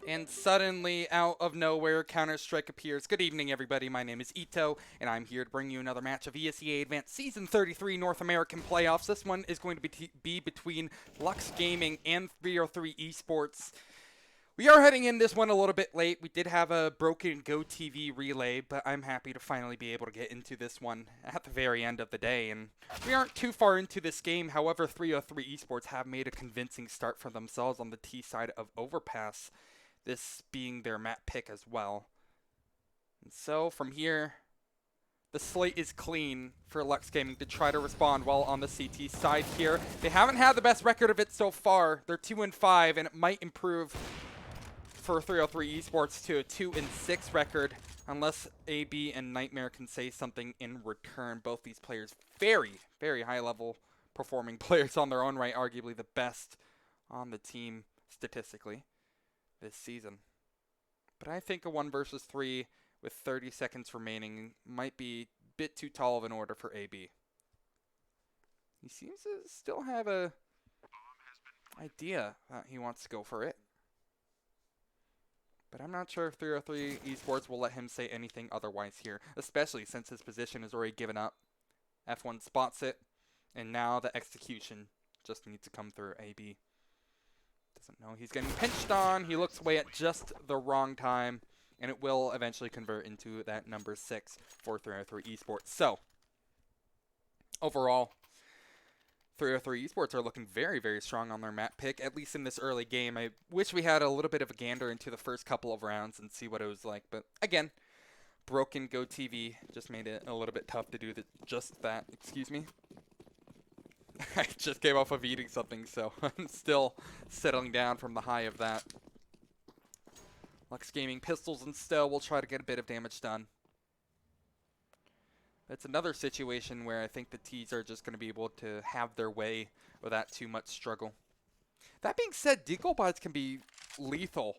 And suddenly, out of nowhere, Counter-Strike appears. Good evening, everybody. My name is Ito, and I'm here to bring you another match of ESEA Advanced Season 33 North American Playoffs. This one is going to be between Lux Gaming and 303 Esports. We are heading in this one a little bit late. We did have a broken GoTV relay, but I'm happy to finally be able to get into this one at the very end of the day. And we aren't too far into this game. However, 303 Esports have made a convincing start for themselves on the T side of Overpass, this being their map pick as well. And so from here, the slate is clean for Lux Gaming to try to respond well on the CT side here. They haven't had the best record of it so far. They're 2-5, and it might improve for 303 Esports to a 2-6 record unless AB and Nightmare can say something in return. Both these players very, very high level performing players on their own right, arguably the best on the team statistically this season. But I think a 1 versus 3 with 30 seconds remaining might be a bit too tall of an order for AB. He seems to still have a idea that he wants to go for it. But I'm not sure if 303 Esports will let him say anything otherwise here, especially since his position is already given up. F1 spots it, and now the execution just needs to come through. AB doesn't know he's getting pinched on. He looks away at just the wrong time, and it will eventually convert into that number 6 for 303 Esports. So, overall, 303 Esports are looking very, very strong on their map pick, at least in this early game. I wish we had a little bit of a gander into the first couple of rounds and see what it was like. But again, broken GoTV just made it a little bit tough to do just that. Excuse me. I just came off of eating something, so I'm still settling down from the high of that. Lux Gaming pistols and still will try to get a bit of damage done. It's another situation where I think the T's are just going to be able to have their way without too much struggle. That being said, deagle bots can be lethal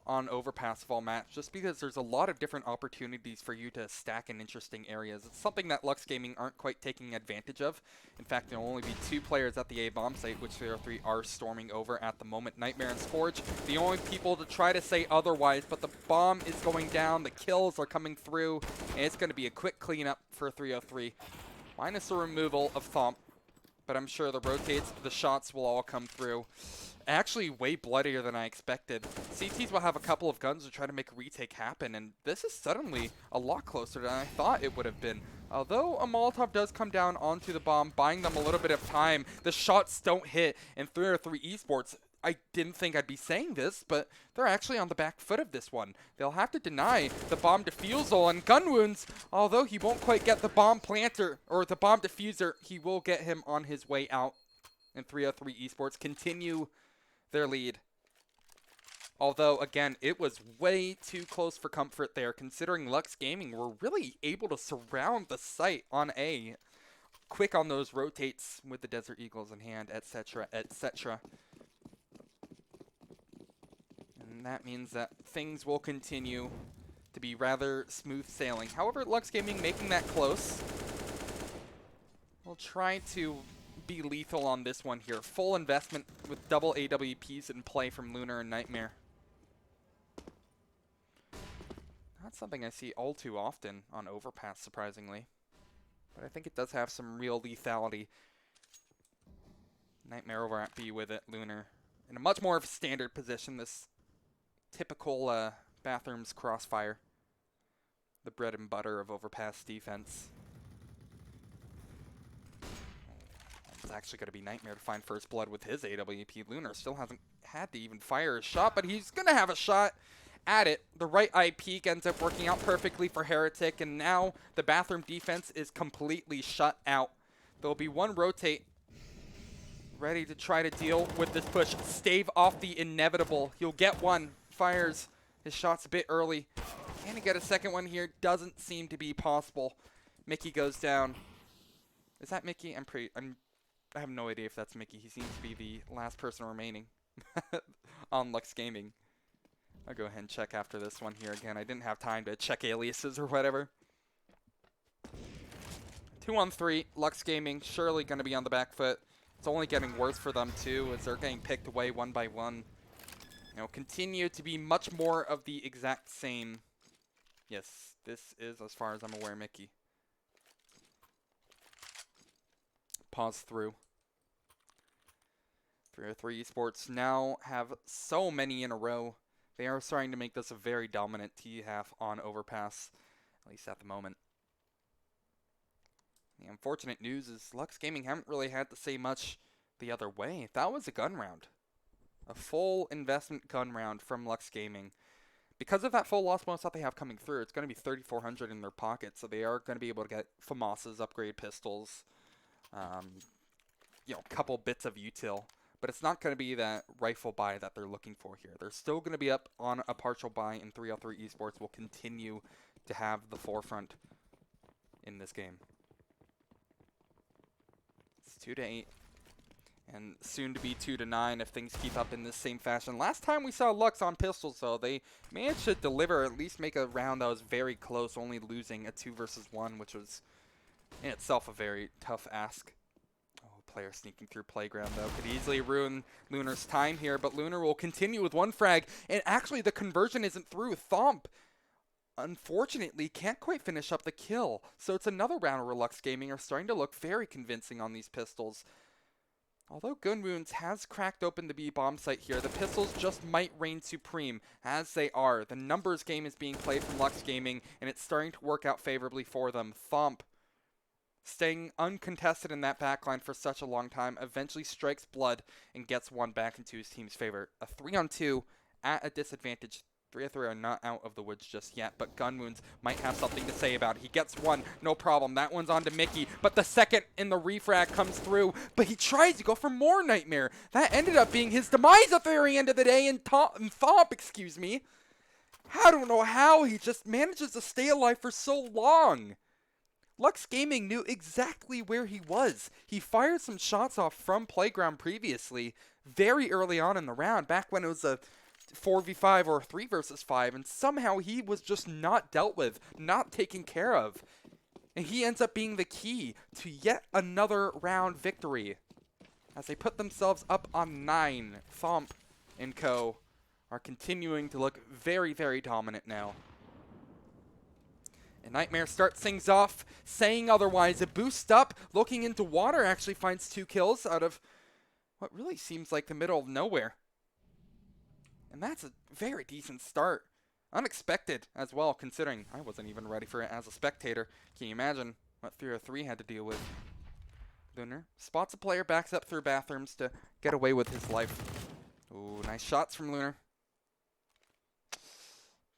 on Overpass of all maps just because there's a lot of different opportunities for you to stack in interesting areas. It's something that Lux Gaming aren't quite taking advantage of. In fact, there will only be 2 players at the A-bomb site, which 303 are storming over at the moment. Nightmare and Scorch, the only people to try to say otherwise, but the bomb is going down, the kills are coming through, and it's going to be a quick cleanup for 303. Minus the removal of Thomp, but I'm sure the rotates, the shots will all come through. Actually way bloodier than I expected. CTs will have a couple of guns to try to make a retake happen, and this is suddenly a lot closer than I thought it would have been. Although a Molotov does come down onto the bomb, buying them a little bit of time, the shots don't hit, and 303 Esports, I didn't think I'd be saying this, but they're actually on the back foot of this one. They'll have to deny the bomb defusal and gun wounds, although he won't quite get the bomb planter, or the bomb diffuser, he will get him on his way out. And 303 Esports continue their lead. Although, again, it was way too close for comfort there, considering Lux Gaming were really able to surround the site on A. Quick on those rotates with the Desert Eagles in hand, etc., etc. And that means that things will continue to be rather smooth sailing. However, Lux Gaming making that close. We'll try to be lethal on this one here. Full investment with double AWPs in play from Lunar and Nightmare. Not something I see all too often on Overpass, surprisingly. But I think it does have some real lethality. Nightmare over at B with it. Lunar in a much more of a standard position. This typical Bathrooms crossfire. The bread and butter of Overpass defense. It's actually going to be Nightmare to find first blood with his AWP. Lunar still hasn't had to even fire a shot, but he's going to have a shot at it. The right eye peek ends up working out perfectly for Heretic, and now the Bathroom defense is completely shut out. There'll be one rotate ready to try to deal with this push. Stave off the inevitable. He'll get one. Fires his shots a bit early. Can he get a second one here? Doesn't seem to be possible. Mickey goes down. Is that Mickey? I have no idea if that's Mickey. He seems to be the last person remaining on Lux Gaming. I'll go ahead and check after this one here again. I didn't have time to check aliases or whatever. 2-on-3, Lux Gaming surely going to be on the back foot. It's only getting worse for them too as they're getting picked away one by one. continue to be much more of the exact same. Yes, this is, as far as I'm aware, Mickey. Pause through. 303 Esports now have so many in a row. They are starting to make this a very dominant T half on Overpass, at least at the moment. The unfortunate news is Lux Gaming haven't really had to say much the other way. That was a gun round. A full investment gun round from Lux Gaming. Because of that full loss bonus that they have coming through, it's going to be 3,400 in their pocket, so they are going to be able to get FAMAS's upgrade pistols, a couple bits of util. But it's not going to be that rifle buy that they're looking for here. They're still going to be up on a partial buy, and 303 Esports will continue to have the forefront in this game. It's 2-8, and soon to be 2-9 if things keep up in this same fashion. Last time we saw Lux on pistols, though, they managed to deliver, at least make a round that was very close, only losing a 2 versus 1, which was in itself a very tough ask. Player sneaking through playground, though, could easily ruin Lunar's time here, but Lunar will continue with one frag, and actually the conversion isn't through. Thomp, unfortunately, can't quite finish up the kill, so it's another round where Lux Gaming are starting to look very convincing on these pistols. Although Gunwounds has cracked open the B bomb site here, the pistols just might reign supreme, as they are. The numbers game is being played from Lux Gaming, and it's starting to work out favorably for them. Thomp, staying uncontested in that backline for such a long time, eventually strikes blood and gets one back into his team's favor. A 3-on-2 at a disadvantage. 3-3 are not out of the woods just yet, but Gunwounds might have something to say about it. He gets one, no problem. That one's on to Mickey, but the second in the refrag comes through, but he tries to go for more Nightmare. That ended up being his demise at the very end of the day, and Thomp, excuse me. I don't know how he just manages to stay alive for so long. Lux Gaming knew exactly where he was. He fired some shots off from Playground previously, very early on in the round, back when it was a 4v5 or 3 versus 5, and somehow he was just not dealt with, not taken care of. And he ends up being the key to yet another round victory. As they put themselves up on 9, Thomp and co. are continuing to look very, very dominant now. And Nightmare starts things off, saying otherwise. A boost up, looking into water, actually finds 2 kills out of what really seems like the middle of nowhere. And that's a very decent start. Unexpected as well, considering I wasn't even ready for it as a spectator. Can you imagine what 303 had to deal with? Lunar spots a player, backs up through bathrooms to get away with his life. Ooh, nice shots from Lunar.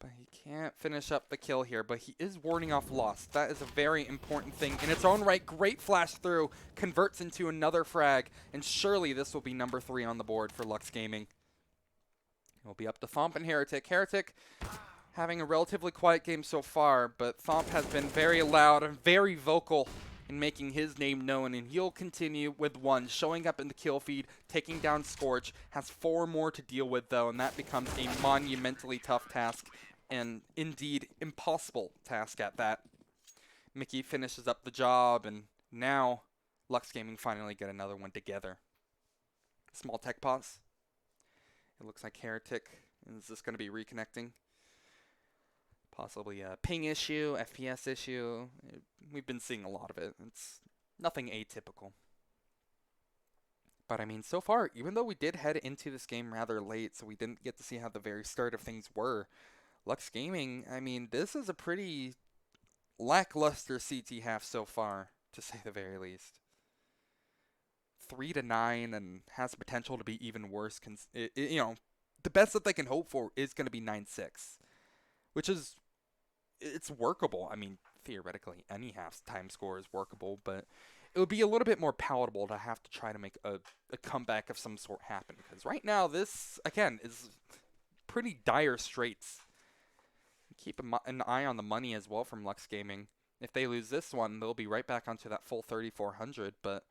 But he can't finish up the kill here, but he is warding off Lost. That is a very important thing in its own right. Great flash through, converts into another frag, and surely this will be number 3 on the board for Lux Gaming. It will be up to Thomp and Heretic. Heretic having a relatively quiet game so far, but Thomp has been very loud and very vocal in making his name known, and he'll continue with 1, showing up in the kill feed, taking down Scorch, has 4 more to deal with though, and that becomes a monumentally tough task, and indeed impossible task at that. Mickey finishes up the job, and now Lux Gaming finally get another one together. Small tech pause. It looks like Heretic is just going to be reconnecting. Possibly a ping issue, FPS issue. We've been seeing a lot of it. It's nothing atypical. But I mean, so far, even though we did head into this game rather late, so we didn't get to see how the very start of things were, Lux Gaming, I mean, this is a pretty lackluster CT half so far, to say the very least. 3-9 and has potential to be even worse. The best that they can hope for is going to be 9-6, which is, it's workable. I mean, theoretically, any half-time score is workable, but it would be a little bit more palatable to have to try to make a comeback of some sort happen, because right now this, again, is pretty dire straits. Keep an eye on the money as well from Lux Gaming. If they lose this one, they'll be right back onto that full 3,400, but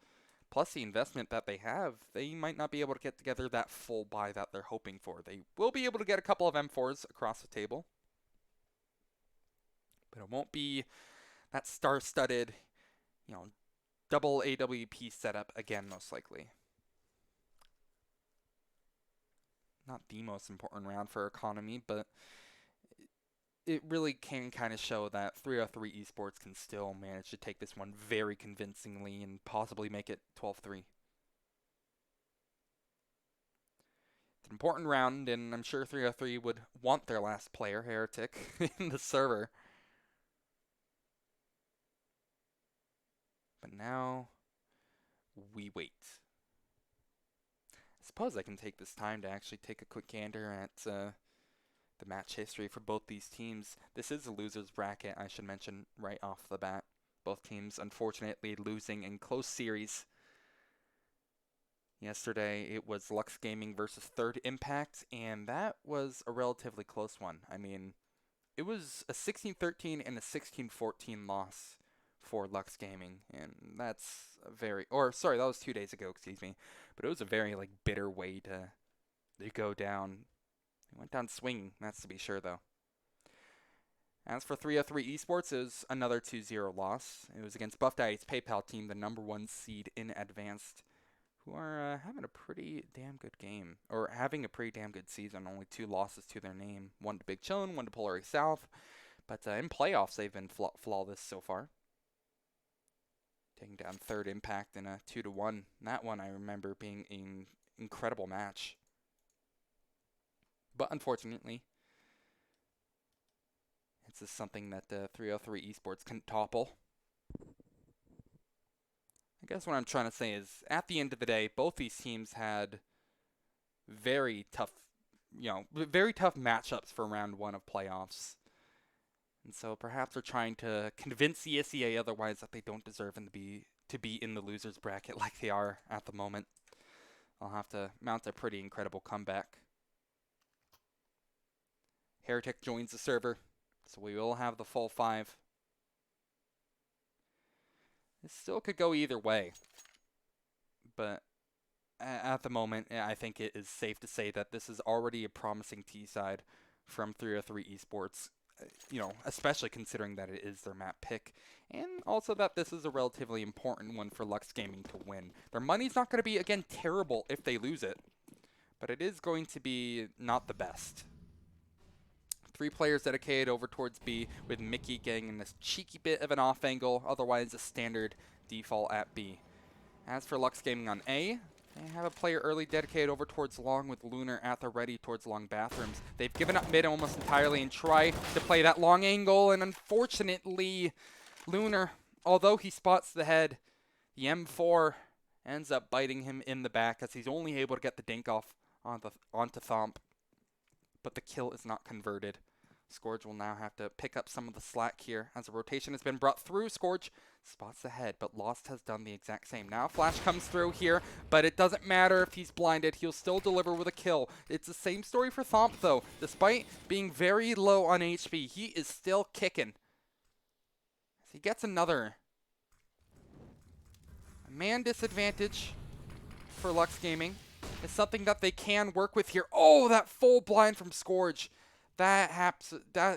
plus the investment that they have, they might not be able to get together that full buy that they're hoping for. They will be able to get a couple of M4s across the table, but it won't be that star-studded, double AWP setup again, most likely. not the most important round for economy, but it really can kind of show that 303 Esports can still manage to take this one very convincingly and possibly make it 12-3. It's an important round, and I'm sure 303 would want their last player, Heretic, in the server. But now we wait. I suppose I can take this time to actually take a quick gander at the match history for both these teams. This is a loser's bracket, I should mention right off the bat. Both teams unfortunately losing in close series. Yesterday it was Lux Gaming versus Third Impact, and that was a relatively close one. I mean, it was a 16-13 and a 16-14 loss for Lux Gaming, and that's a very, or sorry, that was 2 days ago, excuse me, but it was a very like bitter way to go down. It went down swinging, that's to be sure though. As for 303 Esports, it was another 2-0 loss. It was against Buff Daddy's PayPal team, the #1 seed in Advanced, who are having a pretty damn good game, or having a pretty damn good season. Only 2 losses to their name, 1 to Big Chone, 1 to Polaris South, but in playoffs they've been flawless so far. Taking down Third Impact in a 2-1. That one I remember being an incredible match. But unfortunately, it's just something that 303 Esports couldn't topple. I guess what I'm trying to say is, at the end of the day, both these teams had very tough matchups for round 1 of playoffs. And so perhaps they're trying to convince the ESEA otherwise that they don't deserve to be in the losers bracket like they are at the moment. I'll have to mount a pretty incredible comeback. Heretic joins the server, so we will have the full 5. This still could go either way, but at the moment, I think it is safe to say that this is already a promising T side from 303 Esports. Especially considering that it is their map pick, and also that this is a relatively important one for Lux Gaming to win. Their money's not going to be, again, terrible if they lose it, but it is going to be not the best. 3 players dedicated over towards B, with Mickey getting in this cheeky bit of an off angle, otherwise a standard default at B. As for Lux Gaming on A, they have a player early dedicated over towards long with Lunar at the ready towards long bathrooms. They've given up mid almost entirely and try to play that long angle, and unfortunately, Lunar, although he spots the head, the M4 ends up biting him in the back as he's only able to get the dink off onto Thomp. But the kill is not converted. Scourge will now have to pick up some of the slack here as a rotation has been brought through. Scourge spots the head, but Lost has done the exact same. Now Flash comes through here, but it doesn't matter if he's blinded. He'll still deliver with a kill. It's the same story for Thomp, though. Despite being very low on HP, he is still kicking. As he gets another man disadvantage for Lux Gaming. It's something that they can work with here. Oh, that full blind from Scourge. That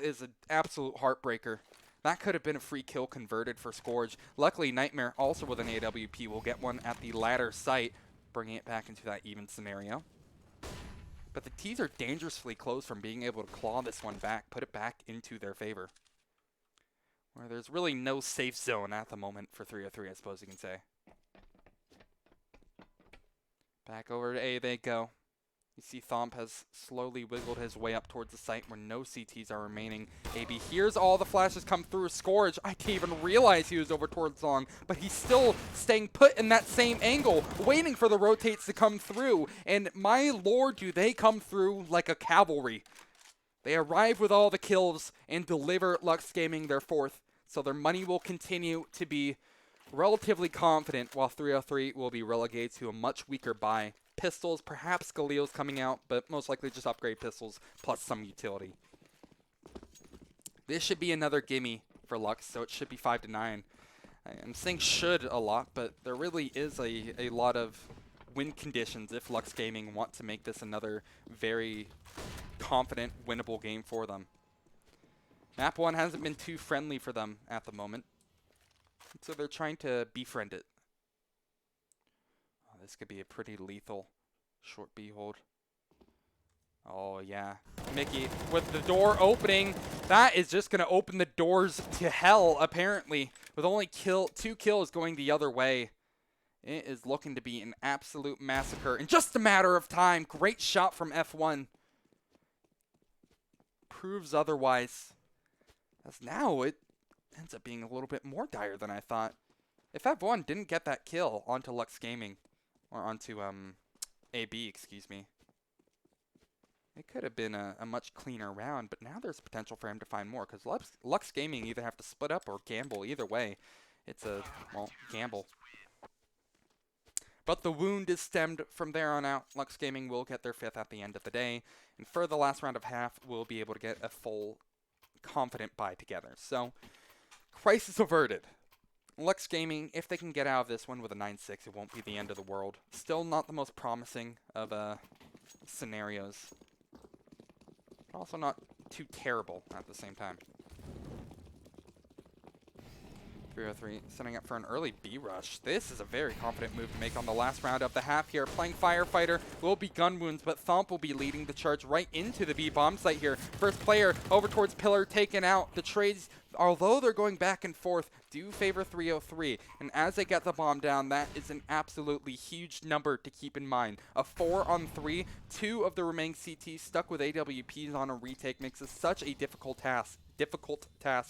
is an absolute heartbreaker. That could have been a free kill converted for Scourge. Luckily, Nightmare, also with an AWP, will get one at the ladder site, bringing it back into that even scenario. But the T's are dangerously close from being able to claw this one back, put it back into their favor. Where there's really no safe zone at the moment for 303, I suppose you can say. Back over to A they go. You see Thomp has slowly wiggled his way up towards the site where no CTs are remaining. AB hears all the flashes come through. Scourge, I didn't even realize he was over towards long, but he's still staying put in that same angle, waiting for the rotates to come through. And my lord, do they come through like a cavalry. They arrive with all the kills and deliver Lux Gaming their 4th. So their money will continue to be relatively confident, while 303 will be relegated to a much weaker buy. Pistols, perhaps Galil's coming out, but most likely just upgrade pistols plus some utility. This should be another gimme for Lux, so it should be 5-9. I'm saying should a lot, but there really is a lot of win conditions if Lux Gaming want to make this another very confident, winnable game for them. Map 1 hasn't been too friendly for them at the moment, so they're trying to befriend it. Oh, this could be a pretty lethal short B hold. Oh, yeah. Mickey with the door opening. That is just going to open the doors to hell, apparently. With only 2 kills going the other way. It is looking to be an absolute massacre in just a matter of time. Great shot from F1. Proves otherwise. As now it ends up being a little bit more dire than I thought. If F1 didn't get that kill onto Lux Gaming, or onto AB, excuse me, it could have been a much cleaner round, but now there's potential for him to find more, because Lux Gaming either have to split up or gamble. Either way, it's a, well, gamble. But the wound is stemmed from there on out. Lux Gaming will get their 5th at the end of the day, and for the last round of half, we'll be able to get a full, confident bye together. So, crisis averted. Lux Gaming, if they can get out of this one with a 9-6, it won't be the end of the world. Still not the most promising of scenarios. But also not too terrible at the same time. 303 setting up for an early B rush. This is a very confident move to make on the last round of the half here. Playing Firefighter will be gun wounds, but Thomp will be leading the charge right into the B bomb site here. First player over towards Pillar taken out. The trades, although they're going back and forth, do favor 303. And as they get the bomb down, that is an absolutely huge number to keep in mind. A 4-on-3, 2 of the remaining CTs stuck with AWPs on a retake makes this such a difficult task,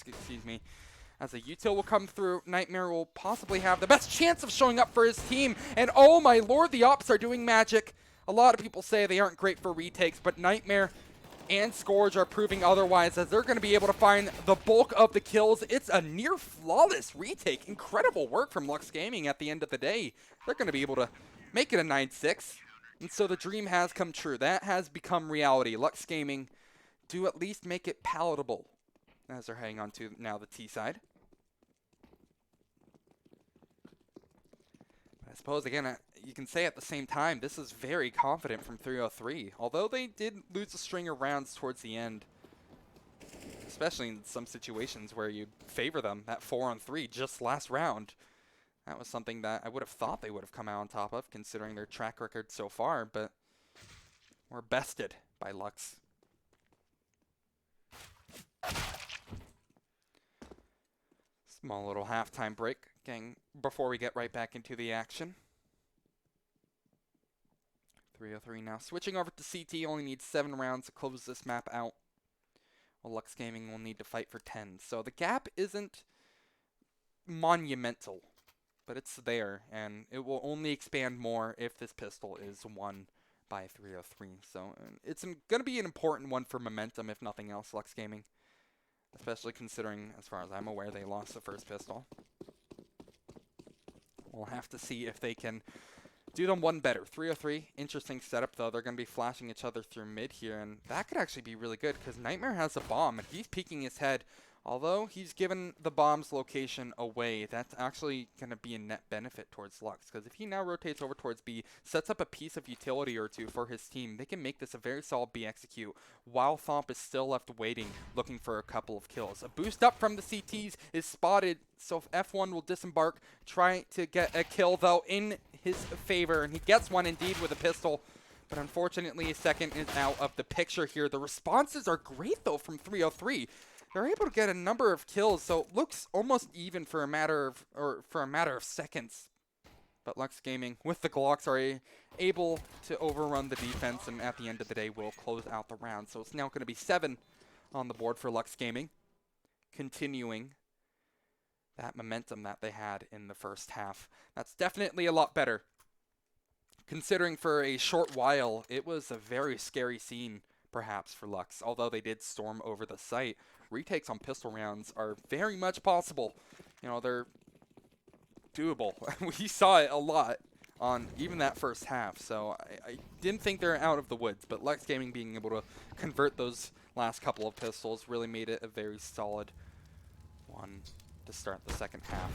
excuse me. As a util will come through, Nightmare will possibly have the best chance of showing up for his team. And oh my lord, the ops are doing magic. A lot of people say they aren't great for retakes, but Nightmare and Scourge are proving otherwise, as they're going to be able to find the bulk of the kills. It's a near flawless retake. Incredible work from Lux Gaming at the end of the day. They're going to be able to make it a 9-6. And so the dream has come true. That has become reality. Lux Gaming do at least make it palatable, as they're heading on to now the T side. I suppose, again, you can say at the same time, this is very confident from 303. Although they did lose a string of rounds towards the end, especially in some situations where you favor them, that 4-on-3 just last round. That was something that I would have thought they would have come out on top of, considering their track record so far, but we're bested by Lux. Small little halftime break, gang, before we get right back into the action. 303 now. Switching over to CT, only needs 7 rounds to close this map out. Well, Lux Gaming will need to fight for 10. So the gap isn't monumental, but it's there, and it will only expand more if this pistol is won by 303. So it's going to be an important one for momentum, if nothing else, Lux Gaming. Especially considering, as far as I'm aware, they lost the first pistol. We'll have to see if they can do them one better. 303, interesting setup though. They're going to be flashing each other through mid here, and that could actually be really good because Nightmare has a bomb, and he's peeking his head. Although he's given the bomb's location away, that's actually going to be a net benefit towards Lux, because if he now rotates over towards B, sets up a piece of utility or two for his team, they can make this a very solid B execute, while Thomp is still left waiting, looking for a couple of kills. A boost up from the CTs is spotted, so F1 will disembark, try to get a kill, though, in his favor, and he gets one indeed with a pistol. But unfortunately, a second is out of the picture here. The responses are great, though, from 303. They're able to get a number of kills, so it looks almost even for a matter of seconds. But Lux Gaming, with the Glocks, are able to overrun the defense, and at the end of the day, will close out the round. So it's now going to be 7 on the board for Lux Gaming, continuing that momentum that they had in the first half. That's definitely a lot better, considering for a short while, it was a very scary scene, perhaps, for Lux. Although they did storm over the site, retakes on pistol rounds are very much possible. You know, they're doable. We saw it a lot on even that first half, so I didn't think they're out of the woods, but Lux Gaming being able to convert those last couple of pistols really made it a very solid one to start the second half.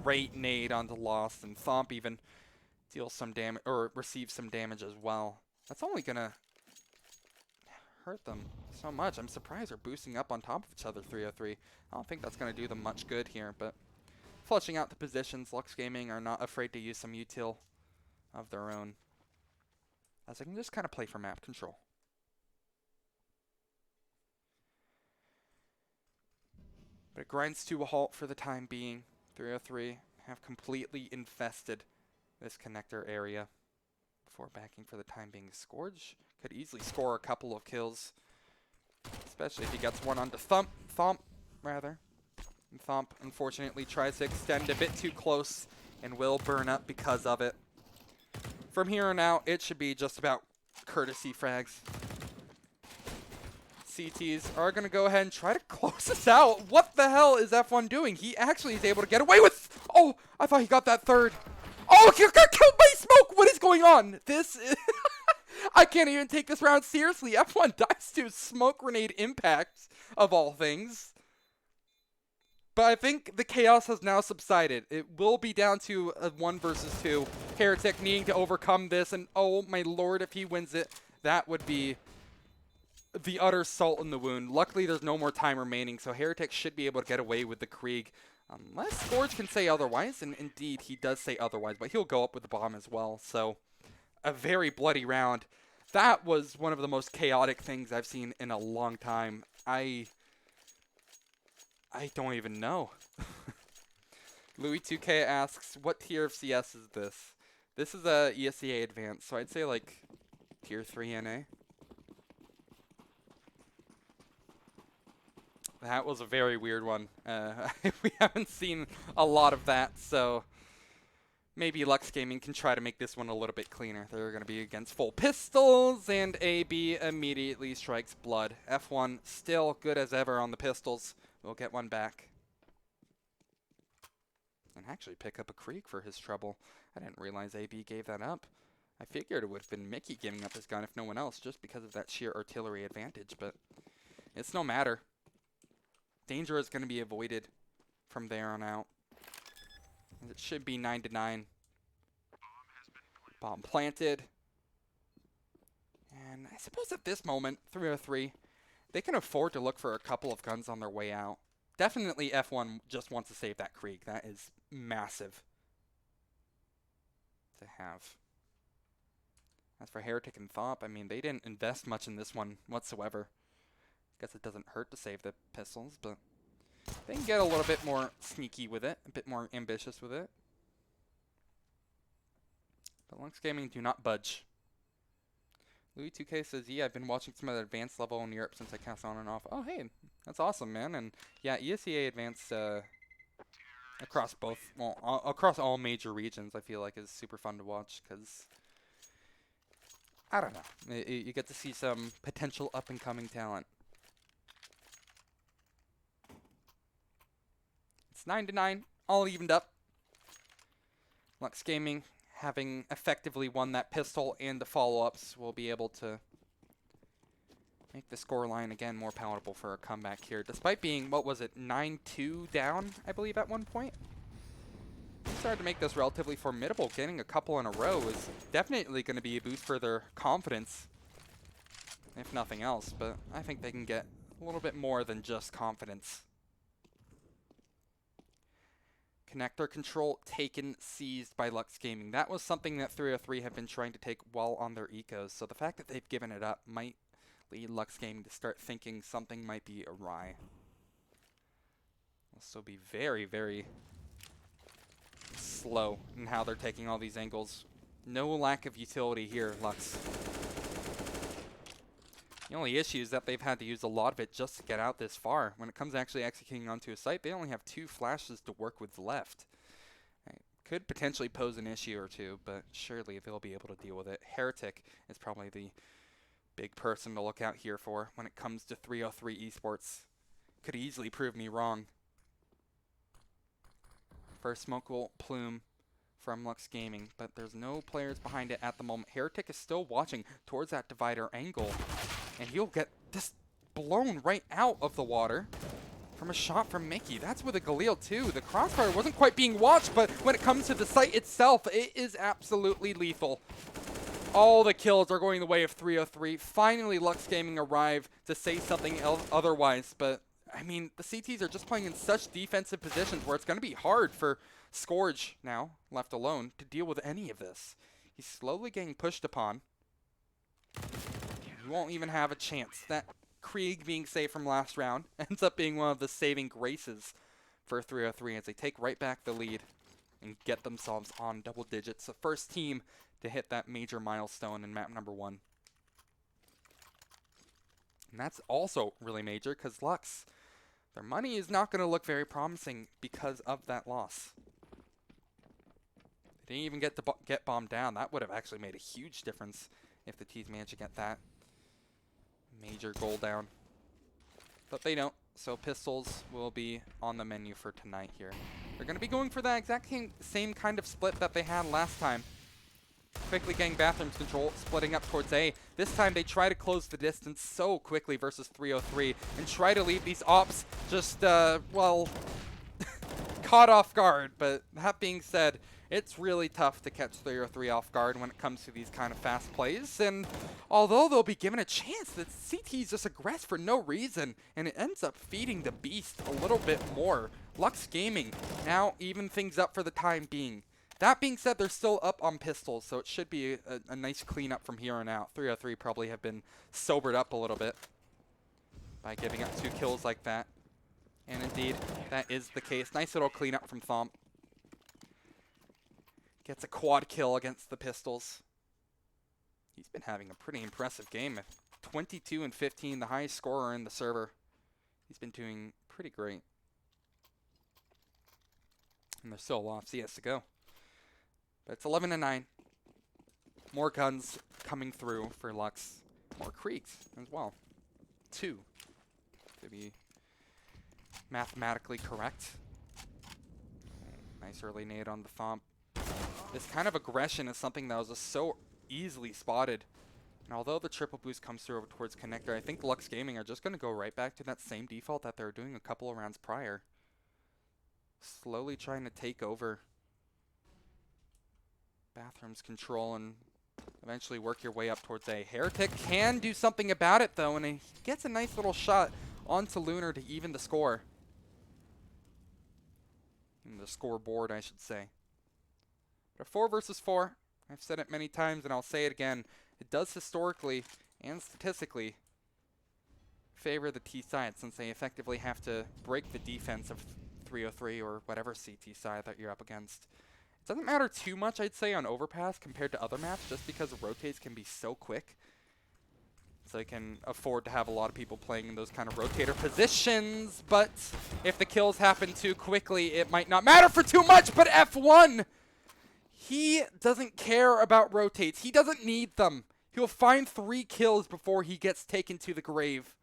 Great nade onto Lost, and Thomp even deals some damage, or receives some damage as well. That's only gonna hurt them so much. I'm surprised they're boosting up on top of each other, 303. I don't think that's going to do them much good here, but flushing out the positions, Lux Gaming are not afraid to use some util of their own, as they can just kind of play for map control. But it grinds to a halt for the time being. 303 have completely infested this connector area before backing for the time being. Scourge could easily score a couple of kills, especially if he gets one onto Thomp, rather. And Thomp, unfortunately, tries to extend a bit too close and will burn up because of it. From here on out, it should be just about courtesy frags. CTs are going to go ahead and try to close us out. What the hell is F1 doing? He actually is able to get away with... Oh, I thought he got that third. Oh, he got killed by smoke. What is going on? This is... I can't even take this round seriously. F1 dies to smoke grenade impact, of all things. But I think the chaos has now subsided. It will be down to a 1 versus 2. Heretic needing to overcome this, and oh my lord, if he wins it, that would be the utter salt in the wound. Luckily, there's no more time remaining, so Heretic should be able to get away with the Krieg. Unless Scourge can say otherwise, and indeed he does say otherwise, but he'll go up with the bomb as well. So, a very bloody round. That was one of the most chaotic things I've seen in a long time. I don't even know. Louis2K asks, what tier of CS is this? This is a ESEA Advanced, so I'd say like tier 3 NA. That was a very weird one. We haven't seen a lot of that, so maybe Lux Gaming can try to make this one a little bit cleaner. They're going to be against full pistols, and AB immediately strikes blood. F1 still good as ever on the pistols. We'll get one back. And actually pick up a Krieg for his trouble. I didn't realize AB gave that up. I figured it would have been Mickey giving up his gun if no one else, just because of that sheer artillery advantage, but it's no matter. Danger is going to be avoided from there on out. It should be 9-9. Bomb planted. And I suppose at this moment, 303, they can afford to look for a couple of guns on their way out. Definitely F1 just wants to save that Krieg. That is massive to have. As for Heretic and Thomp, I mean, they didn't invest much in this one whatsoever. Guess it doesn't hurt to save the pistols, but they can get a little bit more sneaky with it, a bit more ambitious with it. But Lux Gaming do not budge. Louis2K says, yeah, I've been watching some of the advanced level in Europe since I cast on and off. Oh, hey, that's awesome, man. And yeah, ESEA advanced across both, well, across all major regions, I feel like is super fun to watch because, I don't know, you get to see some potential up-and-coming talent. It's 9-9, all evened up. Lux Gaming, having effectively won that pistol and the follow-ups, will be able to make the scoreline again more palatable for a comeback here. Despite being, what was it, 9-2 down, I believe, at one point. They started to make this relatively formidable. Getting a couple in a row is definitely going to be a boost for their confidence, if nothing else. But I think they can get a little bit more than just confidence. Connector control taken, seized by Lux Gaming. That was something that 303 have been trying to take while on their ecos. So the fact that they've given it up might lead Lux Gaming to start thinking something might be awry. They'll still be very, very slow in how they're taking all these angles. No lack of utility here, Lux. The only issue is that they've had to use a lot of it just to get out this far. When it comes to actually executing onto a site, they only have 2 flashes to work with left. It could potentially pose an issue or two, but surely they'll be able to deal with it. Heretic is probably the big person to look out here for when it comes to 303 Esports. Could easily prove me wrong. First smokable plume from Lux Gaming, but there's no players behind it at the moment. Heretic is still watching towards that divider angle, and he'll get this blown right out of the water from a shot from Mickey. That's with a Galil too. The crossfire wasn't quite being watched, but when it comes to the site itself, it is absolutely lethal. All the kills are going the way of 303. Finally, Lux Gaming arrived to say something otherwise, but I mean, the CTs are just playing in such defensive positions where it's going to be hard for Scourge, now left alone, to deal with any of this. He's slowly getting pushed upon. He won't even have a chance. That Krieg being saved from last round ends up being one of the saving graces for 303 as they take right back the lead and get themselves on double digits. The first team to hit that major milestone in map number 1. And that's also really major because Lux, their money is not going to look very promising because of that loss. They didn't even get to get bombed down. That would have actually made a huge difference if the T's managed to get that major goal down. But they don't, so pistols will be on the menu for tonight here. They're going to be going for that exact same kind of split that they had last time. Quickly getting bathrooms control, splitting up towards A. This time they try to close the distance so quickly versus 303 and try to leave these ops just, well, caught off guard. But that being said, it's really tough to catch 303 off guard when it comes to these kind of fast plays. And although they'll be given a chance, the CTs just aggress for no reason, and it ends up feeding the beast a little bit more. Lux Gaming now even things up for the time being. That being said, they're still up on pistols, so it should be a nice cleanup from here on out. 303 probably have been sobered up a little bit by giving up 2 kills like that. And indeed, that is the case. Nice little cleanup from Thomp. Gets a quad kill against the pistols. He's been having a pretty impressive game. 22 and 15, the highest scorer in the server. He's been doing pretty great. And there's still a lot of CS to go. But it's 11 and 9. More guns coming through for Lux. More Kriegs as well. 2 to be mathematically correct. Nice early nade on the Thomp. This kind of aggression is something that was just so easily spotted. And although the triple boost comes through over towards Connector, I think Lux Gaming are just going to go right back to that same default that they were doing a couple of rounds prior. Slowly trying to take over bathrooms control and eventually work your way up towards A. Heretic can do something about it though, and he gets a nice little shot onto Lunar to even the score. The scoreboard, I should say. But 4 versus 4, I've said it many times and I'll say it again, it does historically and statistically favor the T side since they effectively have to break the defense of 303 or whatever CT side that you're up against. It doesn't matter too much, I'd say, on Overpass compared to other maps just because the rotates can be so quick. So they can afford to have a lot of people playing in those kind of rotator positions, but if the kills happen too quickly, it might not matter for too much, but F1! He doesn't care about rotates. He doesn't need them. He'll find 3 kills before he gets taken to the grave.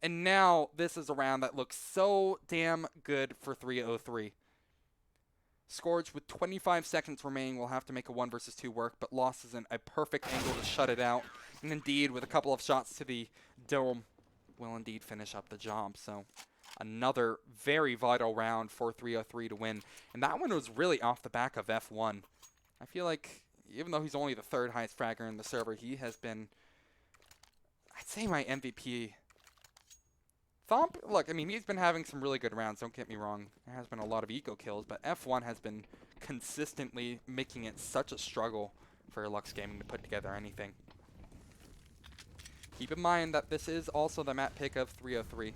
And now this is a round that looks so damn good for 303. Scourge with 25 seconds remaining will have to make a 1 versus 2 work, but Lost is in a perfect angle to shut it out. And indeed, with a couple of shots to the dome, will indeed finish up the job. So another very vital round for 303 to win. And that one was really off the back of F1. I feel like, even though he's only the 3rd highest fragger in the server, he has been, I'd say, my MVP. Thomp, look, I mean, he's been having some really good rounds, don't get me wrong. There has been a lot of eco kills, but F1 has been consistently making it such a struggle for Lux Gaming to put together anything. Keep in mind that this is also the map pick of 303.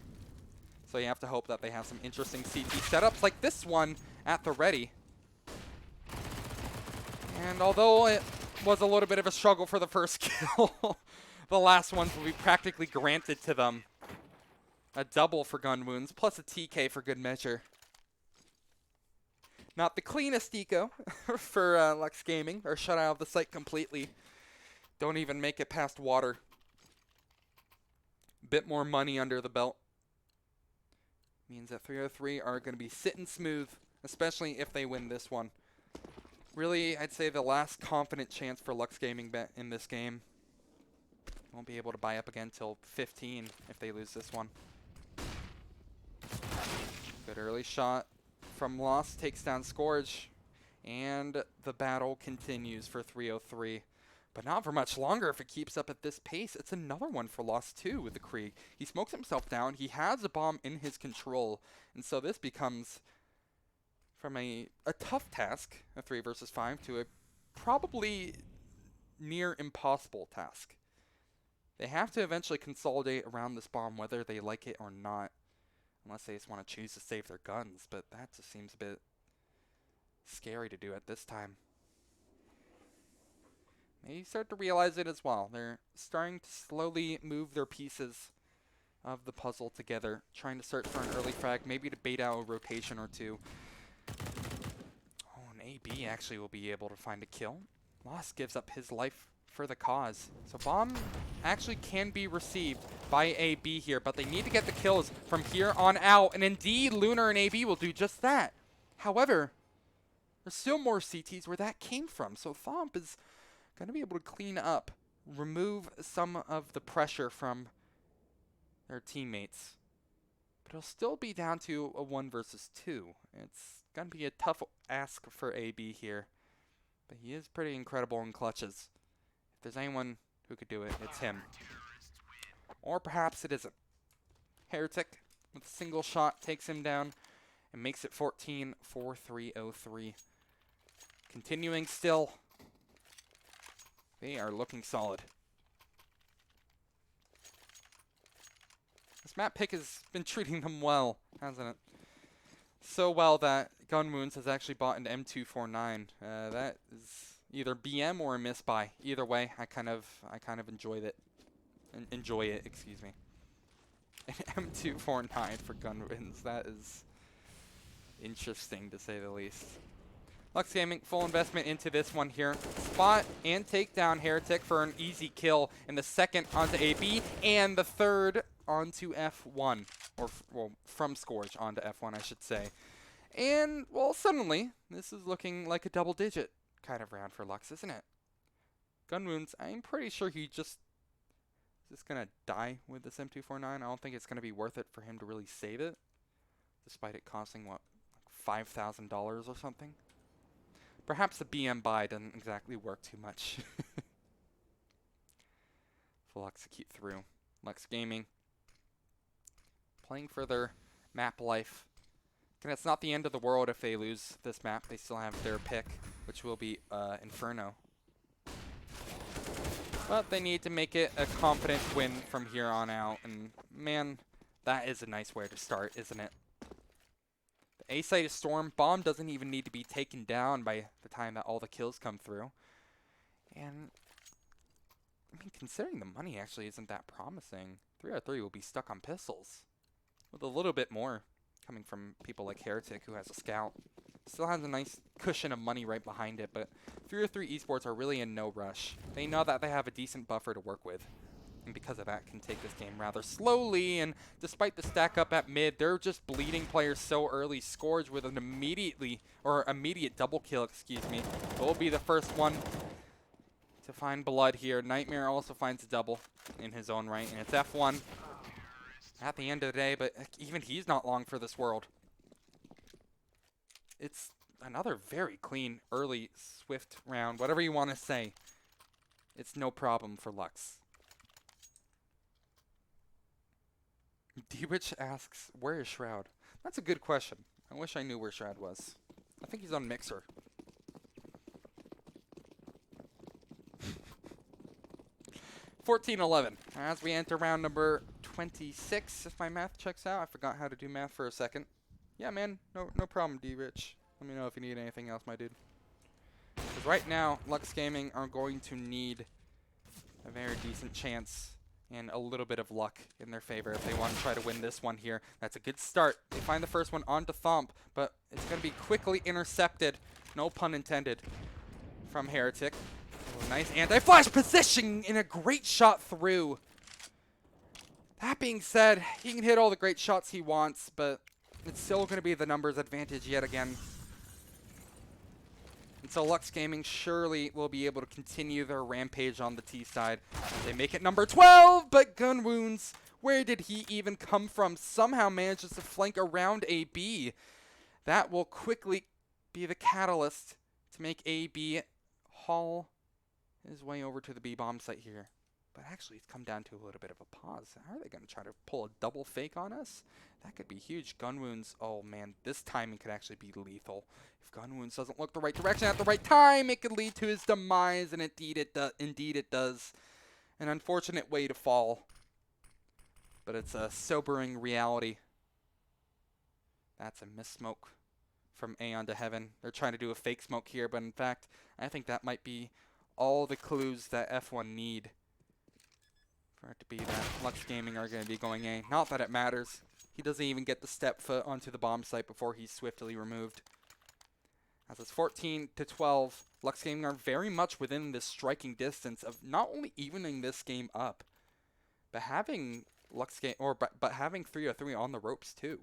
So you have to hope that they have some interesting CT setups like this one at the ready. And although it was a little bit of a struggle for the first kill, the last ones will be practically granted to them. A double for gun wounds, plus a TK for good measure. Not the cleanest eco for Lux Gaming, or shut out of the site completely. Don't even make it past water. Bit more money under the belt. Means that 303 are going to be sitting smooth, especially if they win this one. Really, I'd say the last confident chance for Lux Gaming bet in this game. Won't be able to buy up again till 15 if they lose this one. Good early shot from Lost, takes down Scourge, and the battle continues for 303. But not for much longer if it keeps up at this pace. It's another one for Lost too with the Krieg. He smokes himself down, he has a bomb in his control, and so this becomes from a tough task, a 3 versus 5, to a probably near impossible task. They have to eventually consolidate around this bomb whether they like it or not. Unless they just want to choose to save their guns, but that just seems a bit scary to do at this time. They start to realize it as well. They're starting to slowly move their pieces of the puzzle together, trying to search for an early frag, maybe to bait out a rotation or two. Oh, and AB actually will be able to find a kill. Lost gives up his life for the cause. So bomb actually can be received by AB here, but they need to get the kills from here on out, and indeed Lunar and AB will do just that. However, there's still more CTs where that came from, so Thomp is going to be able to clean up, remove some of the pressure from their teammates. But it'll still be down to a 1 versus 2. It's going to be a tough ask for AB here, but he is pretty incredible in clutches. If there's anyone who could do it, it's him. Or perhaps it isn't. Heretic with a single shot takes him down and makes it 14-4-3-0-3. Continuing still. They are looking solid. This map pick has been treating them well, hasn't it? So well that Gunwounds has actually bought an M249. That is either BM or a miss buy. Either way, I kind of enjoyed it. Enjoy it, excuse me. An M249 for Gunwounds. That is interesting to say the least. Lux Gaming, full investment into this one here. Spot and take down Heretic for an easy kill, and the second onto AB, and the third onto F1. Or, well, from Scourge onto F1, I should say. And, well, suddenly, this is looking like a double-digit kind of round for Lux, isn't it? Gunwounds, I'm pretty sure he just is just going to die with this M249. I don't think it's going to be worth it for him to really save it, despite it costing, what, like $5,000 or something? Perhaps the BM buy doesn't exactly work too much. Full execute through. Lux Gaming playing for their map life. And it's not the end of the world if they lose this map. They still have their pick, which will be Inferno. But they need to make it a confident win from here on out. And man, that is a nice way to start, isn't it? The A site is Storm. Bomb doesn't even need to be taken down by the time that all the kills come through. And, I mean, considering the money actually isn't that promising, 3 out of 3 will be stuck on pistols. With a little bit more coming from people like Heretic, who has a scout. Still has a nice cushion of money right behind it, but 3 out of 3 Esports are really in no rush. They know that they have a decent buffer to work with. And because of that, can take this game rather slowly. And despite the stack up at mid, they're just bleeding players so early. Scourge with an immediate double kill, excuse me. Will be the first one to find blood here. Nightmare also finds a double in his own right, and it's F1 at the end of the day. But even he's not long for this world. It's another very clean, early, swift round. Whatever you want to say, it's no problem for Lux. D-Witch asks, where is Shroud? That's a good question. I wish I knew where Shroud was. I think he's on Mixer. $14-11 as we enter round number 26, if my math checks out. I forgot how to do math for a second. Yeah, man, no problem, D-Rich. Let me know if you need anything else, my dude. Because right now, Lux Gaming are going to need a very decent chance and a little bit of luck in their favor if they want to try to win this one here. That's a good start. They find the first one onto Thomp, but it's going to be quickly intercepted, no pun intended, from Heretic. Oh, nice anti-flash position and a great shot through. That being said, he can hit all the great shots he wants, but it's still going to be the numbers advantage yet again. And so Lux Gaming surely will be able to continue their rampage on the T side. They make it number 12, but Gunwounds, where did he even come from? Somehow manages to flank around AB. That will quickly be the catalyst to make AB haul his way over to the B-bomb site here. But actually, it's come down to a little bit of a pause. How are they going to try to pull a double fake on us? That could be huge. Gunwounds, oh man, this timing could actually be lethal. If Gunwounds doesn't look the right direction at the right time, it could lead to his demise, and indeed it does. An unfortunate way to fall, but it's a sobering reality. That's a miss smoke from Aeon to Heaven. They're trying to do a fake smoke here, but in fact, I think that might be all the clues that F1 need for it to be that Lux Gaming are going to be going A. Not that it matters. He doesn't even get to step foot onto the bomb site before he's swiftly removed. As it's 14-12, Lux Gaming are very much within this striking distance of not only evening this game up, but having having 303 on the ropes too.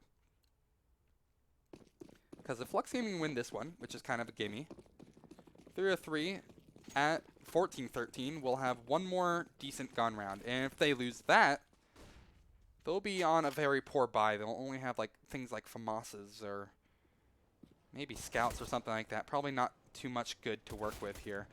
Because if Lux Gaming win this one, which is kind of a gimme, 303 at 14-13 will have one more decent gun round. And if they lose that, they'll be on a very poor buy. They'll only have like things like FAMASas or maybe scouts or something like that. Probably not too much good to work with here.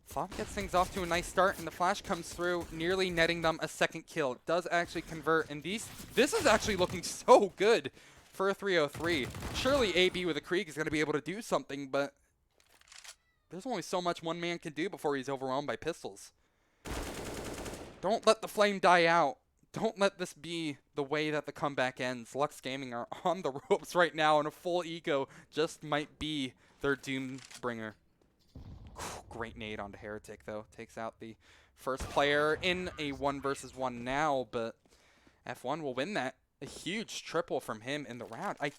Flop gets things off to a nice start, and the flash comes through, nearly netting them a second kill. It does actually convert, and this is actually looking so good for a 303. Surely AB with a Krieg is going to be able to do something, but there's only so much one man can do before he's overwhelmed by pistols. Don't let the flame die out. Don't let this be the way that the comeback ends. Lux Gaming are on the ropes right now, and a full eco just might be their doom bringer. Great nade onto Heretic, though. Takes out the first player in a 1 versus 1 now, but F1 will win that. A huge triple from him in the round. I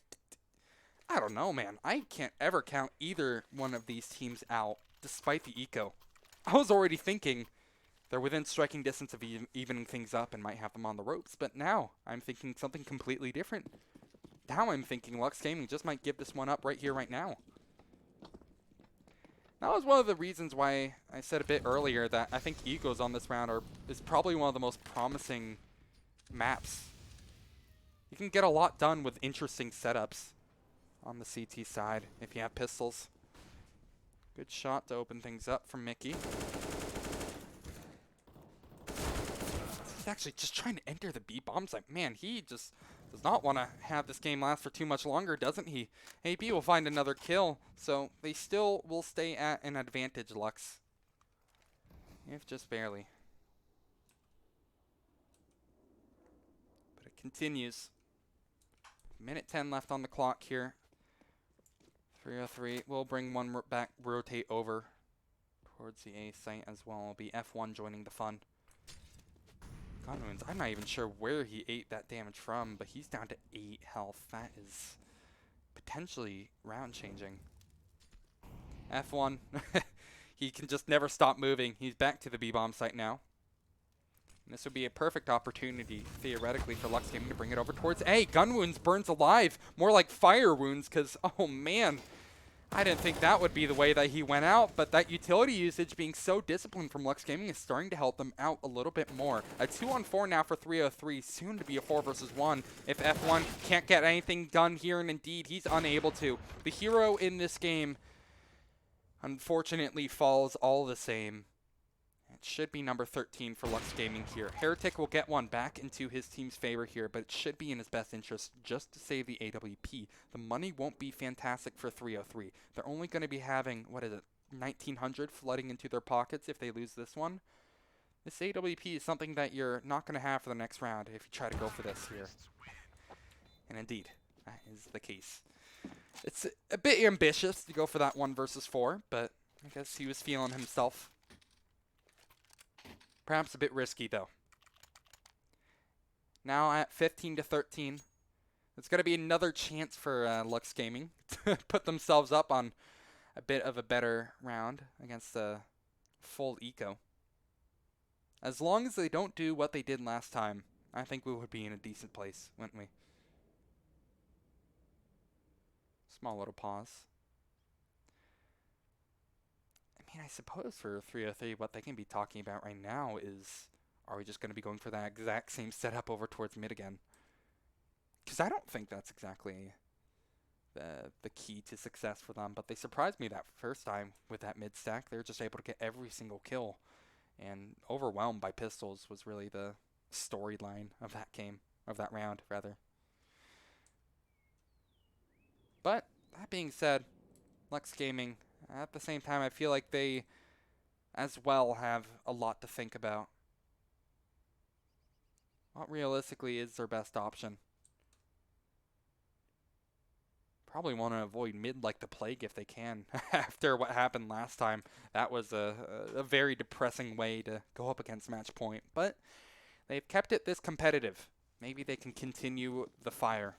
don't know, man. I can't ever count either one of these teams out, despite the eco. I was already thinking they're within striking distance of evening things up and might have them on the ropes, but now I'm thinking something completely different. Now I'm thinking Lux Gaming just might give this one up right here, right now. That was one of the reasons why I said a bit earlier that I think egos on this round is probably one of the most promising maps. You can get a lot done with interesting setups on the CT side if you have pistols. Good shot to open things up from Mickey. He's actually just trying to enter the B bomb site. Man, he just does not want to have this game last for too much longer, doesn't he? AB will find another kill, so they still will stay at an advantage, Lux. If just barely. But it continues. Minute 10 left on the clock here. 303 will bring one back, rotate over towards the A site as well. It'll be F1 joining the fun. Gunwins, I'm not even sure where he ate that damage from, but he's down to 8 health. That is potentially round changing. F1, he can just never stop moving. He's back to the B-bomb site now. And this would be a perfect opportunity, theoretically, for Lux Gaming to bring it over towards A. Gun wounds burns alive. More like fire wounds, because, oh man, I didn't think that would be the way that he went out, but that utility usage being so disciplined from Lux Gaming is starting to help them out a little bit more. A 2-on-4 now for 303, soon to be a 4 versus 1 if F1 can't get anything done here, and indeed, he's unable to. The hero in this game, unfortunately, falls all the same. It should be number 13 for Lux Gaming here. Heretic will get one back into his team's favor here, but it should be in his best interest just to save the AWP. The money won't be fantastic for 303. They're only going to be having, what is it, 1,900 flooding into their pockets if they lose this one. This AWP is something that you're not going to have for the next round if you try to go for this here. And indeed, that is the case. It's a bit ambitious to go for that 1 versus 4, but I guess he was feeling himself. Perhaps a bit risky, though. Now at 15-13, it's going to be another chance for Lux Gaming to put themselves up on a bit of a better round against a full eco. As long as they don't do what they did last time, I think we would be in a decent place, wouldn't we? Small little pause. I suppose for 303, what they can be talking about right now is, are we just going to be going for that exact same setup over towards mid again? Because I don't think that's exactly the key to success for them, but they surprised me that first time with that mid stack. They were just able to get every single kill, and overwhelmed by pistols was really the storyline of that game, of that round, rather. But, that being said, Lux Gaming, at the same time, I feel like they, as well, have a lot to think about. what realistically is their best option? Probably want to avoid mid like the plague if they can. After what happened last time, that was a very depressing way to go up against match point. But they've kept it this competitive. Maybe they can continue the fire.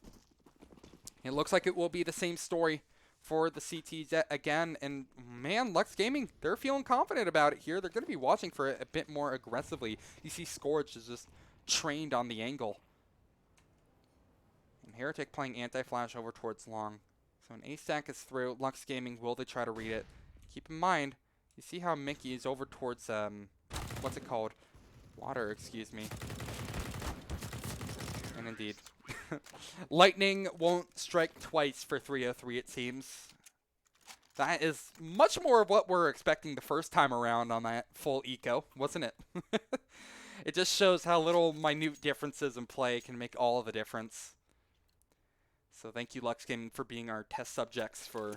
It looks like it will be the same story for the CTs again. And man, Lux Gaming, they're feeling confident about it here. They're going to be watching for it a bit more aggressively. You see Scourge is just trained on the angle. And Heretic playing anti-flash over towards long. So an ace stack is through. Lux Gaming, will they try to read it? Keep in mind, you see how Mickey is over towards, what's it called? Water, excuse me. And indeed. Lightning won't strike twice for 303, it seems. That is much more of what we're expecting the first time around on that full eco, wasn't it? It just shows how little minute differences in play can make all of the difference. So thank you, Lux Gaming, for being our test subjects for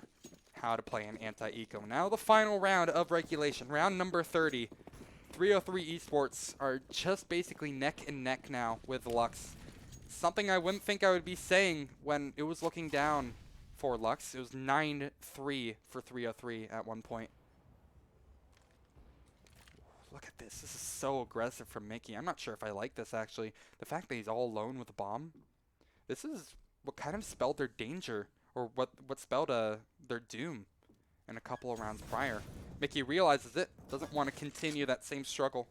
how to play an anti-eco. Now the final round of regulation, round number 30. 303 Esports are just basically neck and neck now with Lux. Something I wouldn't think I would be saying when it was looking down for Lux. It was 9-3 for 303 at one point. Look at this. This is so aggressive from Mickey. I'm not sure if I like this, actually. The fact that he's all alone with a bomb. This is what kind of spelled their danger, or what spelled their doom in a couple of rounds prior. Mickey realizes it. Doesn't want to continue that same struggle.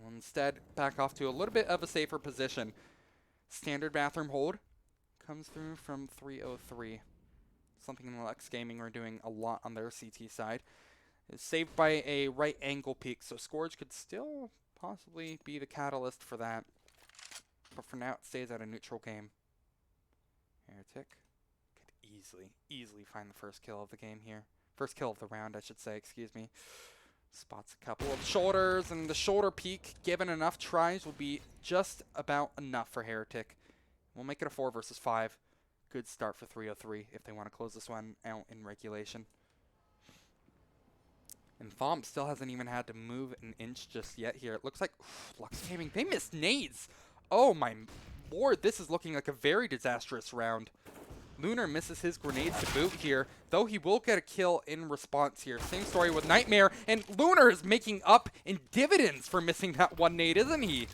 Will instead back off to a little bit of a safer position. Standard bathroom hold comes through from 303. Something in Lux Gaming are doing a lot on their CT side. It's saved by a right angle peak, so Scourge could still possibly be the catalyst for that. But for now, it stays at a neutral game. Heretic could easily find the first kill of the game here. First kill of the round, I should say, excuse me. Spots a couple of shoulders, and the shoulder peek, given enough tries, will be just about enough for Heretic. We'll make it a 4 versus 5. Good start for 303 if they want to close this one out in regulation. And Thomp still hasn't even had to move an inch just yet here. It looks like Lux Gaming, they missed nades. Oh my lord, this is looking like a very disastrous round. Lunar misses his grenades to boot here, though he will get a kill in response here. Same story with Nightmare, and Lunar is making up in dividends for missing that one nade, isn't he?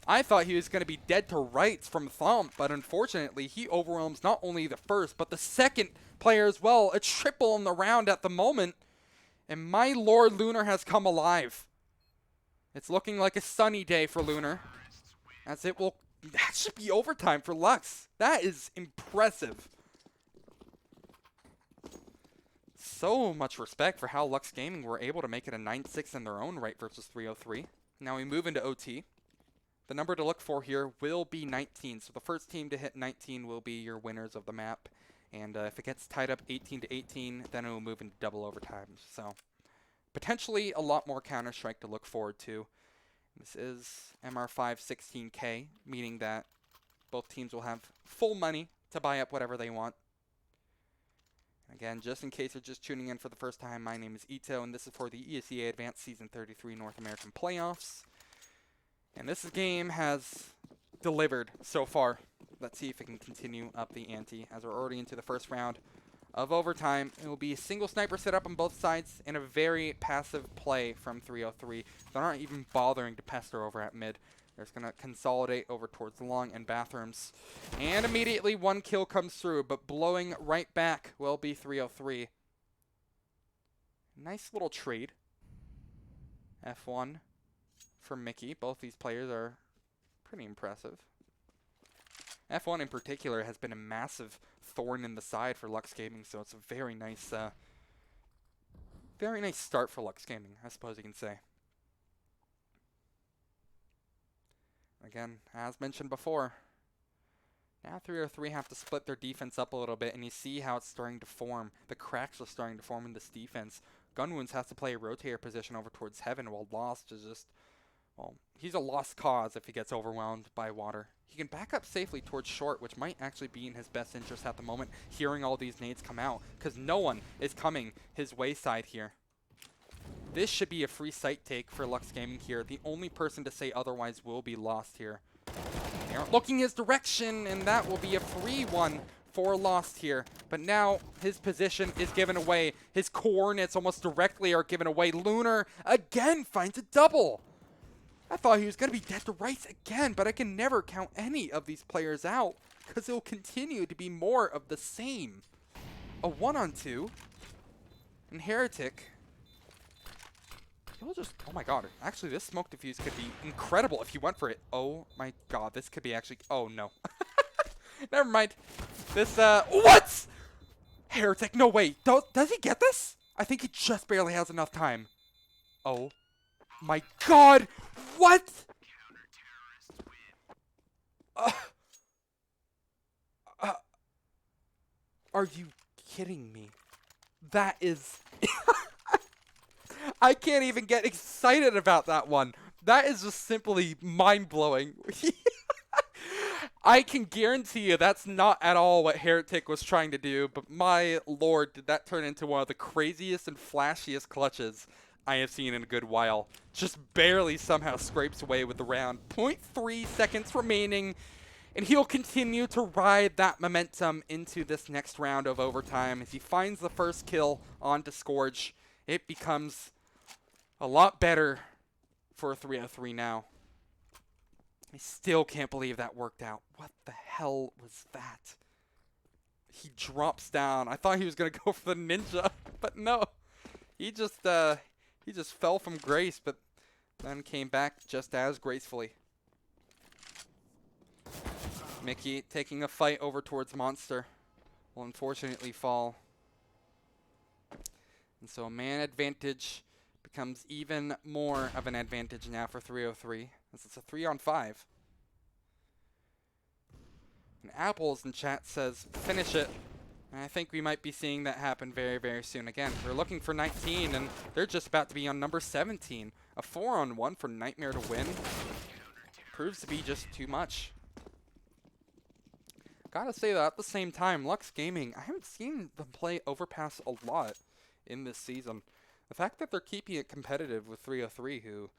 I thought he was going to be dead to rights from Thomp, but unfortunately he overwhelms not only the first, but the second player as well. A triple in the round at the moment. And my lord, Lunar has come alive. It's looking like a sunny day for Lunar, as it will, that should be overtime for Lux. That is impressive. So much respect for how Lux Gaming were able to make it a 9-6 in their own right versus 303. Now we move into OT. The number to look for here will be 19. So the first team to hit 19 will be your winners of the map. And if it gets tied up 18-18, then it will move into double overtime. So potentially a lot more Counter-Strike to look forward to. This is MR5 16K, meaning that both teams will have full money to buy up whatever they want. Again, just in case you're just tuning in for the first time, my name is Ito, and this is for the ESEA Advanced Season 33 North American Playoffs. And this game has delivered so far. Let's see if it can continue up the ante as we're already into the first round of overtime. It will be a single sniper set up on both sides and a very passive play from 303. They're not even bothering to pester over at mid. They're just going to consolidate over towards the long and bathrooms. And immediately one kill comes through, but blowing right back will be 303. Nice little trade. F1 for Mickey. Both these players are pretty impressive. F1 in particular has been a massive thorn in the side for Lux Gaming, so it's a very nice start for Lux Gaming, I suppose you can say. Again, as mentioned before, now 303 have to split their defense up a little bit, and you see how it's starting to form. The cracks are starting to form in this defense. Gunwounds has to play a rotator position over towards Heaven, while Lost is just, well, he's a lost cause if he gets overwhelmed by water. He can back up safely towards short, which might actually be in his best interest at the moment, hearing all these nades come out, because no one is coming his wayside here. This should be a free site take for Lux Gaming here. The only person to say otherwise will be lost here. They aren't looking his direction, and that will be a free one for Lost here. But now his position is given away. His coordinates almost directly are given away. Lunar again finds a double. I thought he was going to be dead to rights again, but I can never count any of these players out because it will continue to be more of the same. A 1-on-2. And Heretic. He'll just, oh my god. Actually, this smoke diffuse could be incredible if he went for it. Oh my god, this could be actually, oh no. Never mind. This, what? Heretic, no way. Does he get this? I think he just barely has enough time. Oh my god. What? Are you kidding me? That is... I can't even get excited about that one. That is just simply mind-blowing. I can guarantee you that's not at all what Heretic was trying to do, but my lord, did that turn into one of the craziest and flashiest clutches I have seen in a good while. Just barely somehow scrapes away with the round. 0.3 seconds remaining, and he'll continue to ride that momentum into this next round of overtime. As he finds the first kill on Disgorge, it becomes a lot better for a 3-0-3 now. I still can't believe that worked out. What the hell was that? He drops down. I thought he was going to go for the ninja, but no. He just fell from grace, but then came back just as gracefully. Mickey taking a fight over towards Monster will unfortunately fall. And so a man advantage becomes even more of an advantage now for 3-0-3, as it's a 3-on-5. And Apples in chat says, finish it. And I think we might be seeing that happen very, very soon. Again, we're looking for 19, and they're just about to be on number 17. A 4-on-1 for Nightmare to win proves to be just too much. Gotta say that at the same time, Lux Gaming, I haven't seen them play Overpass a lot in this season. The fact that they're keeping it competitive with 3-0-3, who,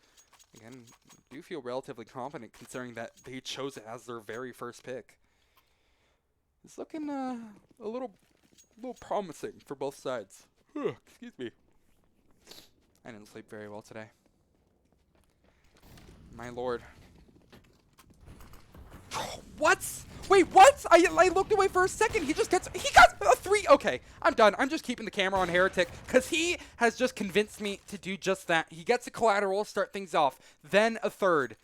again, do feel relatively confident considering that they chose it as their very first pick. It's looking a little promising for both sides. Excuse me. I didn't sleep very well today. My lord. What? Wait, what? I looked away for a second. He got a 3. Okay, I'm done. I'm just keeping the camera on Heretic because he has just convinced me to do just that. He gets a collateral, start things off, then a third.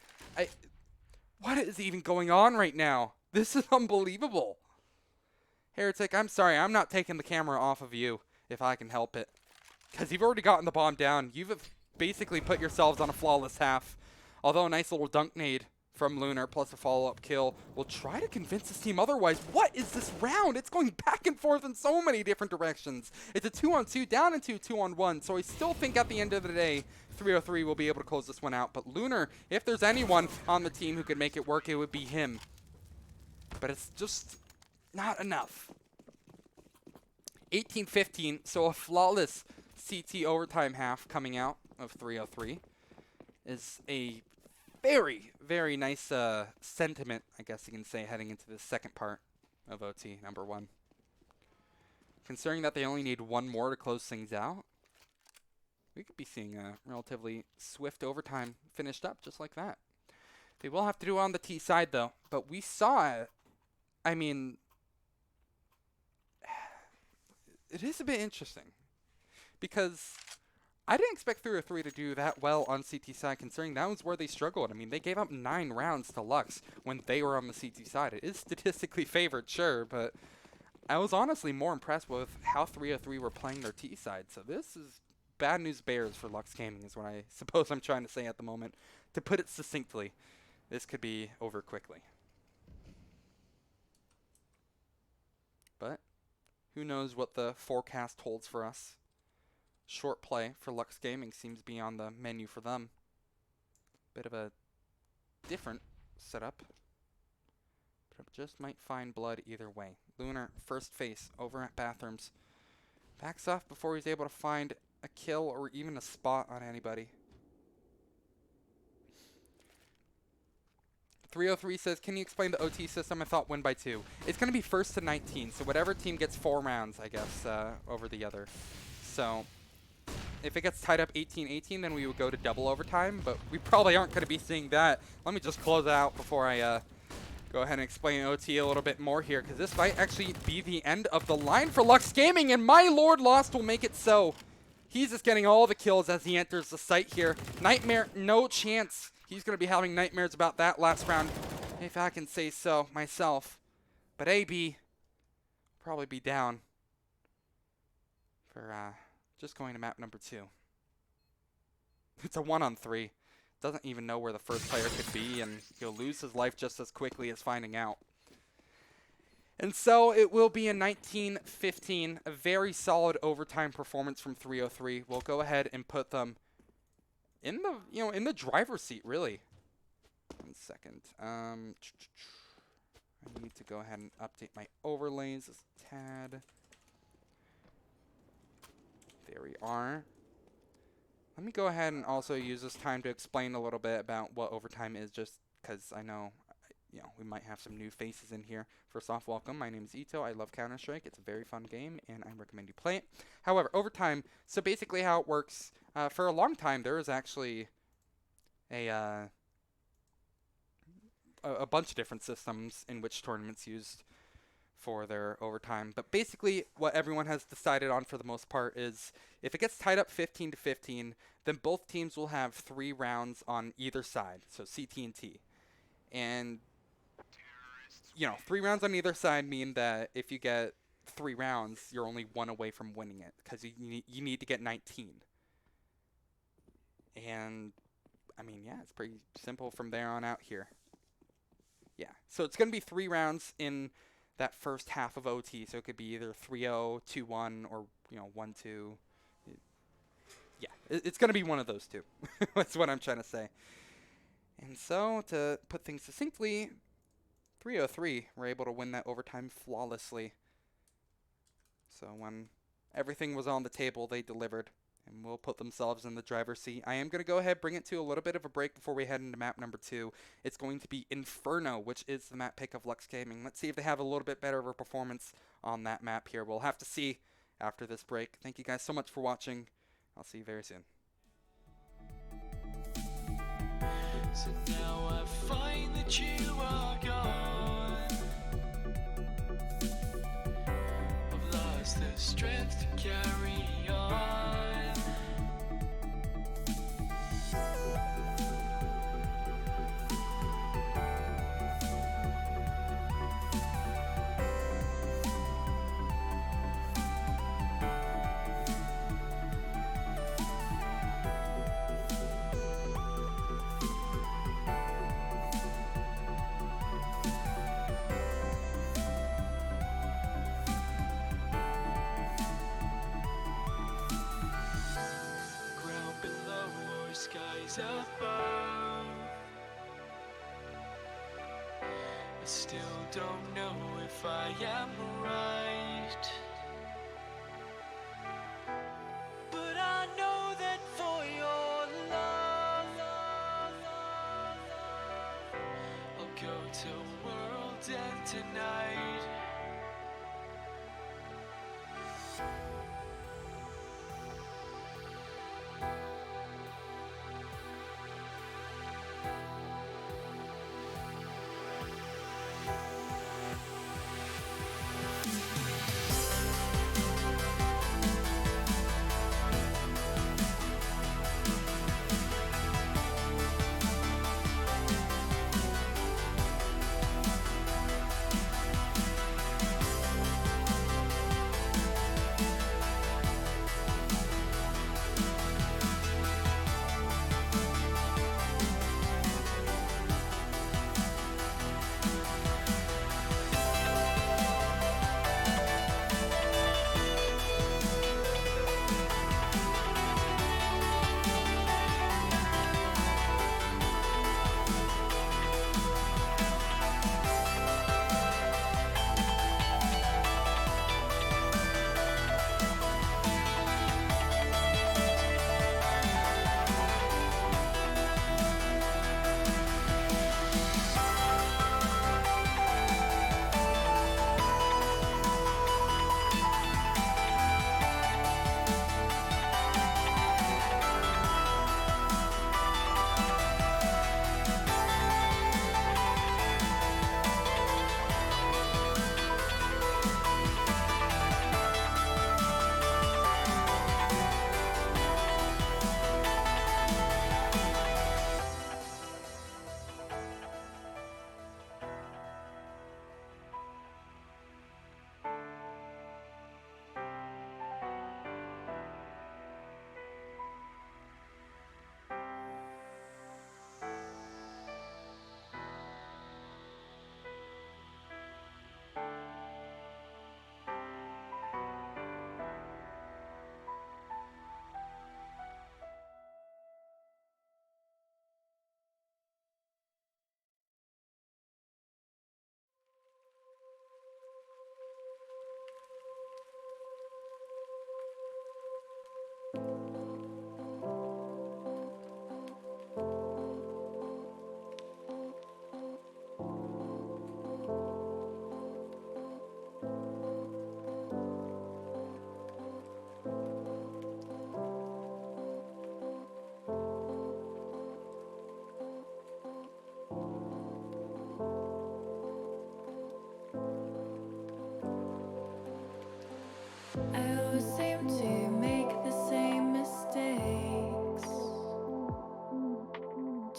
What is even going on right now? This is unbelievable. Heretic, I'm sorry. I'm not taking the camera off of you if I can help it. Because you've already gotten the bomb down. You've basically put yourselves on a flawless half. Although a nice little dunk nade from Lunar plus a follow-up kill will try to convince his team otherwise. What is this round? It's going back and forth in so many different directions. It's a 2-on-2 down into a 2-on-1. So I still think at the end of the day, 3-0-3 will be able to close this one out. But Lunar, if there's anyone on the team who could make it work, it would be him. But it's just not enough. 18-15, so a flawless CT overtime half coming out of 3-0-3 is a very, very nice sentiment, I guess you can say, heading into the second part of OT number 1. Considering that they only need one more to close things out, we could be seeing a relatively swift overtime finished up just like that. They will have to do it on the T side, though. But we saw it. I mean, it is a bit interesting because I didn't expect 3-0-3 to do that well on CT side, considering that was where they struggled. I mean, they gave up 9 rounds to Lux when they were on the CT side. It is statistically favored, sure, but I was honestly more impressed with how 3-0-3 were playing their T side. So this is bad news bears for Lux Gaming is what I suppose I'm trying to say at the moment. To put it succinctly, this could be over quickly. But who knows what the forecast holds for us. Short play for Lux Gaming seems to be on the menu for them. Bit of a different setup. But it just might find blood either way. Lunar, first face, over at Bathrooms. Backs off before he's able to find a kill or even a spot on anybody. 303 says, can you explain the OT system? I thought win by 2. It's going to be first to 19, so whatever team gets 4 rounds, I guess, over the other. So if it gets tied up 18-18, then we would go to double overtime, but we probably aren't going to be seeing that. Let me just close out before I go ahead and explain OT a little bit more here, because this might actually be the end of the line for Lux Gaming, and my Lord Lost will make it so. He's just getting all the kills as he enters the site here. Nightmare, no chance. He's going to be having nightmares about that last round, if I can say so myself. But AB probably be down for just going to map number 2. It's a 1-on-3. Doesn't even know where the first player could be, and he'll lose his life just as quickly as finding out. And so it will be a 19-15, a very solid overtime performance from 303. We'll go ahead and put them in the, in the driver's seat, really. 1 second. I need to go ahead and update my overlays a tad. There we are. Let me go ahead and also use this time to explain a little bit about what overtime is, just because I know, we might have some new faces in here. First off, welcome. My name is Ito. I love Counter-Strike. It's a very fun game, and I recommend you play it. However, overtime, so basically how it works, for a long time, there was actually a bunch of different systems in which tournaments used for their overtime. But basically, what everyone has decided on for the most part is if it gets tied up 15-15, then both teams will have 3 rounds on either side, so CT and T. And 3 rounds on either side mean that if you get 3 rounds, you're only 1 away from winning it, because you need to get 19. And, I mean, yeah, it's pretty simple from there on out here. Yeah, so it's going to be 3 rounds in that first half of OT, so it could be either 3-0, 2-1, or 1-2. Yeah, it's going to be one of those two. That's what I'm trying to say. And so, to put things succinctly, 303 were able to win that overtime flawlessly. So when everything was on the table, they delivered and will put themselves in the driver's seat. I am going to go ahead and bring it to a little bit of a break before we head into map number 2. It's going to be Inferno, which is the map pick of Lux Gaming. Let's see if they have a little bit better of a performance on that map here. We'll have to see after this break. Thank you guys so much for watching. I'll see you very soon. So now I find that you are gone. I've lost the strength to carry on. Skies above, I still don't know if I am right, but I know that for your love, I'll go to world end tonight.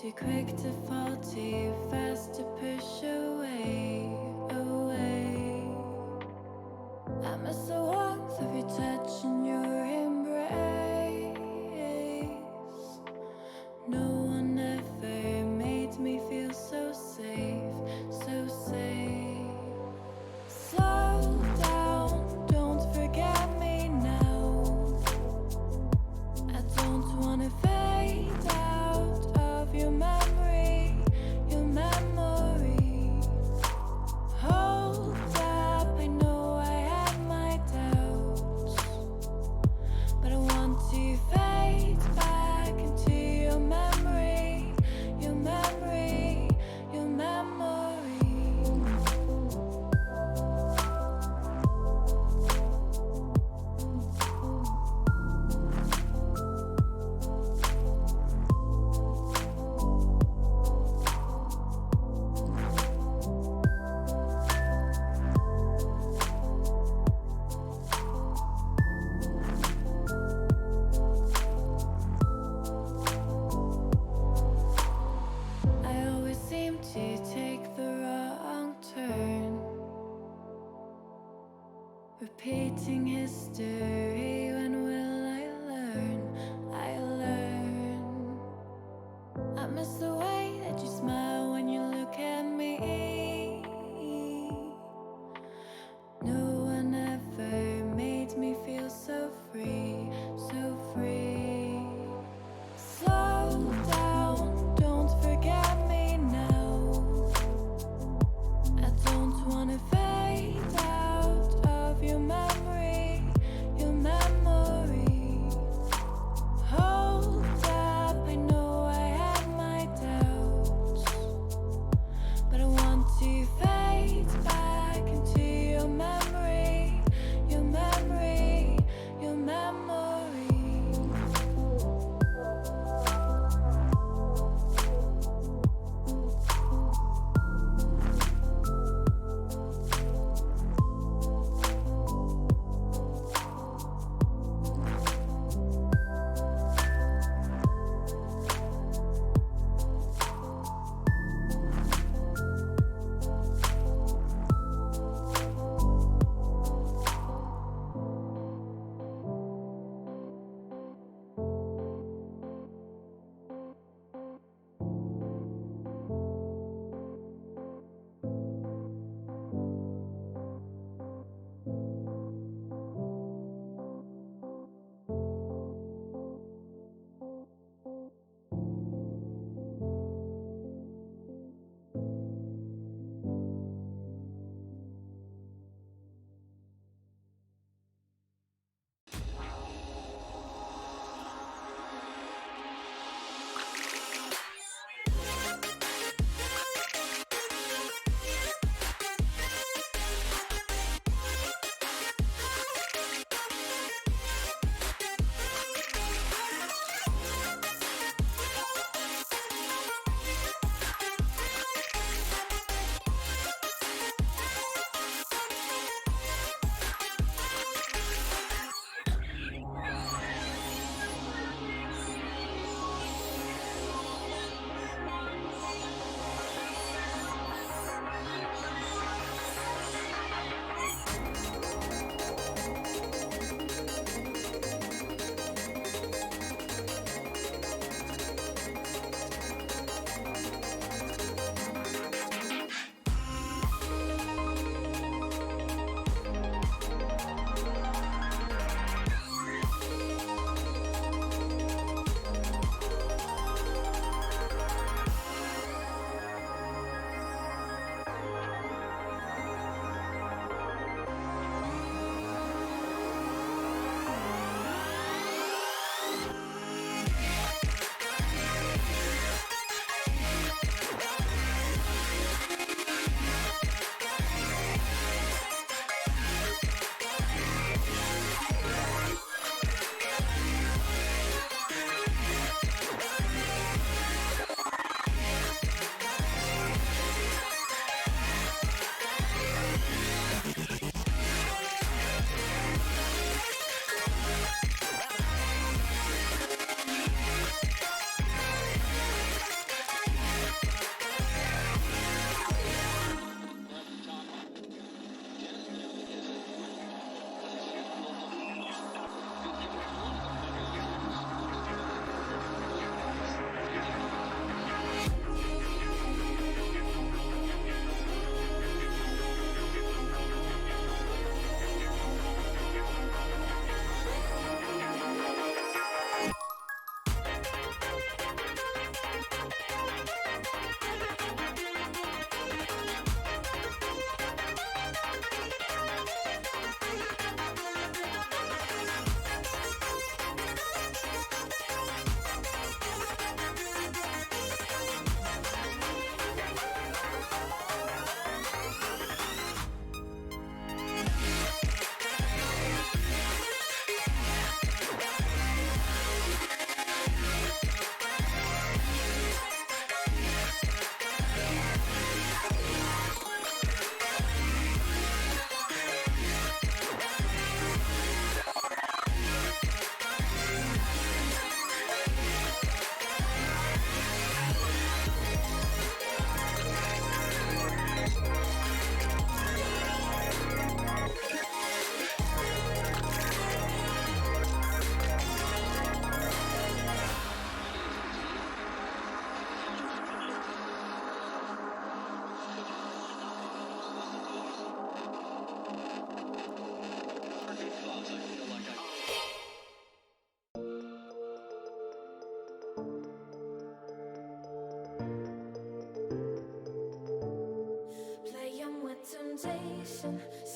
Too quick to fall, too fast to push away, away. I miss the warmth of your touch and your embrace. No one ever made me feel so safe, so safe. Slow down, don't forget me now. I don't wanna fade out of your memory, your memory. Hold up, I know I have my doubts.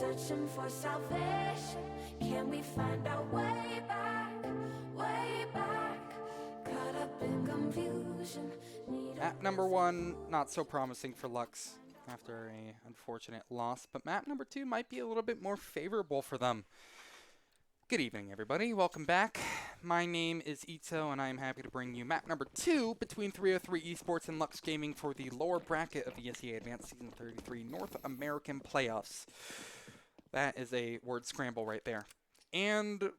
searching for salvation. Can we find our way back, way back? Caught up in confusion. Map number 1, not so promising for Lux after a unfortunate loss, but map number 2 might be a little bit more favorable for them. Good evening, everybody. Welcome back. My name is Ito, and I am happy to bring you map number 2 between 303 Esports and Lux Gaming for the lower bracket of the ESEA Advanced Season 33 North American Playoffs. That is a word scramble right there. And,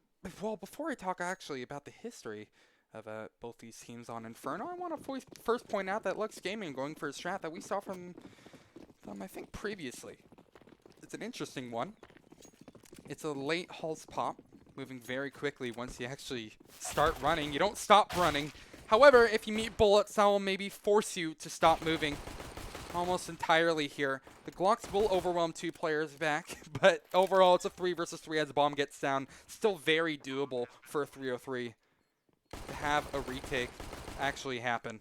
well, before I talk actually about the history of both these teams on Inferno, I want to first point out that Lux Gaming going for a strat that we saw from I think, previously. It's an interesting one. It's a late Hulse pop, moving very quickly once you actually start running. You don't stop running. However, if you meet bullets, that will maybe force you to stop moving almost entirely here. The Glocks will overwhelm 2 players back, but overall it's a 3 versus 3 as the bomb gets down. Still very doable for a 303 to have a retake actually happen.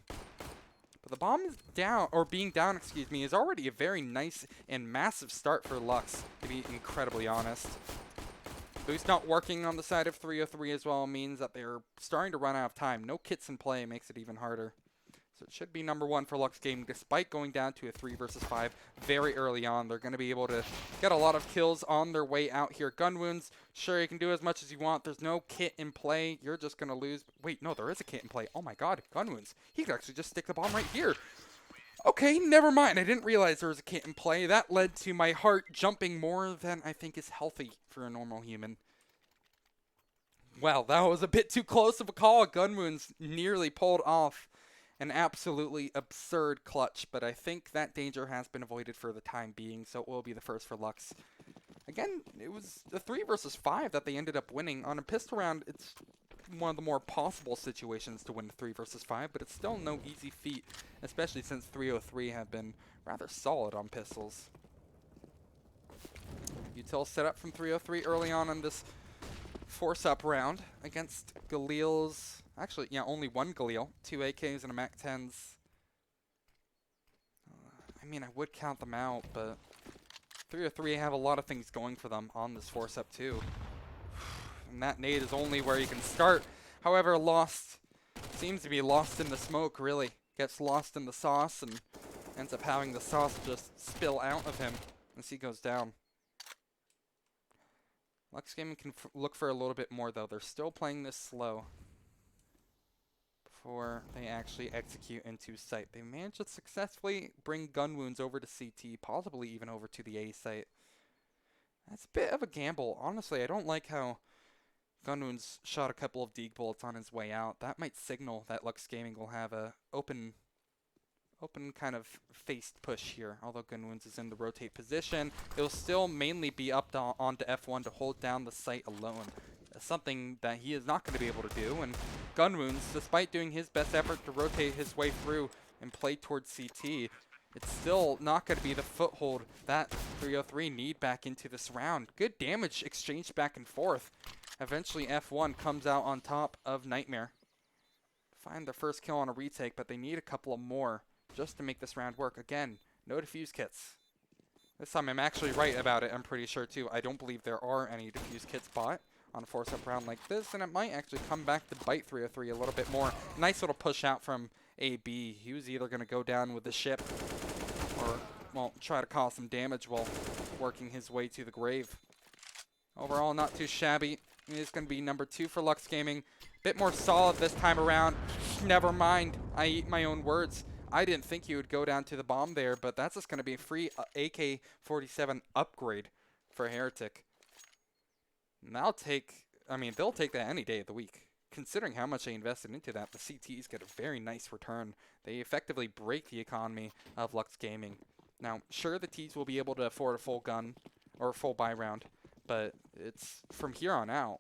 But the bomb is down, or being down, excuse me, is already a very nice and massive start for Lux, to be incredibly honest. Boost not working on the side of 303 as well means that they're starting to run out of time. No kits in play makes it even harder. So it should be number 1 for Lux Gaming, despite going down to a 3 versus 5 very early on. They're going to be able to get a lot of kills on their way out here. Gun wounds, sure, you can do as much as you want. There's no kit in play. You're just going to lose. Wait, no, there is a kit in play. Oh my god, gun wounds. He could actually just stick the bomb right here. Okay, never mind. I didn't realize there was a kit in play. That led to my heart jumping more than I think is healthy for a normal human. Well, that was a bit too close of a call. Gun wounds nearly pulled off an absolutely absurd clutch, but I think that danger has been avoided for the time being, so it will be the first for Lux. Again, it was a 3 versus 5 that they ended up winning. On a pistol round, it's one of the more possible situations to win 3 versus 5, but it's still no easy feat, especially since 303 have been rather solid on pistols. Util set up from 303 early on in this force-up round against Galil's. Actually, yeah, only 1 Galil, 2 AKs and a MAC-10s. I mean, I would count them out, but 303 have a lot of things going for them on this force-up too. And that nade is only where you can start. However, seems to be lost in the smoke, really. Gets lost in the sauce and ends up having the sauce just spill out of him as he goes down. Lux Gaming can look for a little bit more, though. They're still playing this slow before they actually execute into site. They managed to successfully bring gun wounds over to CT, possibly even over to the A site. That's a bit of a gamble. Honestly, I don't like how gun wounds shot a couple of deke bullets on his way out. That might signal that Lux Gaming will have a open kind of faced push here. Although gun wounds is in the rotate position, it'll still mainly be up onto F1 to hold down the site alone. Something that he is not going to be able to do, and gun wounds, despite doing his best effort to rotate his way through and play towards CT, it's still not going to be the foothold that 303 need back into this round. Good damage exchanged back and forth. Eventually F1 comes out on top of Nightmare. Find their first kill on a retake, but they need a couple of more just to make this round work. Again, no defuse kits. This time I'm actually right about it, I'm pretty sure too. I don't believe there are any defuse kits bought on a force-up round like this, and it might actually come back to bite 303 a little bit more. Nice little push out from AB. He was either going to go down with the ship or, well, try to cause some damage while working his way to the grave. Overall, not too shabby. It is going to be number 2 for Lux Gaming. Bit more solid this time around. Never mind. I eat my own words. I didn't think he would go down to the bomb there, but that's just going to be a free AK-47 upgrade for Heretic. And they'll take that any day of the week. Considering how much they invested into that, the CTs get a very nice return. They effectively break the economy of Lux Gaming. Now, sure, the Ts will be able to afford a full gun or a full buy round, but it's from here on out.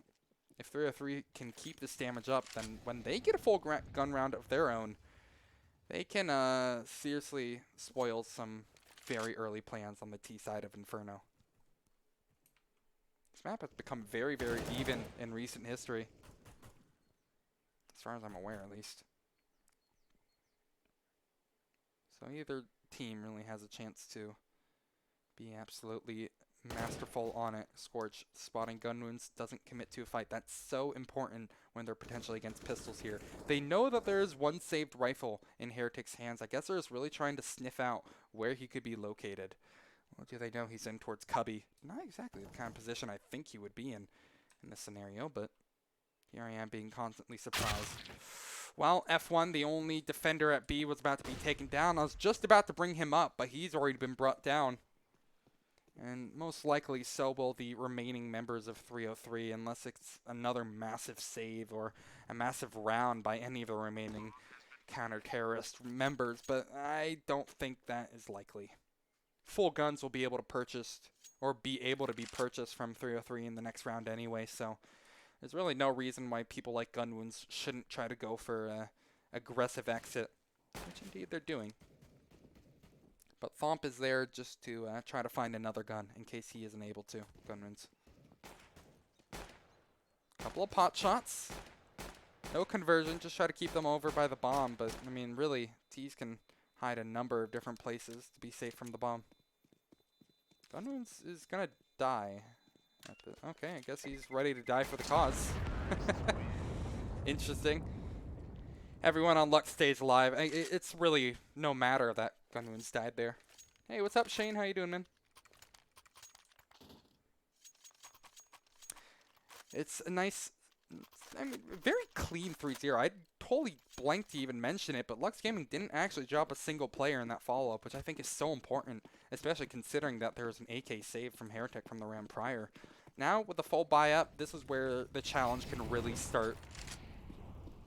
If 303 can keep this damage up, then when they get a full gun round of their own, they can seriously spoil some very early plans on the T side of Inferno. This map has become very, very even in recent history. As far as I'm aware, at least. So either team really has a chance to be absolutely masterful on it. Scorch spotting gun wounds, doesn't commit to a fight. That's so important when they're potentially against pistols here. They know that there is one saved rifle in Heretic's hands. I guess they're just really trying to sniff out where he could be located. Well, do they know he's in towards Cubby? Not exactly the kind of position I think he would be in this scenario, but here I am being constantly surprised. Well, F1, the only defender at B, was about to be taken down. I was just about to bring him up, but he's already been brought down. And most likely so will the remaining members of 303, unless it's another massive save or a massive round by any of the remaining counter-terrorist members, but I don't think that is likely. Full guns will be able to purchase, or be able to be purchased from 303 in the next round anyway, so there's really no reason why people like gun wounds shouldn't try to go for a aggressive exit, which indeed they're doing. But Thomp is there just to try to find another gun in case he isn't able to. Gun wounds. Couple of pot shots. No conversion, just try to keep them over by the bomb. But, I mean, really, T's can hide a number of different places to be safe from the bomb. Gun wounds is going to die. Okay, I guess he's ready to die for the cause. Interesting. Everyone on Lux stays alive. It's really no matter that gun wounds died there. Hey, what's up, Shane? How you doing, man? It's a nice, I mean, very clean 3-0. I totally blanked to even mention it, but Lux Gaming didn't actually drop a single player in that follow-up, which I think is so important, especially considering that there was an AK save from Heretic from the round prior. Now, with the full buy-up, this is where the challenge can really start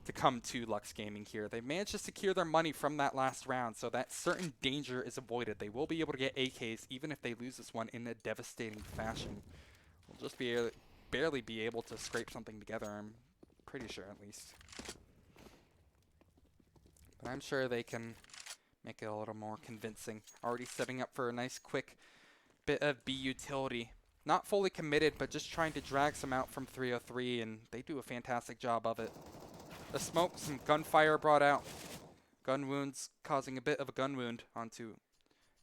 to come to Lux Gaming here. They managed to secure their money from that last round, so that certain danger is avoided. They will be able to get AKs even if they lose this one in a devastating fashion. We'll just barely be able to scrape something together, I'm pretty sure at least. But I'm sure they can make it a little more convincing. Already setting up for a nice quick bit of B utility. Not fully committed, but just trying to drag some out from 303, and they do a fantastic job of it. The smoke, some gunfire brought out. Gun wounds causing a bit of a gun wound onto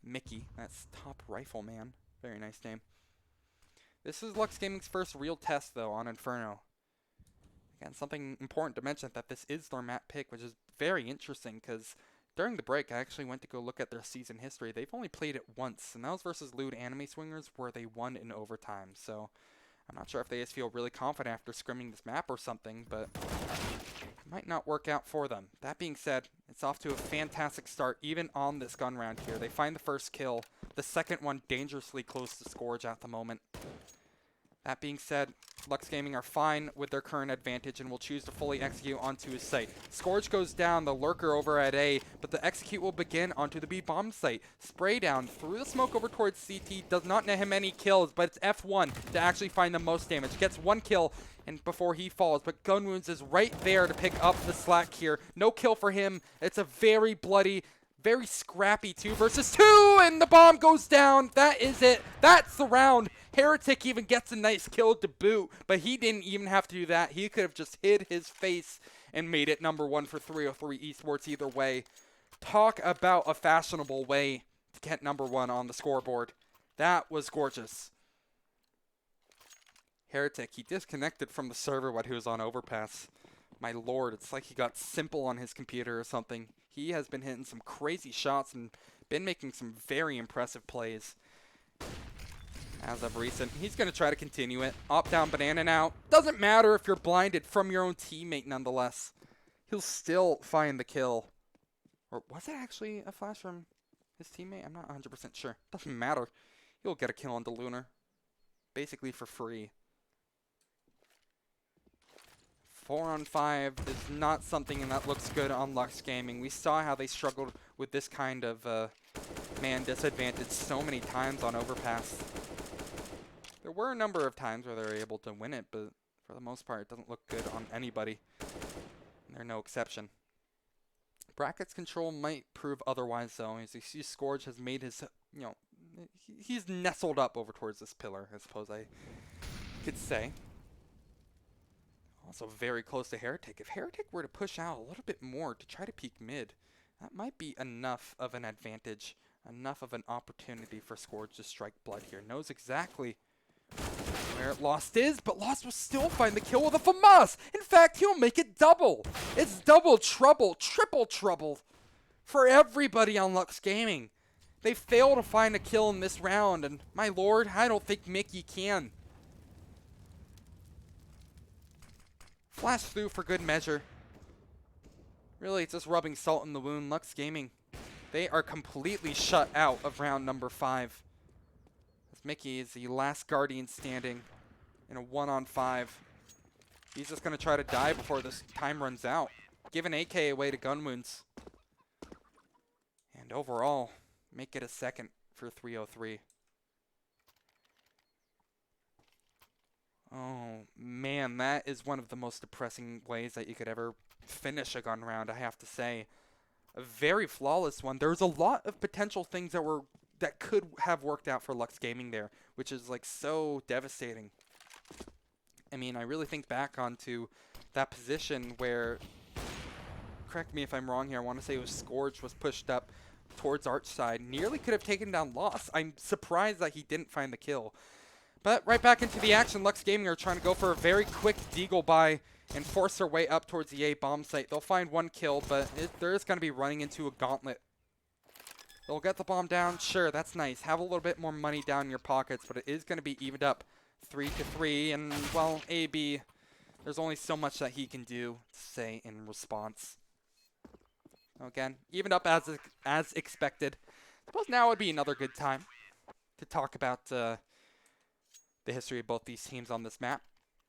Mickey. That's Top Rifleman. Very nice name. This is Lux Gaming's first real test, though, on Inferno. Again, something important to mention that this is their map pick, which is very interesting because during the break, I actually went to go look at their season history. They've only played it once, and that was versus Lewd Anime Swingers, where they won in overtime. So I'm not sure if they just feel really confident after scrimming this map or something, but it might not work out for them. That being said, it's off to a fantastic start, even on this gun round here. They find the first kill, the second one dangerously close to Scourge at the moment. That being said, Lux Gaming are fine with their current advantage and will choose to fully execute onto his site. Scourge goes down, the lurker over at A, but the execute will begin onto the B bomb site. Spray down through the smoke over towards CT, does not net him any kills, but it's F1 to actually find the most damage. Gets one kill and before he falls, but Gun Wounds is right there to pick up the slack here. No kill for him. It's a very bloody, very scrappy 2 versus 2, and the bomb goes down. That is it. That's the round. Heretic even gets a nice kill to boot, but he didn't even have to do that. He could have just hid his face and made it #1 for 303 Esports either way. Talk about a fashionable way to get #1 on the scoreboard. That was gorgeous. Heretic, he disconnected from the server while he was on Overpass. My lord, it's like he got simple on his computer or something. He has been hitting some crazy shots and been making some very impressive plays. As of recent, he's going to try to continue it. Op down banana now. Doesn't matter if you're blinded from your own teammate nonetheless. He'll still find the kill. Or was it actually a flash from his teammate? I'm not 100% sure. Doesn't matter. He'll get a kill on the Lunar. Basically for free. 4-on-5 is not something that looks good on Lux Gaming. We saw how they struggled with this kind of man disadvantage so many times on Overpass. There were a number of times where they were able to win it, but for the most part, it doesn't look good on anybody. And they're no exception. Brackets control might prove otherwise, though. As you see, Scourge has made his, he's nestled up over towards this pillar, I suppose I could say. Also very close to Heretic. If Heretic were to push out a little bit more to try to peek mid, that might be enough of an advantage enough of an opportunity for Scourge to strike blood here. Knows exactly where Lost is, but Lost will still find the kill with a FAMAS. In fact, he'll make it double. It's double trouble, triple trouble for everybody on Lux Gaming. They fail to find a kill in this round, and my lord, I don't think Mickey can. Flash through for good measure. Really, it's just rubbing salt in the wound. Lux Gaming, they are completely shut out of round number 5. As Mickey is the last Guardian standing in a 1-on-5. He's just going to try to die before this time runs out. Give an AK away to gun wounds. And overall, make it a second for 303. Oh, man, that is one of the most depressing ways that you could ever finish a gun round, I have to say. A very flawless one. There's a lot of potential things that could have worked out for Lux Gaming there, which is like so devastating. I mean, I really think back onto that position where, correct me if I'm wrong here, I want to say it was Scourge was pushed up towards Arch side. Nearly could have taken down Lost. I'm surprised that he didn't find the kill. But right back into the action, Lux Gaming are trying to go for a very quick deagle buy and force their way up towards the A bomb site. They'll find one kill, but they're just going to be running into a gauntlet. They'll get the bomb down. Sure, that's nice. Have a little bit more money down in your pockets, but it is going to be evened up 3-3. And, well, AB, there's only so much that he can do to say in response. Again, evened up as expected. I suppose now would be another good time to talk about the history of both these teams on this map.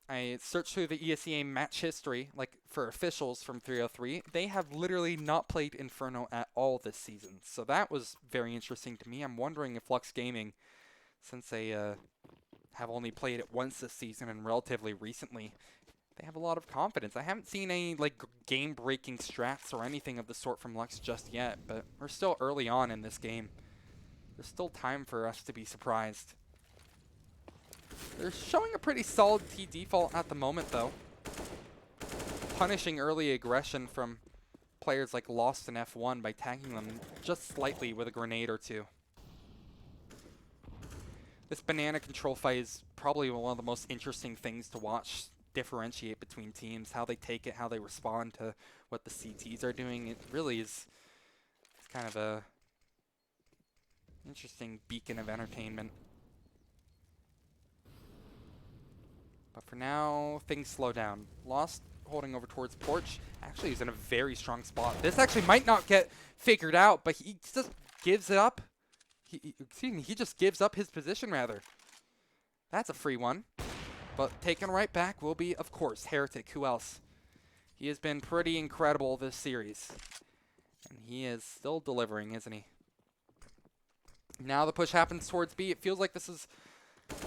I searched through the ESEA match history, like for officials from 303. They have literally not played Inferno at all this season. So that was very interesting to me. I'm wondering if Lux Gaming, since they have only played it once this season and relatively recently, they have a lot of confidence. I haven't seen any like game-breaking strats or anything of the sort from Lux just yet, but we're still early on in this game. There's still time for us to be surprised. They're showing a pretty solid T default at the moment, though. Punishing early aggression from players like Lost and F1 by tagging them just slightly with a grenade or two. This banana control fight is probably one of the most interesting things to watch differentiate between teams, how they take it, how they respond to what the CTs are doing. It really is kind of a interesting beacon of entertainment. But for now, things slow down. Lost holding over towards Porch. Actually, he's in a very strong spot. This actually might not get figured out, but he just gives it up. He just gives up his position, rather. That's a free one. But taken right back will be, of course, Heretic. Who else? He has been pretty incredible this series. And he is still delivering, isn't he? Now the push happens towards B. It feels like this is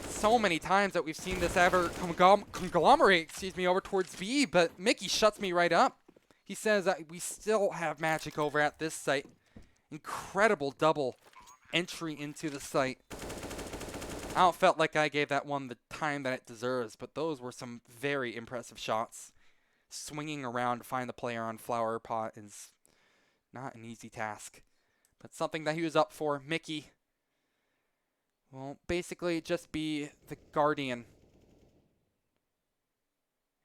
so many times that we've seen this ever conglomerate, over towards B, but Mickey shuts me right up. He says that we still have magic over at this site. Incredible double entry into the site. I don't felt like I gave that one the time that it deserves, but those were some very impressive shots. Swinging around to find the player on Flower Pot is not an easy task, but something that he was up for. Mickey will basically just be the guardian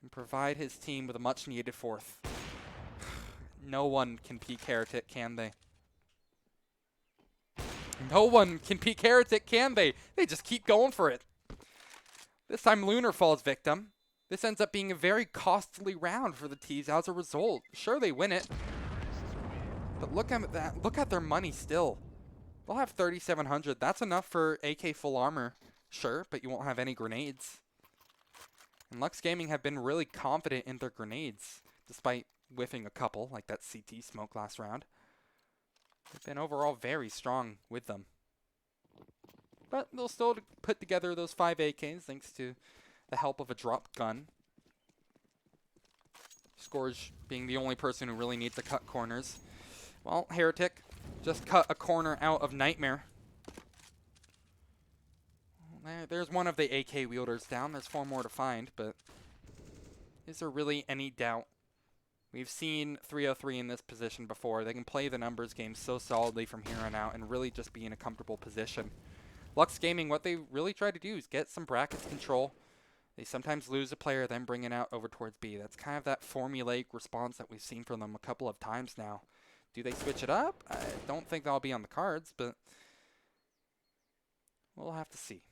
and provide his team with a much needed fourth. No one can peek Heretic, can they? No one can peek Heretic, can they? They just keep going for it. This time Lunar falls victim. This ends up being a very costly round for the T's as a result. Sure, they win it, but look at that. Look at their money still. They'll have 3,700. That's enough for AK full armor. Sure, but you won't have any grenades. And Lux Gaming have been really confident in their grenades, despite whiffing a couple, like that CT smoke last round. They've been overall very strong with them. But they'll still put together those 5 AKs thanks to the help of a drop gun. Scourge being the only person who really needs to cut corners. Well, Heretic just cut a corner out of Nightmare. There's one of the AK wielders down. There's 4 more to find, but is there really any doubt We've seen 303 in this position before. They can play the numbers game so solidly from here on out and really just be in a comfortable position. Lux Gaming, what they really try to do is get some brackets control. They sometimes lose a player, then bring it out over towards B. That's kind of that formulaic response that we've seen from them a couple of times now. Do they switch it up? I don't think that'll be on the cards, but we'll have to see.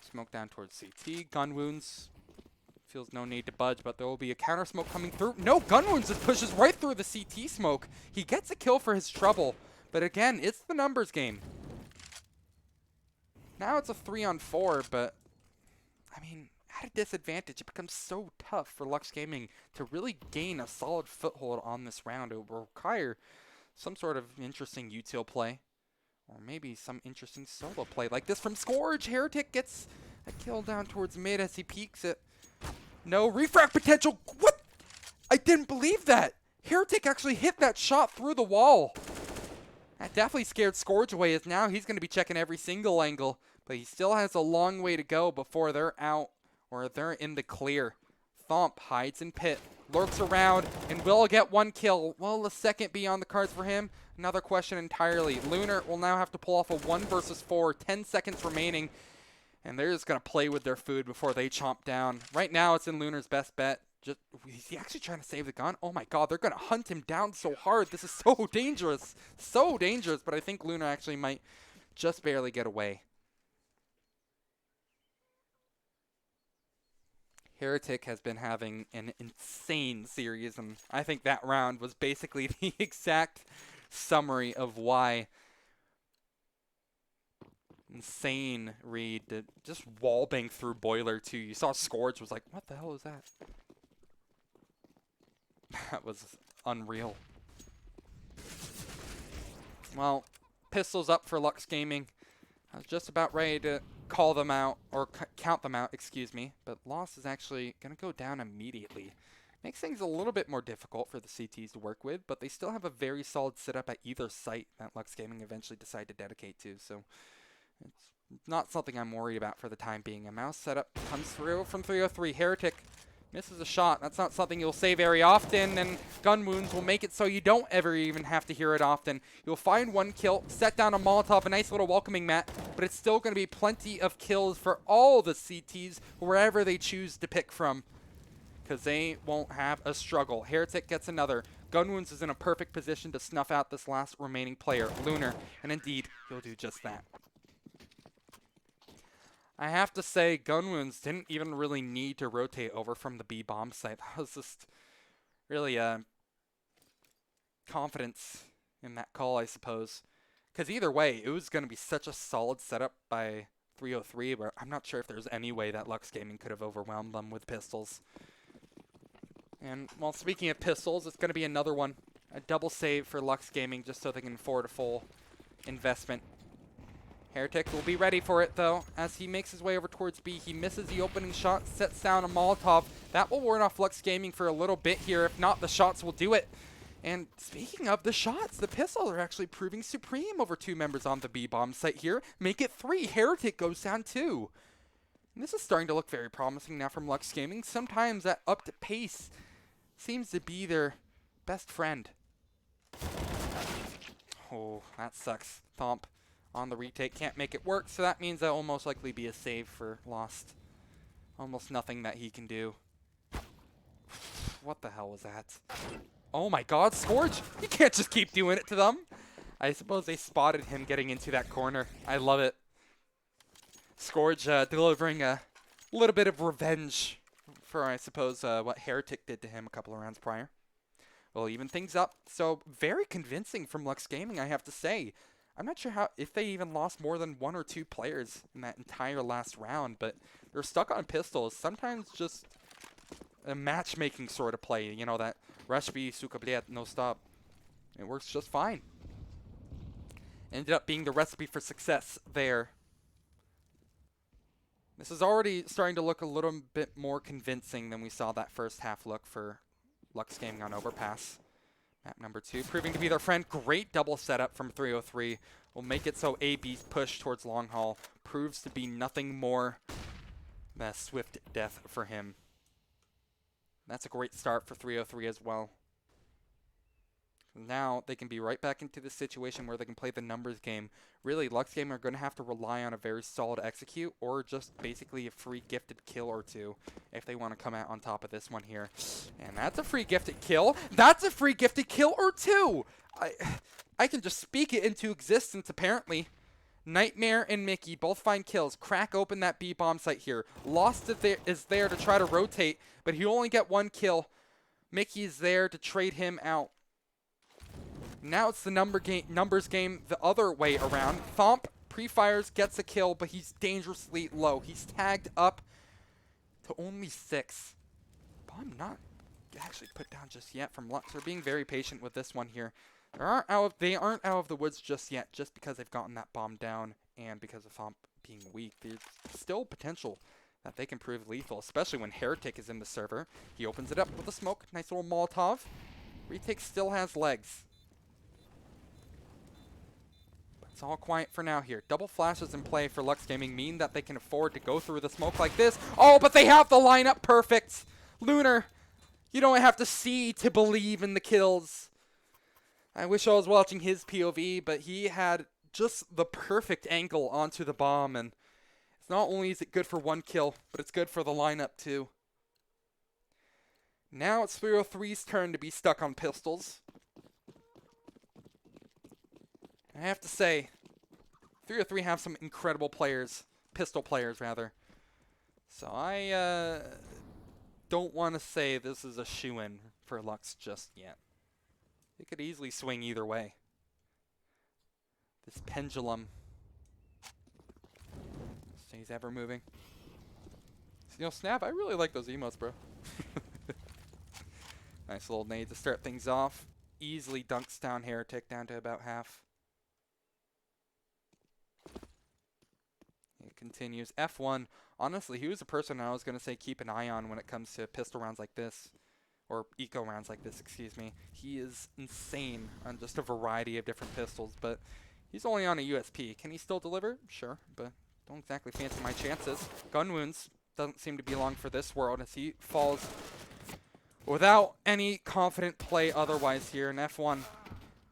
Smoke down towards CT. Gun wounds. Feels no need to budge, but there will be a counter smoke coming through. No, gun wounds just pushes right through the CT smoke. He gets a kill for his trouble, but again, it's the numbers game. Now it's a 3-on-4, but I mean, at a disadvantage, it becomes so tough for Lux Gaming to really gain a solid foothold on this round. It will require some sort of interesting util play, or maybe some interesting solo play like this from Scourge. Heretic gets a kill down towards mid as he peeks it. No refract potential. What? I didn't believe that. Heretic actually hit that shot through the wall. That definitely scared Scourge away, as now he's going to be checking every single angle. But he still has a long way to go before they're out or they're in the clear. Thomp hides in pit, lurks around, and will get one kill. Will the second be on the cards for him? Another question entirely. Lunar will now have to pull off a 1 versus 4, 10 seconds remaining. And they're just going to play with their food before they chomp down. Right now, it's in Lunar's best bet. Is he actually trying to save the gun? Oh my god, they're going to hunt him down so hard. This is so dangerous. So dangerous, but I think Lunar actually might just barely get away. Heretic has been having an insane series, and I think that round was basically the exact summary of why. Insane read to just wallbang through Boiler too. You saw Scourge was like, what the hell is that? That was unreal. Well, pistols up for Lux Gaming. I was just about ready to call them out, or count them out, excuse me, but Loss is actually going to go down immediately. Makes things a little bit more difficult for the CTs to work with, but they still have a very solid setup at either site that Lux Gaming eventually decide to dedicate to, so it's not something I'm worried about for the time being. A mouse setup comes through from 303. Heretic misses a shot. That's not something you'll say very often, and gun wounds will make it so you don't ever even have to hear it often. You'll find one kill, set down a Molotov, a nice little welcoming mat, but it's still going to be plenty of kills for all the CTs, wherever they choose to pick from, because they won't have a struggle. Heretic gets another. Gun wounds is in a perfect position to snuff out this last remaining player, Lunar, and indeed, he'll do just that. I have to say, gun wounds didn't even really need to rotate over from the B bomb site. That was just really confidence in that call, I suppose. Because either way, it was going to be such a solid setup by 303, but I'm not sure if there's any way that Lux Gaming could have overwhelmed them with pistols. And, well, speaking of pistols, it's going to be another one. A double save for Lux Gaming just so they can afford a full investment. Heretic will be ready for it, though, as he makes his way over towards B. He misses the opening shot, sets down a Molotov. That will ward off Lux Gaming for a little bit here. If not, the shots will do it. And speaking of the shots, the pistols are actually proving supreme over two members on the B-bomb site here. Make it 3. Heretic goes down 2. And this is starting to look very promising now from Lux Gaming. Sometimes that up to pace seems to be their best friend. Oh, that sucks. Thomp on the retake, can't make it work, so that means that will most likely be a save for Lost. Almost nothing that he can do. What the hell was that? Oh my god, Scourge! You can't just keep doing it to them! I suppose they spotted him getting into that corner. I love it. Scourge delivering a little bit of revenge for, I suppose, what Heretic did to him a couple of rounds prior. Well, even things up. So, very convincing from Lux Gaming, I have to say. I'm not sure if they even lost more than 1 or 2 players in that entire last round, but they're stuck on pistols. Sometimes just a matchmaking sort of play, you know, that rush B, suka bliet, no stop. It works just fine. Ended up being the recipe for success there. This is already starting to look a little bit more convincing than we saw that first half look for Lux Gaming on Overpass. Map number 2, proving to be their friend. Great double setup from 303. Will make it so AB's push towards long haul proves to be nothing more than a swift death for him. That's a great start for 303 as well. Now they can be right back into the situation where they can play the numbers game. Really, Lux Game are going to have to rely on a very solid execute or just basically a free gifted kill or two if they want to come out on top of this one here. And that's a free gifted kill. That's a free gifted kill or two. I can just speak it into existence apparently. Nightmare and Mickey both find kills. Crack open that B bomb site here. Lost is there to try to rotate, but he only get one kill. Mickey's there to trade him out. Now it's the numbers game the other way around. Thomp pre-fires, gets a kill, but he's dangerously low. He's tagged up to only 6. Bomb not actually put down just yet from Lux. They're being very patient with this one here. They aren't out of the woods just yet, just because they've gotten that bomb down and because of Thomp being weak. There's still potential that they can prove lethal, especially when Heretic is in the server. He opens it up with a smoke. Nice little Molotov. Retake still has legs. It's all quiet for now here. Double flashes in play for Lux Gaming mean that they can afford to go through the smoke like this. Oh, but they have the lineup perfect. Lunar, you don't have to see to believe in the kills. I wish I was watching his POV, but he had just the perfect angle onto the bomb. And it's not only is it good for one kill, but it's good for the lineup too. Now it's 303's turn to be stuck on pistols. I have to say, 303 have some incredible players, pistol players rather. So I don't want to say this is a shoo-in for Lux just yet. It could easily swing either way. This pendulum stays ever moving. You know, Snap, I really like those emotes, bro. Nice little nade to start things off. Easily dunks down Heretic down to about half. It continues. F1, honestly, he was a person I was going to say keep an eye on when it comes to pistol rounds like this. Or eco rounds like this, excuse me. He is insane on just a variety of different pistols, but he's only on a USP. Can he still deliver? Sure, but don't exactly fancy my chances. Gun wounds doesn't seem to be long for this world as he falls without any confident play otherwise here in F1.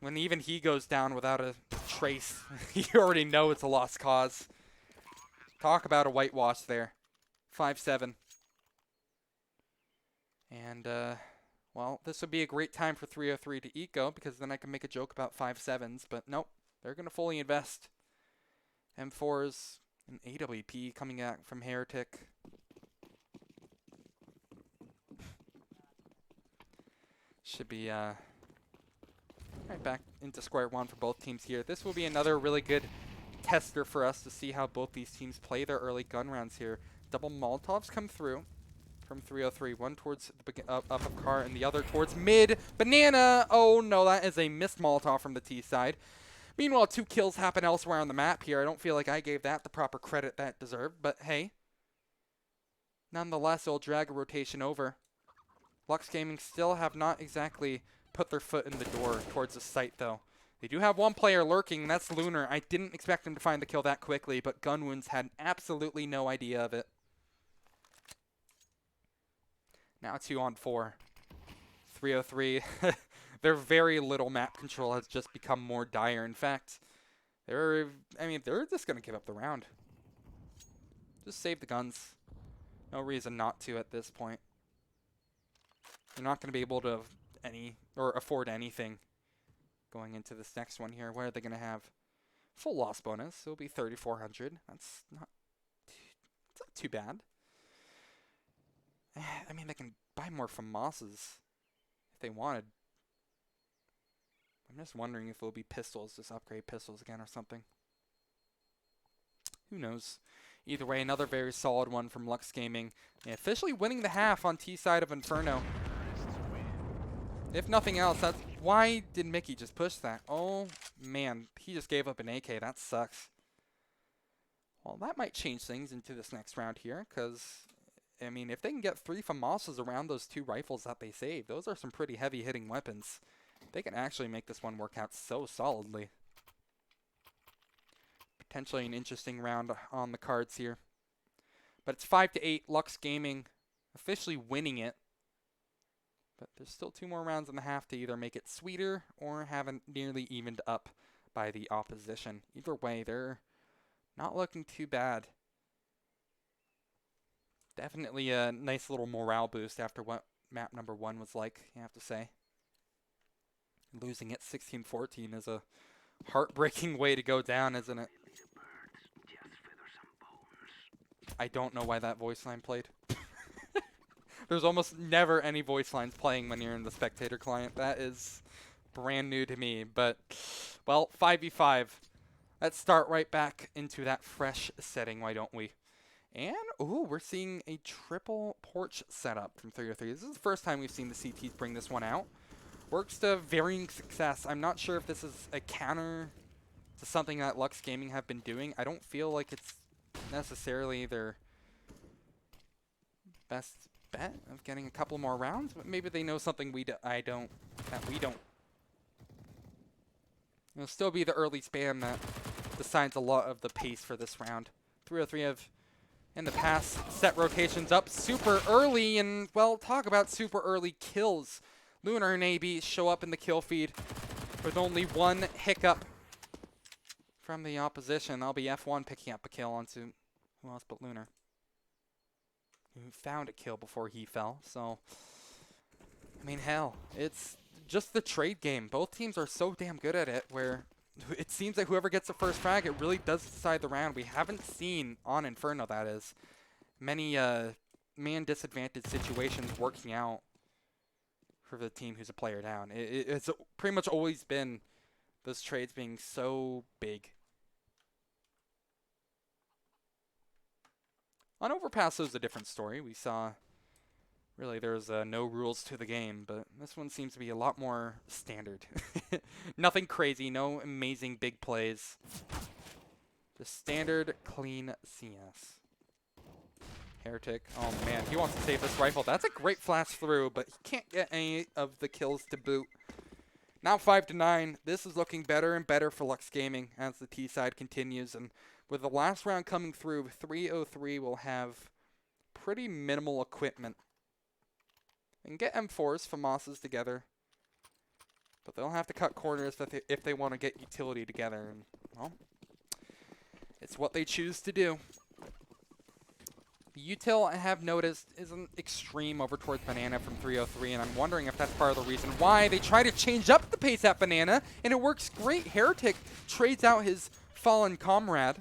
When even he goes down without a trace, you already know it's a lost cause. Talk about a whitewash there. 5-7. And, well, this would be a great time for 303 to eco, because then I can make a joke about 5-7s, but nope. They're going to fully invest. M4s and AWP coming out from Heretic. Should be, right back into square one for both teams here. This will be another really good tester for us to see how both these teams play their early gun rounds here. Double Molotovs come through from 303. One towards the up of car and the other towards mid. Banana! Oh no, that is a missed Molotov from the T side. Meanwhile, 2 kills happen elsewhere on the map here. I don't feel like I gave that the proper credit that it deserved, but hey. Nonetheless, it'll drag a rotation over. Lux Gaming still have not exactly put their foot in the door towards the site, though. They do have one player lurking, and that's Lunar. I didn't expect him to find the kill that quickly, but Gun Wounds had absolutely no idea of it. Now 2-on-4. 303. Their very little map control has just become more dire. In fact, they're just going to give up the round. Just save the guns. No reason not to at this point. You're not going to be able to afford anything going into this next one here. What are they going to have? Full loss bonus. It'll be 3,400. It's not too bad. I mean, they can buy more FAMASs if they wanted. I'm just wondering if it'll be pistols, just upgrade pistols again or something. Who knows? Either way, another very solid one from Lux Gaming. Officially winning the half on T side of Inferno. If nothing else, that's why did Mickey just push that? Oh man, he just gave up an AK. That sucks. Well, that might change things into this next round here, because I mean, if they can get 3 FAMASs around those 2 rifles that they saved, those are some pretty heavy hitting weapons. They can actually make this one work out so solidly. Potentially an interesting round on the cards here. But it's 5-8, Lux Gaming officially winning it. But there's still 2 more rounds in the half to either make it sweeter or have it nearly evened up by the opposition. Either way, they're not looking too bad. Definitely a nice little morale boost after what map number 1 was like, you have to say. Losing it 16-14 is a heartbreaking way to go down, isn't it? I don't know why that voice line played. There's almost never any voice lines playing when you're in the spectator client. That is brand new to me. But, well, 5v5. Let's start right back into that fresh setting, why don't we? And, ooh, we're seeing a triple porch setup from 303. This is the first time we've seen the CTs bring this one out. Works to varying success. I'm not sure if this is a counter to something that Lux Gaming have been doing. I don't feel like it's necessarily their best bet of getting a couple more rounds, but maybe they know something we don't. It'll still be the early spam that decides a lot of the pace for this round. 303 have, in the past, set rotations up super early, and, well, talk about super early kills. Lunar and AB show up in the kill feed with only 1 hiccup from the opposition. That'll be F1 picking up a kill onto who else but Lunar, who found a kill before he fell. So, I mean, hell, it's just the trade game. Both teams are so damn good at it where it seems that whoever gets the first frag, it really does decide the round. We haven't seen, on Inferno that is, many man disadvantaged situations working out for the team who's a player down. It's pretty much always been those trades being so big. On Overpass, it was a different story. We saw, really, there's no rules to the game, but this one seems to be a lot more standard. Nothing crazy, no amazing big plays. Just standard, clean CS. Heretic, oh man, he wants to save this rifle. That's a great flash through, but he can't get any of the kills to boot. Now 5-9. This is looking better and better for Lux Gaming as the T side continues, and with the last round coming through, 303 will have pretty minimal equipment. They can get M4s, FAMASas together, but they'll have to cut corners if they want to get utility together, and, well, it's what they choose to do. The util, I have noticed, is an extreme over towards Banana from 303, and I'm wondering if that's part of the reason why they try to change up the pace at Banana, and it works great. Heretic trades out his fallen comrade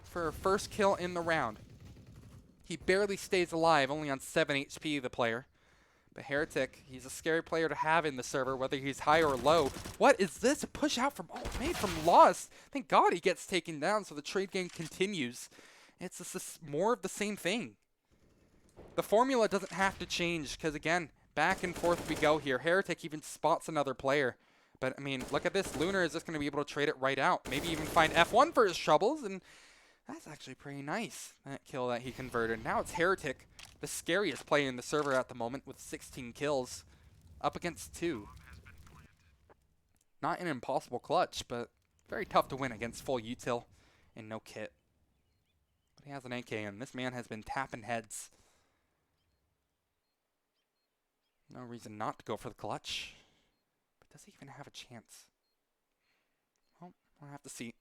for a first kill in the round. He barely stays alive, only on 7 HP, the player. But Heretic, he's a scary player to have in the server, whether he's high or low. What is this? A push out from, oh, made from Lost. Thank God he gets taken down, so the trade game continues. It's just more of the same thing. The formula doesn't have to change, because again, back and forth we go here. Heretic even spots another player. But, I mean, look at this. Lunar is just going to be able to trade it right out. Maybe even find F1 for his troubles, and that's actually pretty nice, that kill that he converted. Now it's Heretic, the scariest player in the server at the moment, with 16 kills, up against 2. Not an impossible clutch, but very tough to win against full util and no kit. But he has an AK, and this man has been tapping heads. No reason not to go for the clutch. But does he even have a chance? Well, we'll have to see.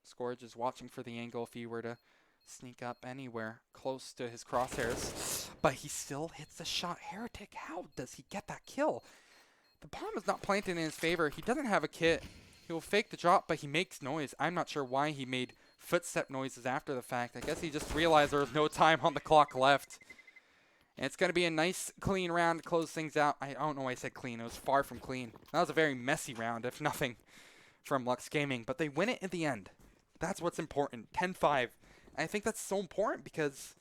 Scourge is watching for the angle if he were to sneak up anywhere close to his crosshairs. But he still hits the shot. Heretic, how does he get that kill? The bomb is not planted in his favor. He doesn't have a kit. He will fake the drop, but he makes noise. I'm not sure why he made footstep noises after the fact. I guess he just realized there was no time on the clock left. And it's going to be a nice, clean round to close things out. I don't know why I said clean. It was far from clean. That was a very messy round, if nothing, from Lux Gaming. But they win it in the end. That's what's important. 10-5. I think that's so important because,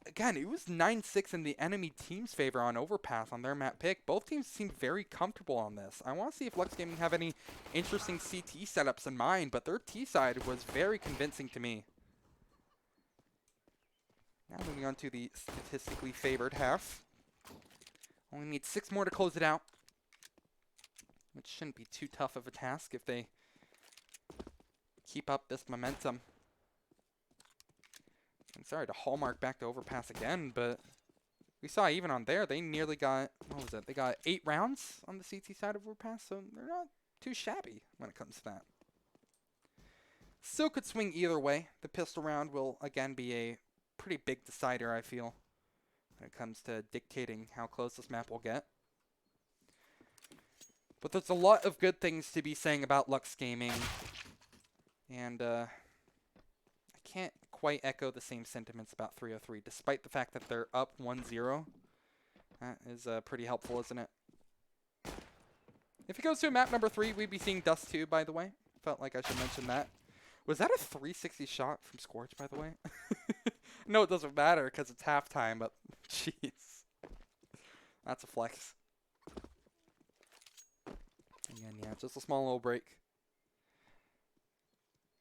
again, it was 9-6 in the enemy team's favor on Overpass on their map pick. Both teams seemed very comfortable on this. I want to see if Lux Gaming have any interesting CT setups in mind, but their T side was very convincing to me. Now moving on to the statistically favored half. Only need 6 more to close it out, which shouldn't be too tough of a task if they keep up this momentum. I'm sorry to hallmark back to Overpass again, but We saw even on there, they nearly got, what was it? They got 8 rounds on the CT side of Overpass, so they're not too shabby when it comes to that. Still could swing either way. The pistol round will, again, be a pretty big decider, I feel, when it comes to dictating how close this map will get. But there's a lot of good things to be saying about Lux Gaming, and I can't quite echo the same sentiments about 303, despite the fact that they're up 1-0. That is pretty helpful, isn't it? If it goes to map number 3, we'd be seeing Dust 2, by the way. Felt like I should mention that. Was that a 360 shot from Scorch, by the way? No, it doesn't matter because it's halftime, but jeez. That's a flex. Again, yeah, just a small little break.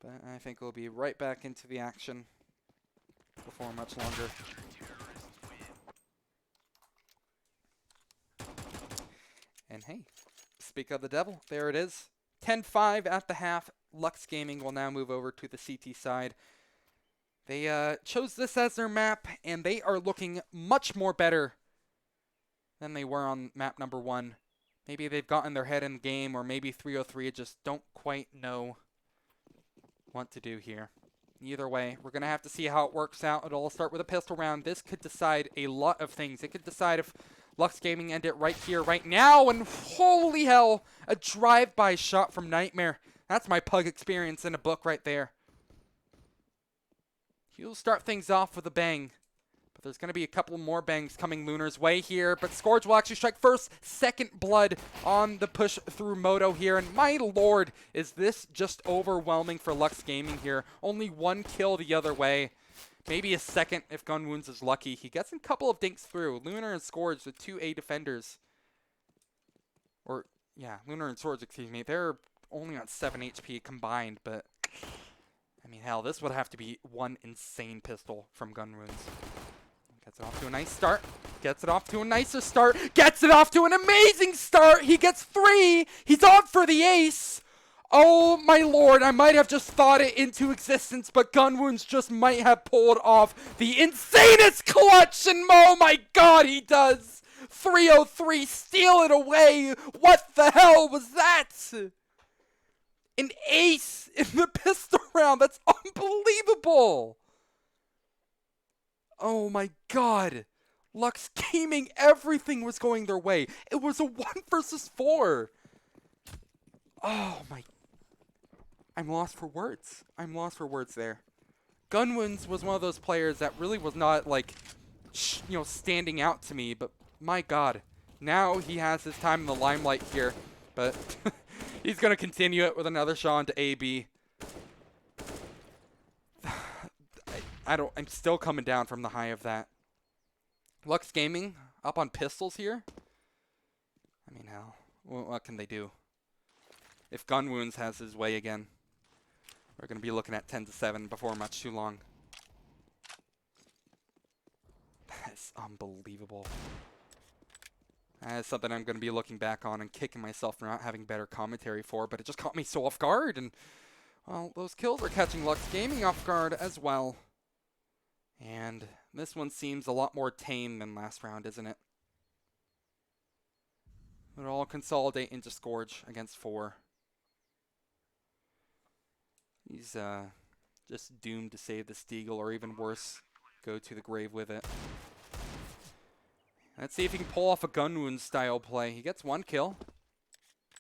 But I think we'll be right back into the action before much longer. And hey, speak of the devil, there it is. 10-5 at the half. Lux Gaming will now move over to the CT side. They chose this as their map, and they are looking much more better than they were on map number 1. Maybe they've gotten their head in the game, or maybe 303 just don't quite know what to do here. Either way, we're going to have to see how it works out. It'll all start with a pistol round. This could decide a lot of things. It could decide if Lux Gaming end it right here, right now, and holy hell, a drive-by shot from Nightmare. That's my pug experience in a book right there. He'll start things off with a bang. But there's going to be a couple more bangs coming Lunar's way here. But Scourge will actually strike first. Second blood on the push through Moto here. And my lord, is this just overwhelming for Lux Gaming here. Only 1 kill the other way. Maybe a second if Gun Wounds is lucky. He gets a couple of dinks through. Lunar and Scourge, the 2 A defenders. Or, yeah, Lunar and Scourge, excuse me. They're only on 7 HP combined, but I mean, hell, this would have to be one insane pistol from Gun Wounds. Gets it off to a nice start. Gets it off to a nicer start. Gets it off to an amazing start. He gets 3. He's on for the ace. Oh my lord, I might have just thought it into existence, but Gun Wounds just might have pulled off the insanest clutch, and oh my god, he does. 303, steal it away. What the hell was that? An ace in the pistol round. That's unbelievable. Oh my god. Lux Gaming, everything was going their way. It was a 1 versus 4. Oh my. I'm lost for words. I'm lost for words there. Gun Wounds was one of those players that really was not like, standing out to me, but my god. Now he has his time in the limelight here, but he's going to continue it with another shot into AB. I'm still coming down from the high of that. Lux Gaming up on pistols here. I mean, hell, what can they do? If Gun Wounds has his way again, we're going to be looking at 10-7 before much too long. That's unbelievable. That is something I'm going to be looking back on and kicking myself for not having better commentary for, but it just caught me so off guard, and, well, those kills are catching Lux Gaming off guard as well. And this one seems a lot more tame than last round, isn't it? It'll all consolidate into Scourge against 4. He's just doomed to save the Steagle, or even worse, go to the grave with it. Let's see if he can pull off a Gun Wounds style play. He gets 1 kill,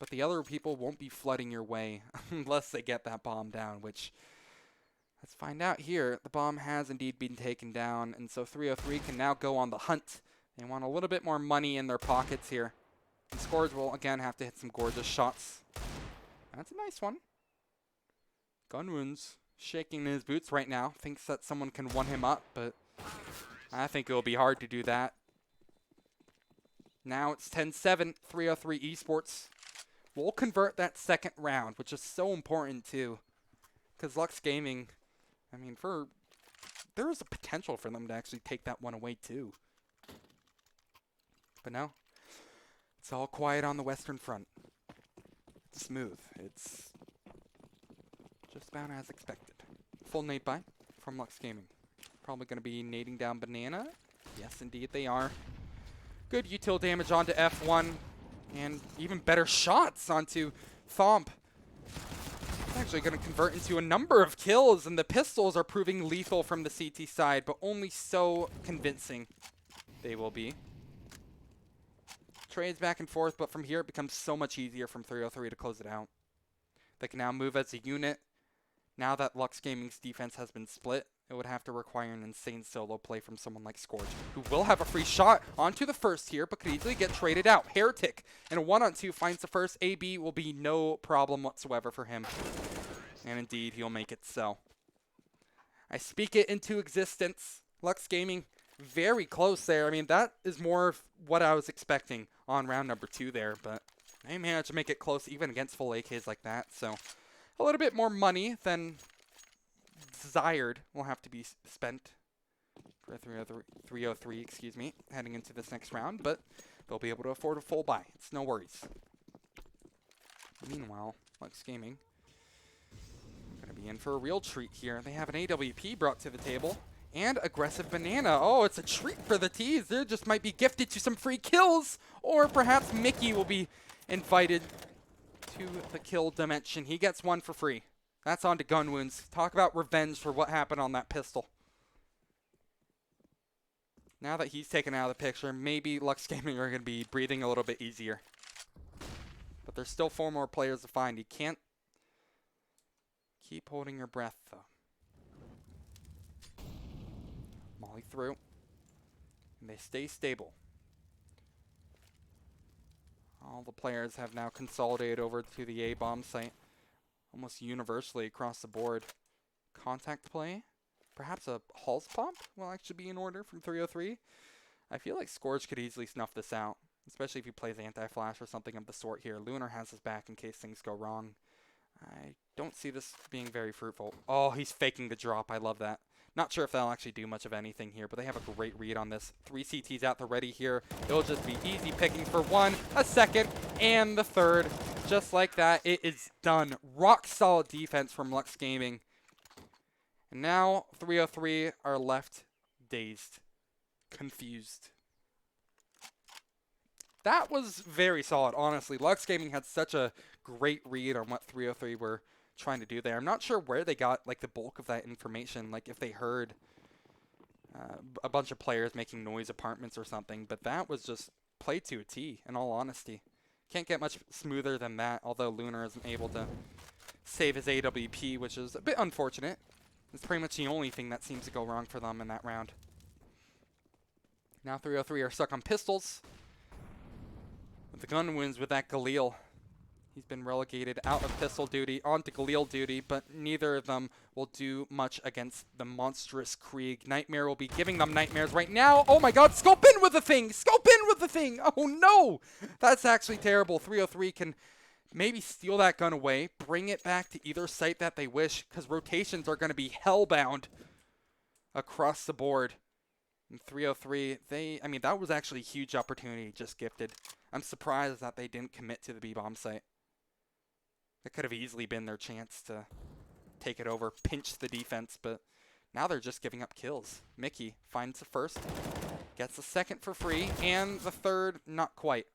but the other people won't be flooding your way unless they get that bomb down, which, let's find out here. The bomb has indeed been taken down, and so 303 can now go on the hunt. They want a little bit more money in their pockets here. And Scourge will again have to hit some gorgeous shots. That's a nice one. Gun Wounds shaking in his boots right now. Thinks that someone can one him up, but I think it will be hard to do that. Now it's 10-7, 303 Esports. We'll convert that second round, which is so important too. Because Lux Gaming, I mean, there is a potential for them to actually take that one away too. But no, it's all quiet on the Western Front. It's smooth. It's just about as expected. Full nade buy from Lux Gaming. Probably going to be nading down Banana Yes, indeed they are. Good util damage onto F1, and even better shots onto Thomp. It's actually going to convert into a number of kills, and the pistols are proving lethal from the CT side, but only so convincing they will be. Trades back and forth, but from here it becomes so much easier from 303 to close it out. They can now move as a unit. Now that Lux Gaming's defense has been split, it would have to require an insane solo play from someone like Scourge, who will have a free shot onto the first here, but could easily get traded out. Heretic in a 1-on-2 finds the first. AB will be no problem whatsoever for him. And indeed, he'll make it so. I speak it into existence. Lux Gaming, very close there. I mean, that is more of what I was expecting on round number 2 there, but they managed to make it close even against full AKs like that, so a little bit more money than desired will have to be spent for 303, excuse me, heading into this next round, but they'll be able to afford a full buy. It's no worries. Meanwhile, Lux Gaming going to be in for a real treat here. They have an AWP brought to the table and aggressive banana. Oh, it's a treat for the T's. They just might be gifted to some free kills, or perhaps Mickey will be invited to the kill dimension. He gets one for free. That's on to gun wounds. Talk about revenge for what happened on that pistol. Now that he's taken out of the picture, maybe Lux Gaming are going to be breathing a little bit easier. But there's still 4 more players to find. You can't keep holding your breath, though. Molly through. And they stay stable. All the players have now consolidated over to the A bomb site. Almost universally across the board. Contact play. Perhaps a Hulse pump will actually be in order from 303. I feel like Scourge could easily snuff this out, especially if he plays anti-flash or something of the sort here. Lunar has his back in case things go wrong. I don't see this being very fruitful. Oh, he's faking the drop. I love that. Not sure if that'll actually do much of anything here, but they have a great read on this. 3 CTs out the ready here. It'll just be easy picking for 1, a second, and the third. Just like that, it is done. Rock solid defense from Lux Gaming. And now 303 are left dazed, confused. That was very solid, honestly. Lux Gaming had such a great read on what 303 were trying to do there. I'm not sure where they got like the bulk of that information, like if they heard a bunch of players making noise apartments or something, but that was just played to a T, in all honesty. Can't get much smoother than that, although Lunar isn't able to save his AWP, which is a bit unfortunate. It's pretty much the only thing that seems to go wrong for them in that round. Now 303 are stuck on pistols. The gun wins with that Galil. He's been relegated out of pistol duty onto Galil duty, but neither of them will do much against the monstrous Krieg. Nightmare will be giving them nightmares right now. Oh my god, scope in with the thing! Scope in with the thing! Oh no! That's actually terrible. 303 can maybe steal that gun away, bring it back to either site that they wish, because rotations are going to be hellbound across the board. And 303, I mean, that was actually a huge opportunity just gifted. I'm surprised that they didn't commit to the B-bomb site. That could have easily been their chance to take it over, pinch the defense, but now they're just giving up kills. Mickey finds the first, gets the second for free, and the third, not quite.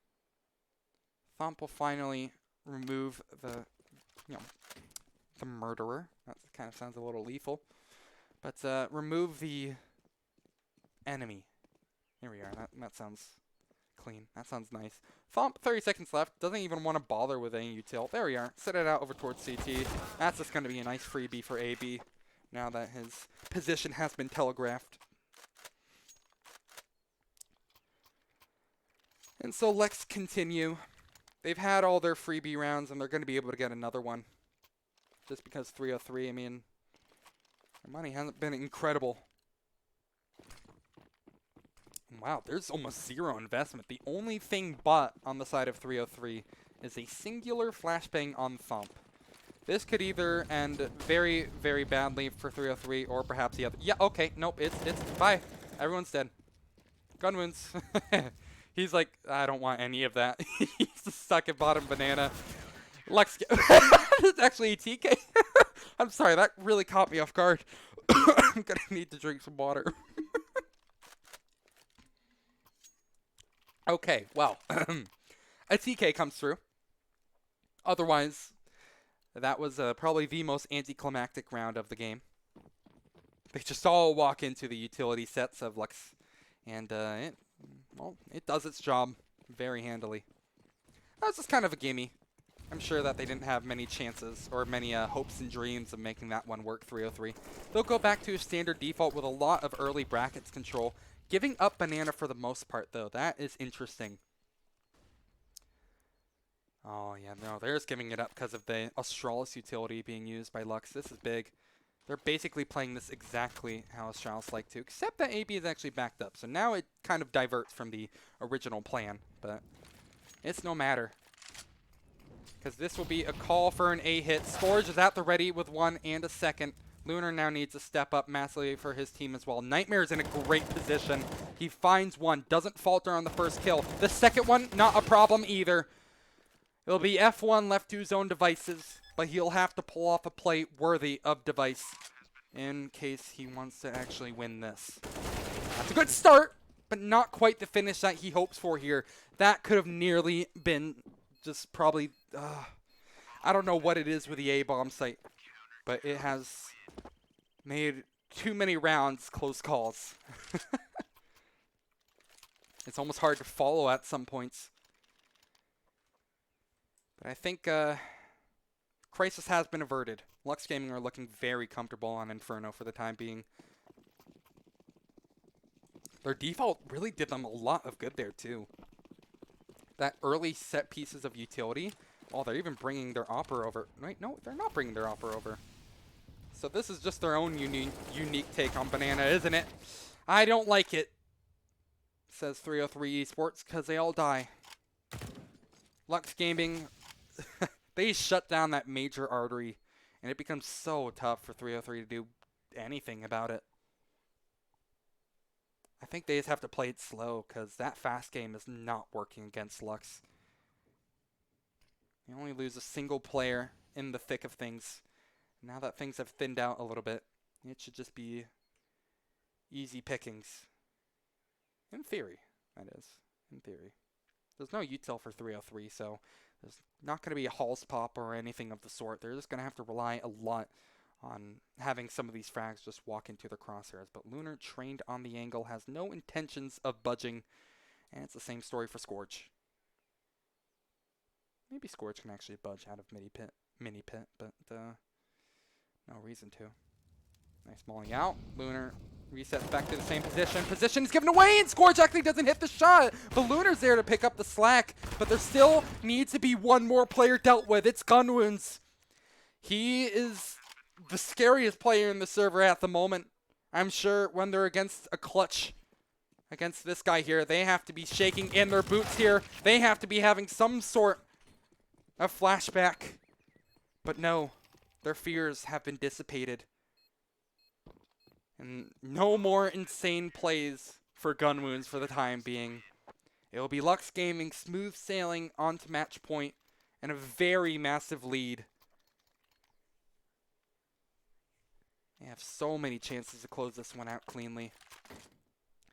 Thomp will finally remove the, the murderer. That kind of sounds a little lethal. But remove the enemy. Here we are. That sounds clean. That sounds nice. Thomp, 30 seconds left. Doesn't even want to bother with any util. There we are. Set it out over towards CT. That's just going to be a nice freebie for AB now that his position has been telegraphed. And so let's continue. They've had all their freebie rounds, and they're going to be able to get another one. Just because 303, I mean, their money hasn't been incredible. Wow, there's almost zero investment. The only thing but on the side of 303 is a singular flashbang on Thump. This could either end very, very badly for 303 or perhaps the other. Yeah, okay, nope, it's bye. Everyone's dead. Gun wounds. He's like, I don't want any of that. He's just stuck at bottom banana. Lex, it's actually a TK. I'm sorry, that really caught me off guard. I'm gonna need to drink some water. Okay, well, a TK comes through. Otherwise, that was probably the most anticlimactic round of the game. They just all walk into the utility sets of Lux, and it does its job very handily. That was just kind of a gimme. I'm sure that they didn't have many chances or many hopes and dreams of making that one work 303. They'll go back to a standard default with a lot of early brackets control, giving up banana for the most part, though. That is interesting. Oh, yeah, no, they're just giving it up because of the Australis utility being used by Lux. This is big. They're basically playing this exactly how Australis like to, except that AB is actually backed up. So now it kind of diverts from the original plan, but it's no matter. Because this will be a call for an A hit. Scourge is at the ready with 1 and a second. Lunar now needs to step up massively for his team as well. Nightmare is in a great position. He finds one, doesn't falter on the first kill. The second one, not a problem either. It'll be F1 left to his own devices, but he'll have to pull off a play worthy of device in case he wants to actually win this. That's a good start, but not quite the finish that he hopes for here. That could have nearly been just probably, I don't know what it is with the A-bomb site, but it has made too many rounds close calls. It's almost hard to follow at some points. But I think crisis has been averted. Lux Gaming are looking very comfortable on Inferno for the time being. Their default really did them a lot of good there too. That early set pieces of utility. Oh, they're even bringing their Opera over. Wait, no, they're not bringing their Opera over. So this is just their own unique take on Banana, isn't it? I don't like it, says 303 Esports, because they all die. Lux Gaming, they shut down that major artery, and it becomes so tough for 303 to do anything about it. I think they just have to play it slow, because that fast game is not working against Lux. You only lose a single player in the thick of things. Now that things have thinned out a little bit, it should just be easy pickings. In theory, that is. In theory. There's no util for 303, so there's not going to be a Halls pop or anything of the sort. They're just going to have to rely a lot on having some of these frags just walk into their crosshairs. But Lunar, trained on the angle, has no intentions of budging, and it's the same story for Scourge. Maybe Scourge can actually budge out of mini pit, but no reason to. Nice mauling out. Lunar resets back to the same position. Position is given away, and Scourge actually doesn't hit the shot. But Lunar's there to pick up the slack. But there still needs to be one more player dealt with. It's Gunwounds. He is the scariest player in the server at the moment. I'm sure when they're against a clutch against this guy here, they have to be shaking in their boots here. They have to be having some sort of flashback. But no, their fears have been dissipated. And no more insane plays for Gunwounds for the time being. It will be Lux Gaming smooth sailing onto match point and a very massive lead. They have so many chances to close this one out cleanly.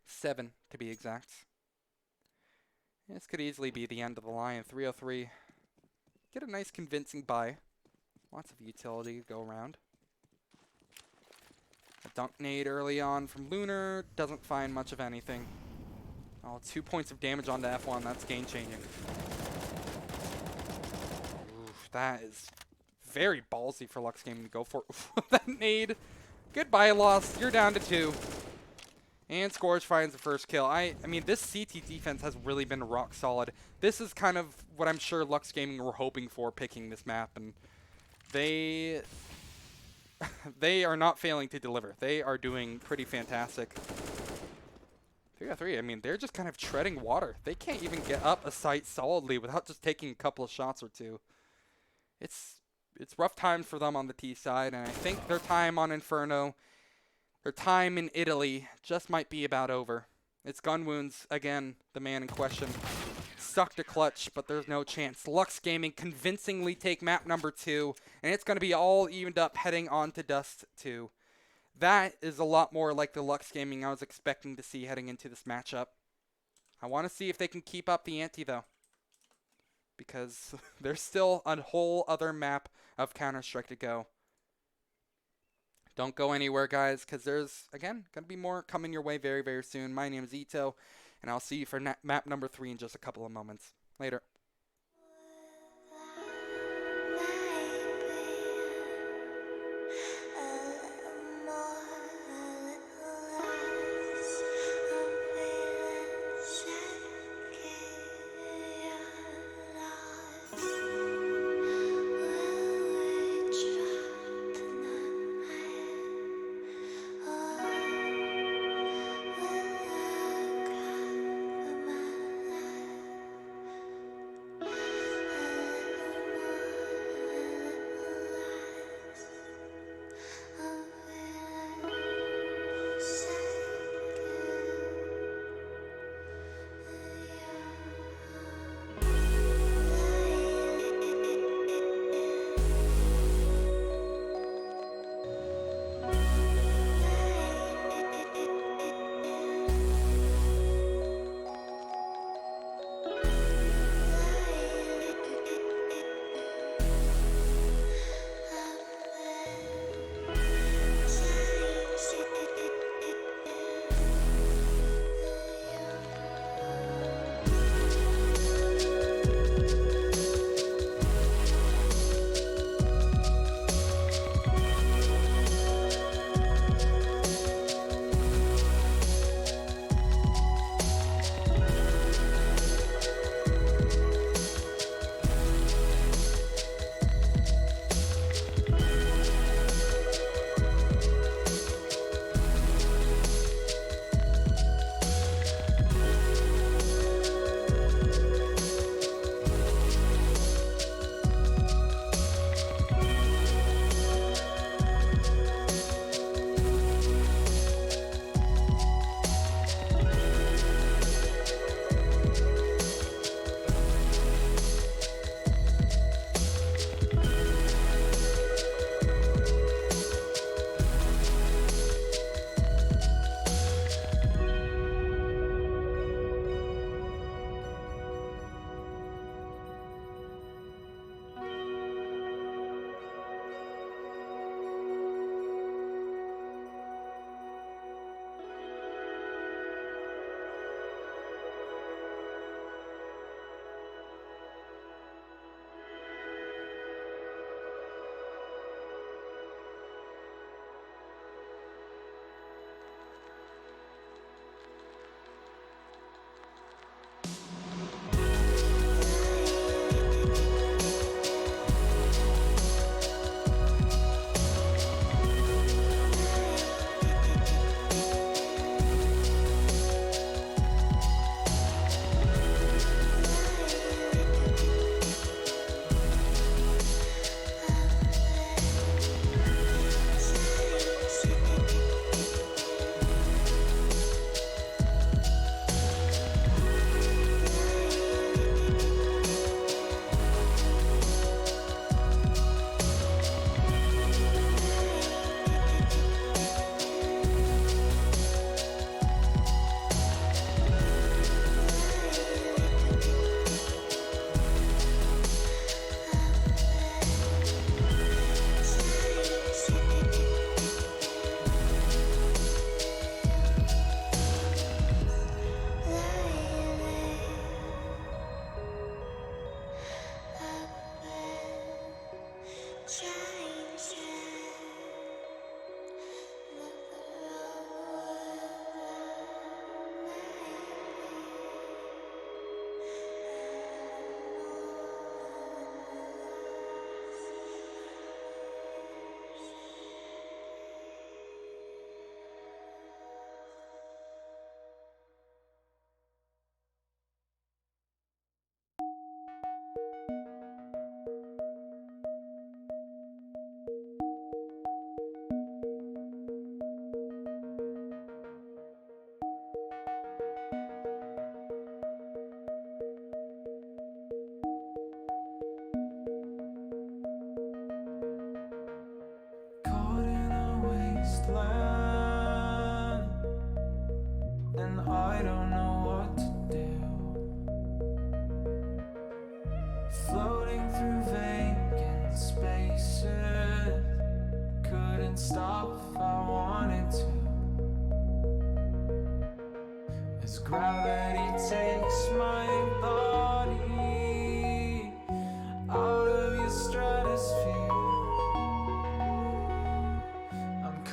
7 to be exact. This could easily be the end of the line. 303. Get a nice convincing buy. Lots of utility to go around. A dunk nade early on from Lunar. Doesn't find much of anything. Oh, 2 points of damage onto F1. That's game changing. Oof, that is very ballsy for Lux Gaming to go for. That nade. Goodbye, loss. You're down to 2. And Scourge finds the first kill. I mean, this CT defense has really been rock solid. This is kind of what I'm sure Lux Gaming were hoping for picking this map, and they are not failing to deliver. They are doing pretty fantastic. 3-3, I mean, they're just kind of treading water. They can't even get up a site solidly without just taking a couple of shots or two. It's rough times for them on the T side, and I think their time on Inferno, their time in Italy, just might be about over. It's Gunwounds, again, the man in question. Sucked a clutch, but there's no chance. Lux Gaming convincingly take map number 2, and it's going to be all evened up heading on to Dust 2. That is a lot more like the Lux Gaming I was expecting to see heading into this matchup. I want to see if they can keep up the ante, though, because there's still a whole other map of Counter-Strike to go. Don't go anywhere, guys, because there's, again, going to be more coming your way very, very soon. My name is Ito, and I'll see you for map number 3 in just a couple of moments. Later.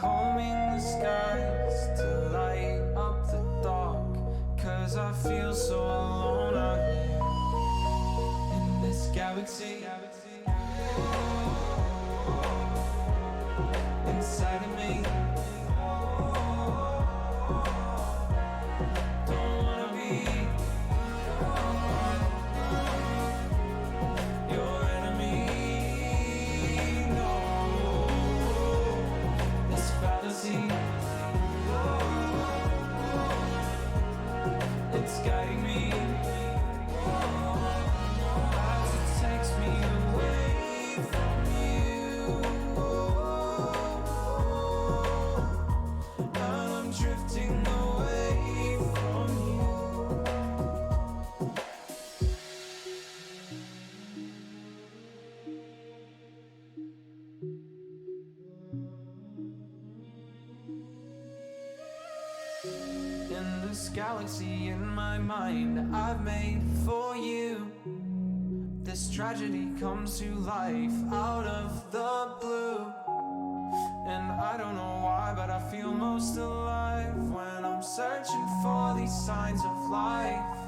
combing the skies to light up the dark. 'Cause I feel so alone out here in this galaxy. Inside of me, don't wanna be your enemy. No, this fallacy, it's guiding me as it takes me away from you. And I'm drifting away from you. In this galaxy in my mind I've made for you, this tragedy comes to life out of the blue. And I don't know why, but I feel most alive when I'm searching for these signs of life,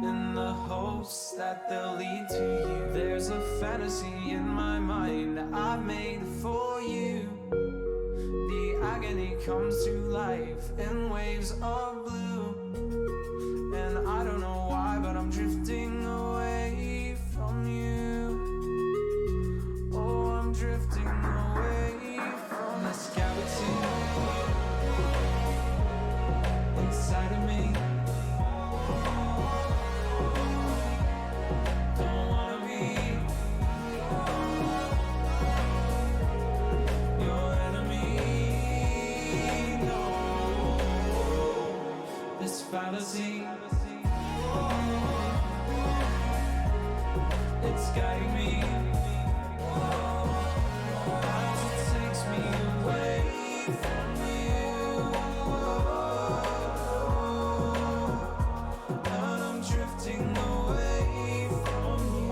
in the hopes that they'll lead to you. There's a fantasy in my mind I've made for you. The agony comes to life in waves of blue. And I don't know why, but I'm drifting away from you. Oh, I'm drifting away from this galaxy inside of me. Don't wanna be your enemy. No, this fallacy, it's guiding me as it takes me away from you. And I'm drifting away from you.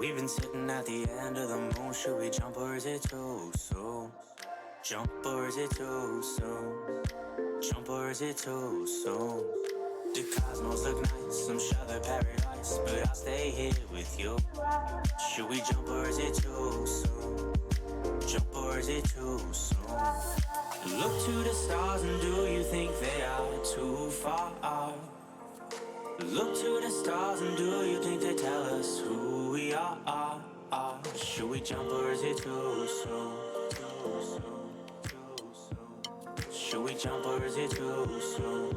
We've been sitting at the end of the moon. Should we jump or is it too soon? Jump or is it too soon? Jump or is it too soon? The cosmos look nice, I'm sure they're paradise, but I'll stay here with you. Should we jump or is it too soon? Jump or is it too soon? Look to the stars and do you think they are too far? Look to the stars and do you think they tell us who we are? Should we jump or is it too soon? Should we jump or is it too soon?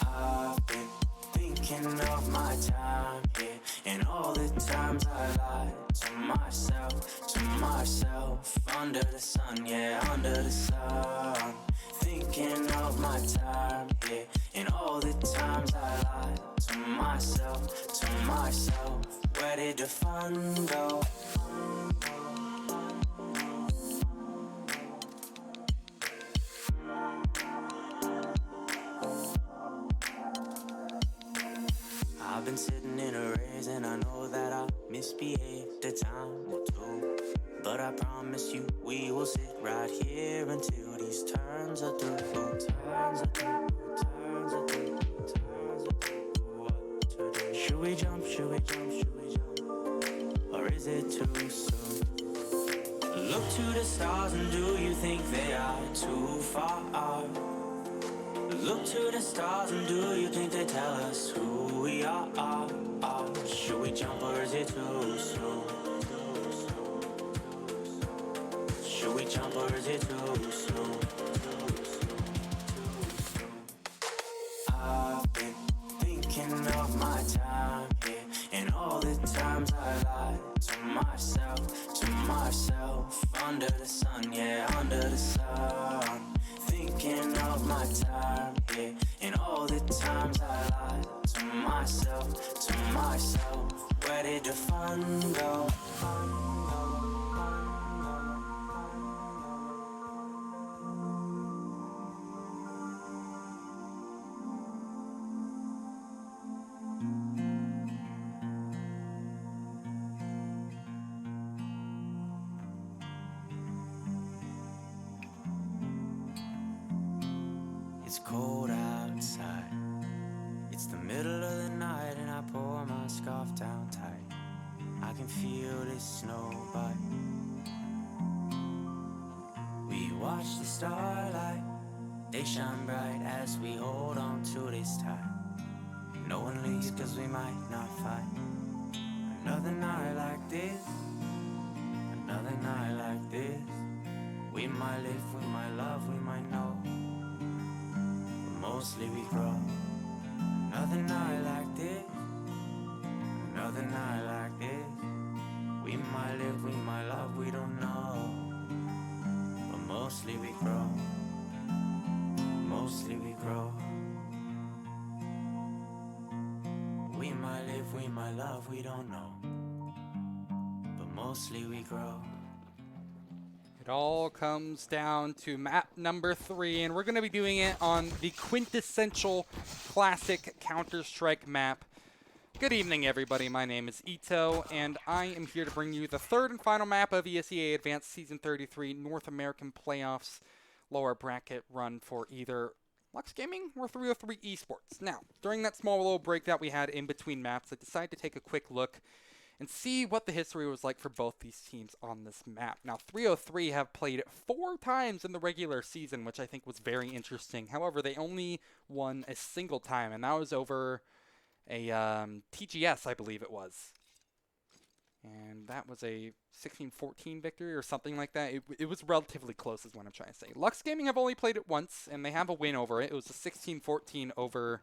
I've been thinking of my time here and all the times I lied to myself, under the sun, yeah, under the sun. Thinking of my time here and all the times I lied to myself. Where did the fun go? I've been sitting in a race and I know that I misbehaved a time or two, but I promise you we will sit right here until these turns are through. Should we jump, should we jump, should we jump? Or is it too soon? Look to the stars and do you think they are too far? Look to the stars and do you think they tell us who we are? Should we jump or is it too soon? Should we jump or is it too soon? times I lied to myself, under the sun, yeah, under the sun. Thinking of my time here, and all the times I lied to myself. Where did the fun go? It's cold outside. It's the middle of the night and I pour my scarf down tight. I can feel this snow bite. We watch the starlight. They shine bright as we hold on to this tight. No one leaves cause we might not fight. Another night like this. Another night like this. We might live, we might love, we might know. Mostly we grow. Another night like this. Another night like this. We might live, we might love, we don't know. But mostly we grow. Mostly we grow. We might live, we might love, we don't know. But mostly we grow. It all comes down to map number 3, and we're going to be doing it on the quintessential classic Counter-Strike map. Good evening, everybody. My name is Ito, and I am here to bring you the third and final map of ESEA Advanced Season 33 North American Playoffs lower bracket run for either Lux Gaming or 303 Esports. Now, during that small little break that we had in between maps, I decided to take a quick look and see what the history was like for both these teams on this map. Now, 303 have played 4 times in the regular season, which I think was very interesting. However, they only won a single time, and that was over a TGS, I believe it was. And that was a 16-14 victory or something like that. It was relatively close is what I'm trying to say. Lux Gaming have only played it once, and they have a win over it. It was a 16-14 over...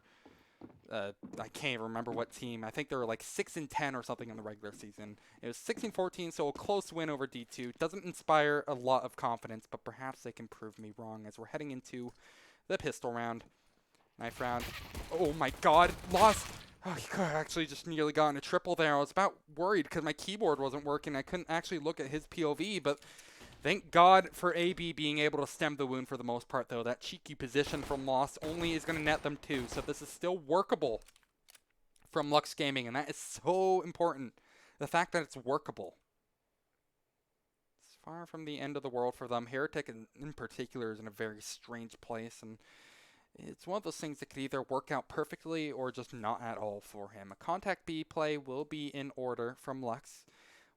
I can't remember what team. I think they were like 6-10 or something in the regular season. It was 16-14, so a close win over D2. Doesn't inspire a lot of confidence, but perhaps they can prove me wrong as we're heading into the pistol round. Knife round. Oh my god, lost. Oh, he could have actually just nearly gotten a triple there. I was about worried because my keyboard wasn't working. I couldn't actually look at his POV, but thank God for AB being able to stem the wound for the most part, though. That cheeky position from Lost only is going to net them 2, so this is still workable from Lux Gaming, and that is so important. The fact that it's workable. It's far from the end of the world for them. Heretic in particular is in a very strange place, and it's one of those things that could either work out perfectly or just not at all for him. A contact B play will be in order from Lux,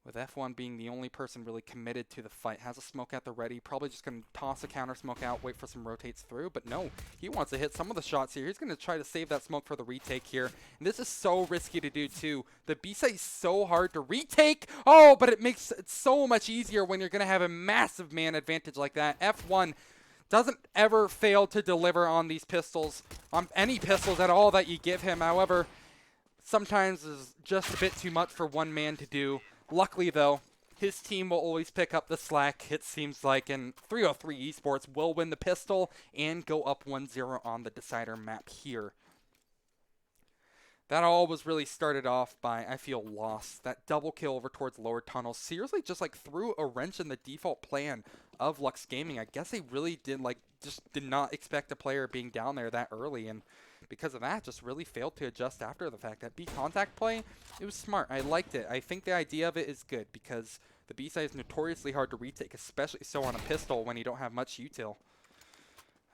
with F1 being the only person really committed to the fight. Has a smoke at the ready, probably just going to toss a counter smoke out, wait for some rotates through, but no, he wants to hit some of the shots here. He's going to try to save that smoke for the retake here, and this is so risky to do too. The B site is so hard to retake, oh, but it makes it so much easier when you're going to have a massive man advantage like that. F1 doesn't ever fail to deliver on these pistols, on any pistols at all that you give him. However, sometimes is just a bit too much for one man to do. Luckily, though, his team will always pick up the slack, it seems like, and 303 Esports will win the pistol and go up 1-0 on the decider map here. That all was really started off by, I feel, Lost. That double kill over towards lower tunnel seriously just like threw a wrench in the default plan of Lux Gaming. I guess they really just did not expect a player being down there that early, and because of that, just really failed to adjust after the fact. That B contact play, it was smart. I liked it. I think the idea of it is good because the B side is notoriously hard to retake, especially so on a pistol when you don't have much util.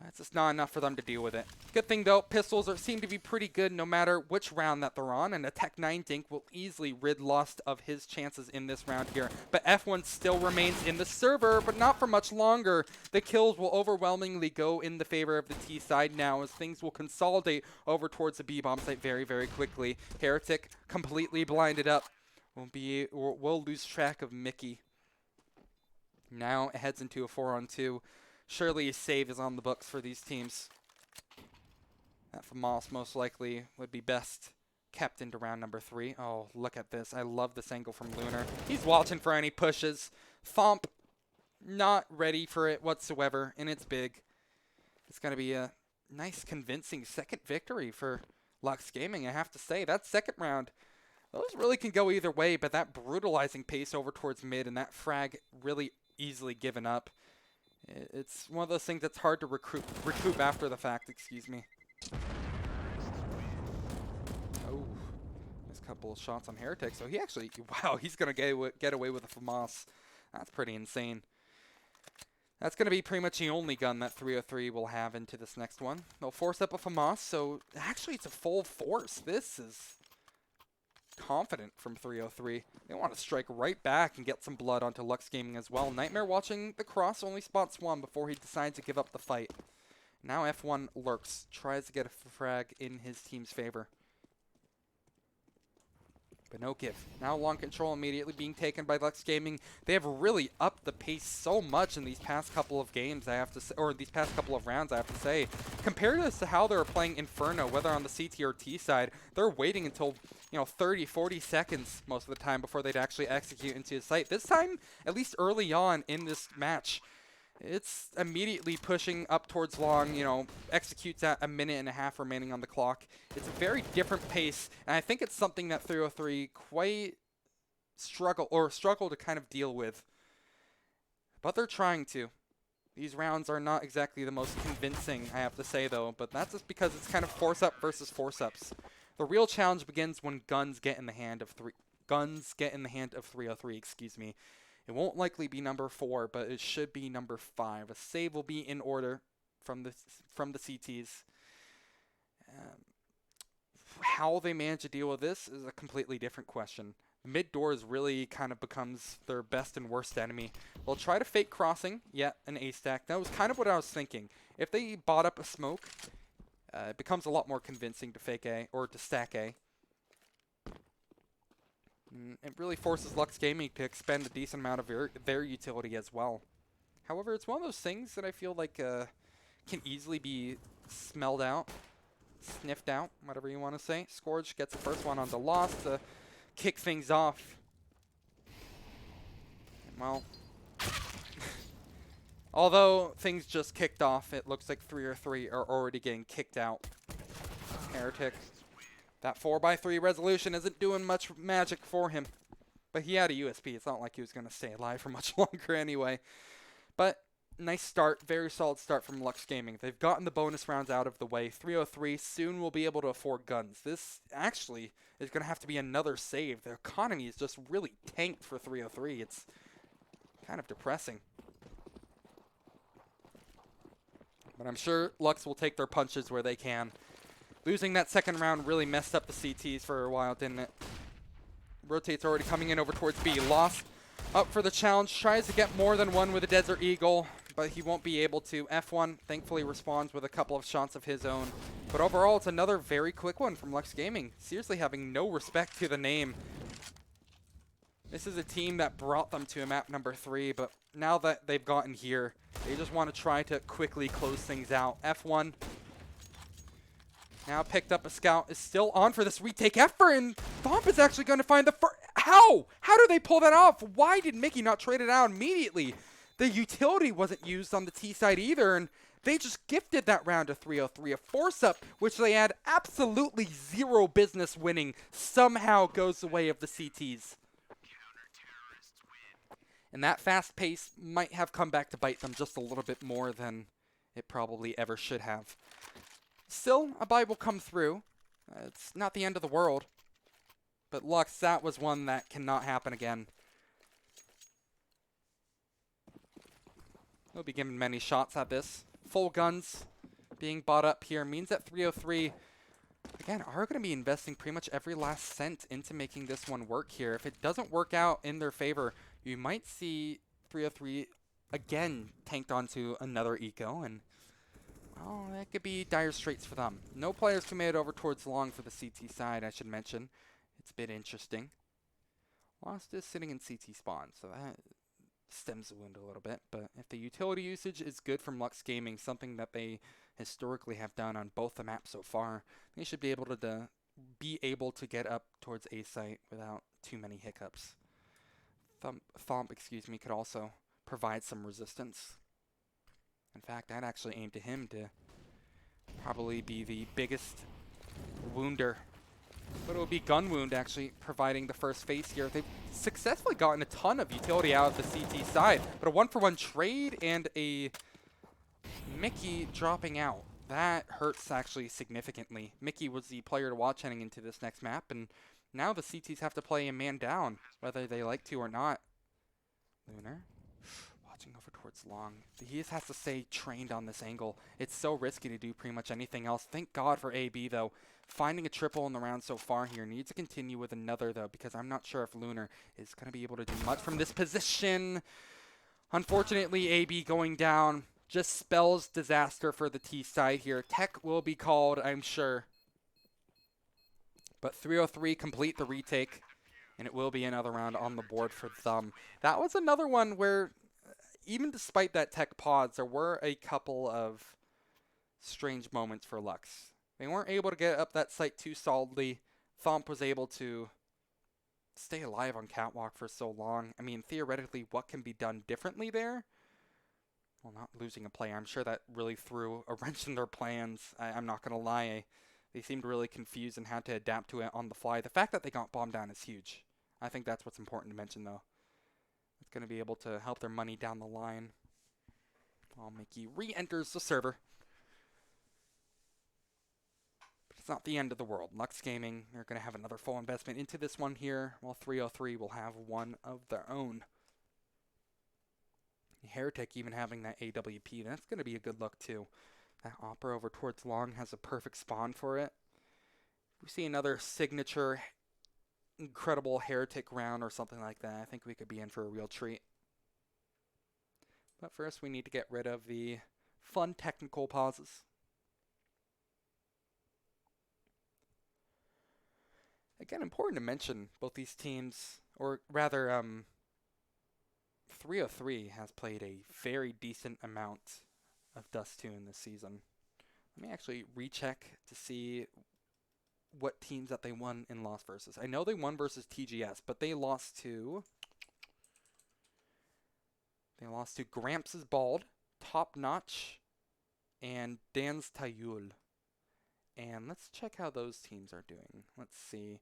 That's just not enough for them to deal with it. Good thing, though, pistols seem to be pretty good no matter which round that they're on, and a Tech 9 Dink will easily rid Lost of his chances in this round here. But F1 still remains in the server, but not for much longer. The kills will overwhelmingly go in the favor of the T side now, as things will consolidate over towards the B bomb site very, very quickly. Heretic completely blinded up. We'll lose track of Mickey. Now it heads into a 4-on-2. Surely a save is on the books for these teams. That FAMAS most likely would be best kept into round number 3. Oh, look at this. I love this angle from Lunar. He's watching for any pushes. Thomp, not ready for it whatsoever, and it's big. It's going to be a nice, convincing second victory for Lux Gaming, I have to say. That second round, those really can go either way, but that brutalizing pace over towards mid and that frag really easily given up. It's one of those things that's hard to recoup after the fact, excuse me. Oh, nice couple of shots on Heretic. So he actually, wow, he's going to get away with a FAMAS. That's pretty insane. That's going to be pretty much the only gun that 303 will have into this next one. They'll force up a FAMAS, so actually it's a full force. This is confident from 303. They want to strike right back and get some blood onto Lux Gaming as well. Nightmare watching the cross, only spots one before he decides to give up the fight. Now F1 lurks, tries to get a frag in his team's favor. But no give. Now long control immediately being taken by Lux Gaming. They have really upped the pace so much in these past couple of games, I have to say, or these past couple of rounds, I have to say. Compared to how they were playing Inferno, whether on the CT or T side, they're waiting until, 30, 40 seconds most of the time before they'd actually execute into the site. This time, at least early on in this match, it's immediately pushing up towards long, executes at a minute and a half remaining on the clock. It's a very different pace, and I think it's something that 303 quite struggle to kind of deal with. But they're trying to. These rounds are not exactly the most convincing, I have to say, though, but that's just because it's kind of force-up versus force-ups. The real challenge begins when guns get in the hand of 303, excuse me. It won't likely be number 4, but it should be number 5. A save will be in order from the CTs. How they manage to deal with this is a completely different question. The mid doors really kind of becomes their best and worst enemy. They'll try to fake crossing, yet an A stack. That was kind of what I was thinking. If they bought up a smoke, it becomes a lot more convincing to fake A or to stack A. It really forces Lux Gaming to expend a decent amount of their utility as well. However, it's one of those things that I feel like can easily be smelled out, sniffed out, whatever you want to say. Scourge gets the first one on the loss to kick things off. Well, although things just kicked off, it looks like 303 are already getting kicked out. Heretic. That 4x3 resolution isn't doing much magic for him. But he had a USP. It's not like he was going to stay alive for much longer anyway. But nice start. Very solid start from Lux Gaming. They've gotten the bonus rounds out of the way. 303 soon will be able to afford guns. This actually is going to have to be another save. The economy is just really tanked for 303. It's kind of depressing. But I'm sure Lux will take their punches where they can. Losing that second round really messed up the CTs for a while, didn't it? Rotate's already coming in over towards B. Lost up for the challenge. Tries to get more than one with a Desert Eagle, but he won't be able to. F1 thankfully responds with a couple of shots of his own. But overall, it's another very quick one from Lux Gaming. Seriously having no respect to the name. This is a team that brought them to a map number 3, but now that they've gotten here, they just want to try to quickly close things out. F1 now picked up a scout, is still on for this retake effort, and Thomp is actually going to find the first. How? How do they pull that off? Why did Mickey not trade it out immediately? The utility wasn't used on the T side either, and they just gifted that round to 303. A force-up, which they had absolutely zero business winning, somehow goes the way of the CTs. And that fast pace might have come back to bite them just a little bit more than it probably ever should have. Still, a buy will come through. It's not the end of the world. But Lux, that was one that cannot happen again. They'll be given many shots at this. Full guns being bought up here means that 303, again, are going to be investing pretty much every last cent into making this one work here. If it doesn't work out in their favor, you might see 303 again tanked onto another eco, and well, that could be dire straits for them. No players committed over towards long for the CT side, I should mention. It's a bit interesting. Lost is sitting in CT spawn, so that stems the wound a little bit. But if the utility usage is good from Lux Gaming, something that they historically have done on both the maps so far, they should be able to be able to get up towards A site without too many hiccups. Thomp, excuse me, could also provide some resistance. In fact, I'd actually aim to him to probably be the biggest wounder. But it would be Gun Wound actually providing the first face here. They've successfully gotten a ton of utility out of the CT side, but a 1-for-1 trade and a Mickey dropping out. That hurts actually significantly. Mickey was the player to watch heading into this next map, and now the CTs have to play a man down, whether they like to or not. Lunar, watching over towards Long. He just has to stay trained on this angle. It's so risky to do pretty much anything else. Thank God for AB, though. Finding a triple in the round so far here. Needs to continue with another, though, because I'm not sure if Lunar is going to be able to do much from this position. Unfortunately, AB going down just spells disaster for the T side here. Tech will be called, I'm sure. But 303 complete the retake, and it will be another round on the board for them. That was another one where, even despite that Tech pause, there were a couple of strange moments for Lux. They weren't able to get up that site too solidly. Thomp was able to stay alive on Catwalk for so long. I mean, theoretically, what can be done differently there? Well, not losing a player. I'm sure that really threw a wrench in their plans. I'm not going to lie. They seemed really confused and had to adapt to it on the fly. The fact that they got bombed down is huge. I think that's what's important to mention, though. It's going to be able to help their money down the line. While Mickey re-enters the server. But it's not the end of the world. Lux Gaming, they're going to have another full investment into this one here, while 303 will have one of their own. Heretic even having that AWP, that's going to be a good look too. That Opera over towards Long has a perfect spawn for it. If we see another signature incredible Heretic round or something like that, I think we could be in for a real treat. But first we need to get rid of the fun technical pauses. Again, important to mention both these teams, or rather 303 has played a very decent amount of Dust 2 in this season. Let me actually recheck to see what teams that they won and lost versus. I know they won versus TGS, but they lost to Gramps' Bald, Top Notch, and Dan's Tayul. And let's check how those teams are doing. Let's see.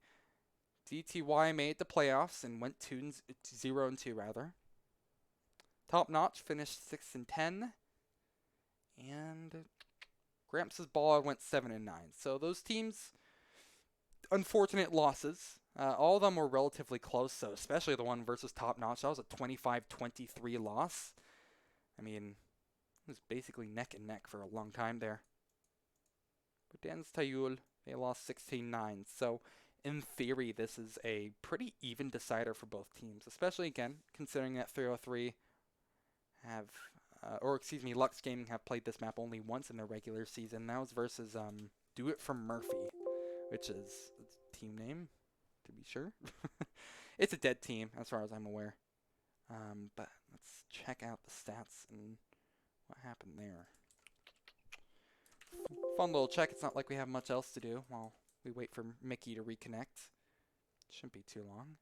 DTY made the playoffs and went 0-2 rather. Top Notch finished 6-10, and Gramps' Ball went 7-9. So those teams, unfortunate losses. All of them were relatively close, so especially the one versus Top Notch. That was a 25-23 loss. I mean, it was basically neck and neck for a long time there. But Dan's Tayul, they lost 16-9. So in theory, this is a pretty even decider for both teams, especially again considering that 303 have, Lux Gaming have played this map only once in their regular season. That was versus Do It From Murphy, which is a team name, to be sure. It's a dead team, as far as I'm aware. But let's check out the stats and what happened there. Fun little check. It's not like we have much else to do while we wait for Mickey to reconnect. Shouldn't be too long.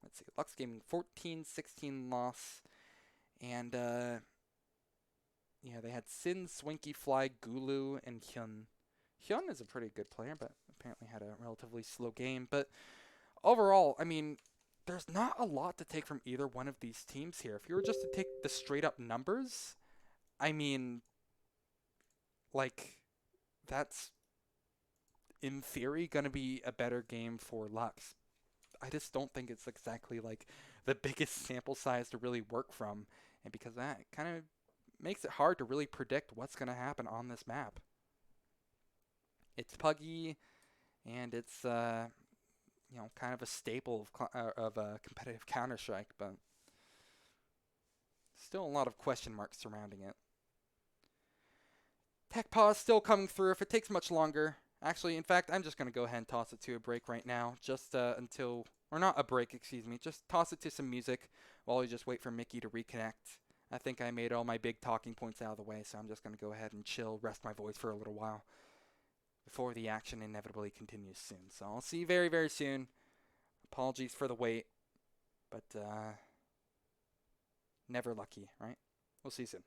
Let's see. Lux Gaming 14-16 loss. And, yeah, they had Sin, Swinky, Fly, Gulu, and Hyun. Hyun is a pretty good player, but apparently had a relatively slow game. But overall, I mean, there's not a lot to take from either one of these teams here. If you were just to take the straight-up numbers, I mean, like, that's, in theory, going to be a better game for Lux. I just don't think it's exactly, like, the biggest sample size to really work from. And because that kind of makes it hard to really predict what's going to happen on this map. It's puggy, and it's, you know, kind of a staple of competitive Counter-Strike, but still a lot of question marks surrounding it. Tech pause still coming through. If it takes much longer, actually, in fact, I'm just going to go ahead and toss it to a break right now, just until, or not a break, excuse me, just toss it to some music while we just wait for Mickey to reconnect. I think I made all my big talking points out of the way, so I'm just going to go ahead and chill, rest my voice for a little while. before the action inevitably continues soon. So I'll see you very, very soon. Apologies for the wait, but never lucky, right? We'll see you soon.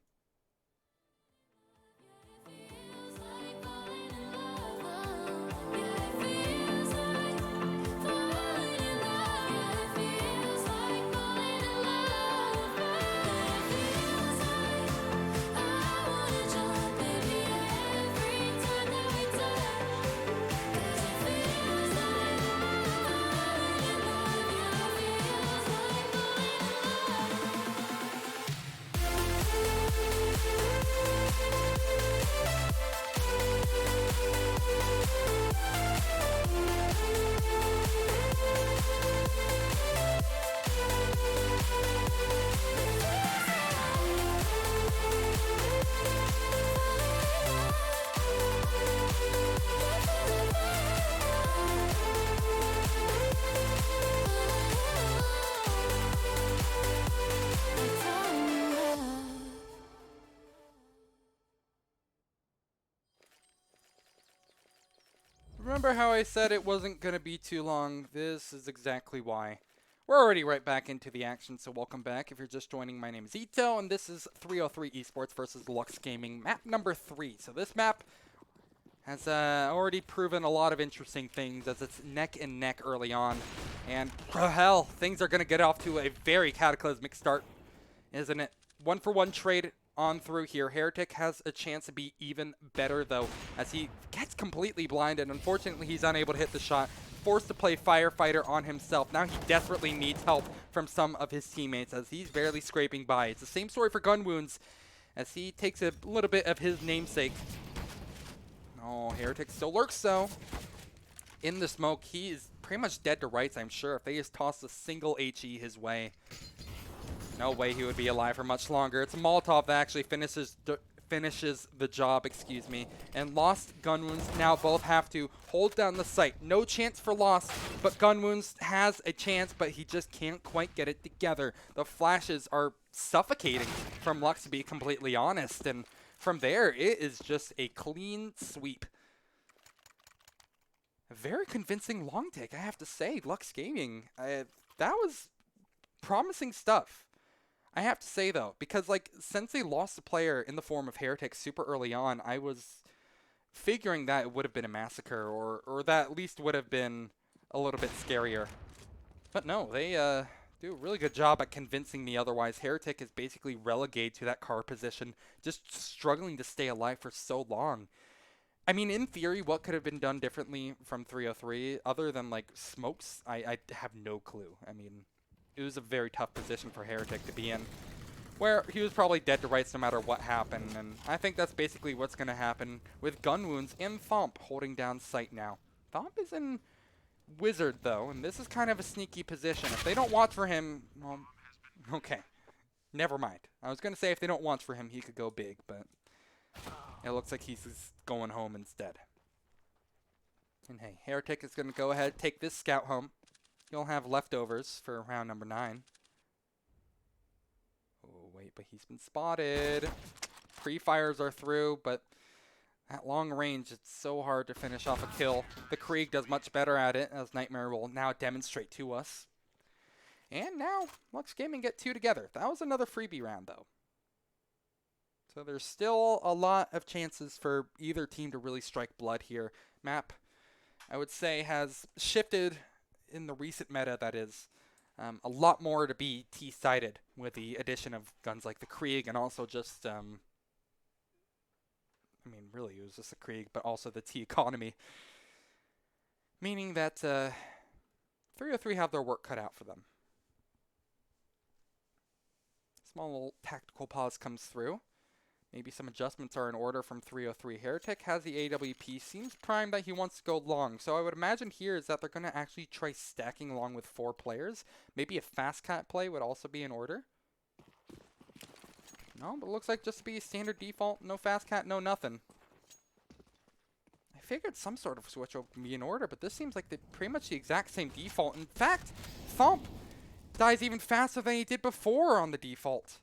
Remember how I said it wasn't going to be too long? This is exactly why. We're already right back into the action, so welcome back. If you're just joining, my name is Ito, and this is 303 Esports versus Lux Gaming, map number 3. So this map has already proven a lot of interesting things as it's neck and neck early on. And, hell, things are going to get off to a very cataclysmic start, isn't it? 1-for-1 trade on through here. Heretic has a chance to be even better, though, as he gets completely blinded. Unfortunately, he's unable to hit the shot. Forced to play firefighter on himself. Now he desperately needs help from some of his teammates as he's barely scraping by. It's the same story for Gun Wounds as he takes a little bit of his namesake. Oh, Heretic still lurks, though. In the smoke, he is pretty much dead to rights, I'm sure. If they just tossed a single HE his way, no way he would be alive for much longer. It's a Molotov that actually finishes the job, and Lost Gun Wounds now both have to hold down the site. No chance for Lost, but Gun Wounds has a chance, but he just can't quite get it together. The flashes are suffocating from Lux, to be completely honest, and from there, it is just a clean sweep. A very convincing long take, I have to say. Lux Gaming, that was promising stuff. I have to say, though, because, like, since they lost a player in the form of Heretic super early on, I was figuring that it would have been a massacre, or that at least would have been a little bit scarier. But no, they do a really good job at convincing me otherwise. Heretic is basically relegated to that car position, just struggling to stay alive for so long. I mean, in theory, what could have been done differently from 303, other than, like, smokes? I have no clue. I mean, it was a very tough position for Heretic to be in, where he was probably dead to rights no matter what happened, and I think that's basically what's going to happen with Gun Wounds and Thomp holding down site now. Thomp is in Wizard, though, and this is kind of a sneaky position. If they don't watch for him, well, okay, never mind. I was going to say if they don't watch for him, he could go big, but it looks like he's going home instead. And hey, Heretic is going to go ahead, take this scout home. You'll have leftovers for round number 9. Oh, wait, but he's been spotted. Pre-fires are through, but at long range, it's so hard to finish off a kill. The Krieg does much better at it, as Nightmare will now demonstrate to us. And now, Lux Gaming get 2 together. That was another freebie round, though. So there's still a lot of chances for either team to really strike blood here. Map, I would say, has shifted in the recent meta, that is, a lot more to be T-sided with the addition of guns like the Krieg and also just, I mean, really, it was just the Krieg, but also the T economy. Meaning that 303 have their work cut out for them. Small little tactical pause comes through. Maybe some adjustments are in order from 303. Heretic has the AWP. Seems primed that he wants to go long. So I would imagine here is that they're going to actually try stacking along with 4 players. Maybe a fast cat play would also be in order. No, but it looks like just to be standard default. No fast cat, no nothing. I figured some sort of switch would be in order, but this seems like pretty much the exact same default. In fact, Thomp dies even faster than he did before on the default.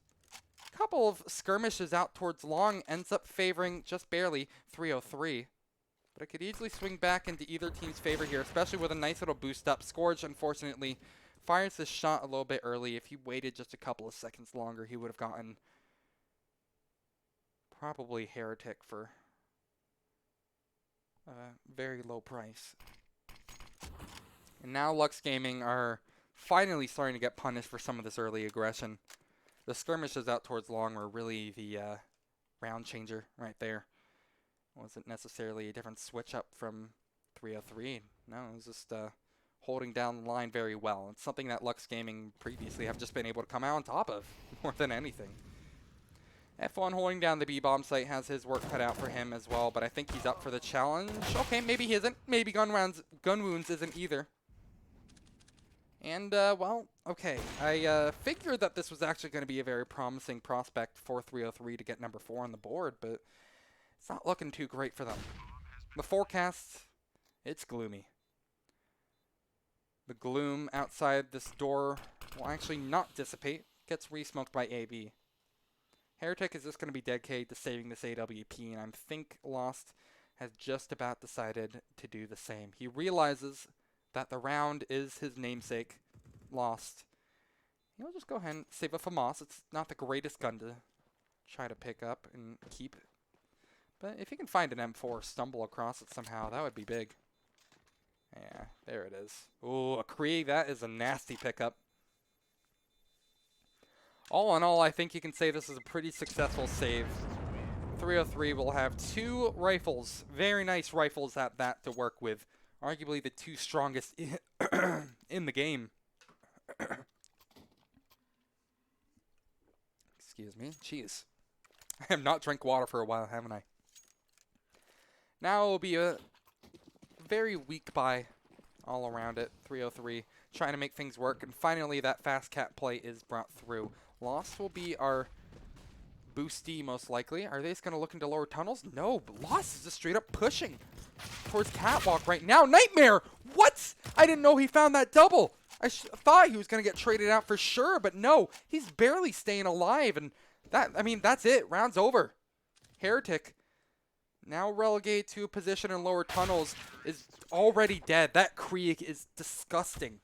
Couple of skirmishes out towards long ends up favoring just barely 303. But it could easily swing back into either team's favor here, especially with a nice little boost up. Scourge, unfortunately, fires this shot a little bit early. If he waited just a couple of seconds longer, he would have gotten probably Heretic for a very low price. And now Lux Gaming are finally starting to get punished for some of this early aggression. The skirmishes out towards long were really the round changer right there. Wasn't necessarily a different switch up from 303. No, it was just holding down the line very well. It's something that Lux Gaming previously have just been able to come out on top of more than anything. F1 holding down the B-bomb site has his work cut out for him as well, but I think he's up for the challenge. Okay, maybe he isn't. Maybe Gun Wounds isn't either. And, well, okay. I figured that this was actually going to be a very promising prospect for 303 to get number 4 on the board, but it's not looking too great for them. The forecast, it's gloomy. The gloom outside this door will actually not dissipate. Gets re-smoked by AB. Heretic is just going to be dedicated to saving this AWP, and I think Lost has just about decided to do the same. He realizes that the round is his namesake, Lost. He'll just go ahead and save a FAMAS. It's not the greatest gun to try to pick up and keep. But if he can find an M4, stumble across it somehow, that would be big. Yeah, there it is. Ooh, a Kree, that is a nasty pickup. All in all, I think you can say this is a pretty successful save. 303 will have 2 rifles, very nice rifles at that to work with. Arguably the 2 strongest in the game. Excuse me. Jeez. I have not drank water for a while, haven't I? Now it will be a very weak buy all around it. 303 trying to make things work. And finally that fast cat play is brought through. Lost will be our boosty most likely. Are they just going to look into lower tunnels? No, Lost is just straight up pushing towards catwalk right now. Nightmare! What? I didn't know he found that double. I thought he was going to get traded out for sure, but no. He's barely staying alive, and that, I mean, that's it. Round's over. Heretic, now relegated to a position in lower tunnels, is already dead. That Krieg is disgusting.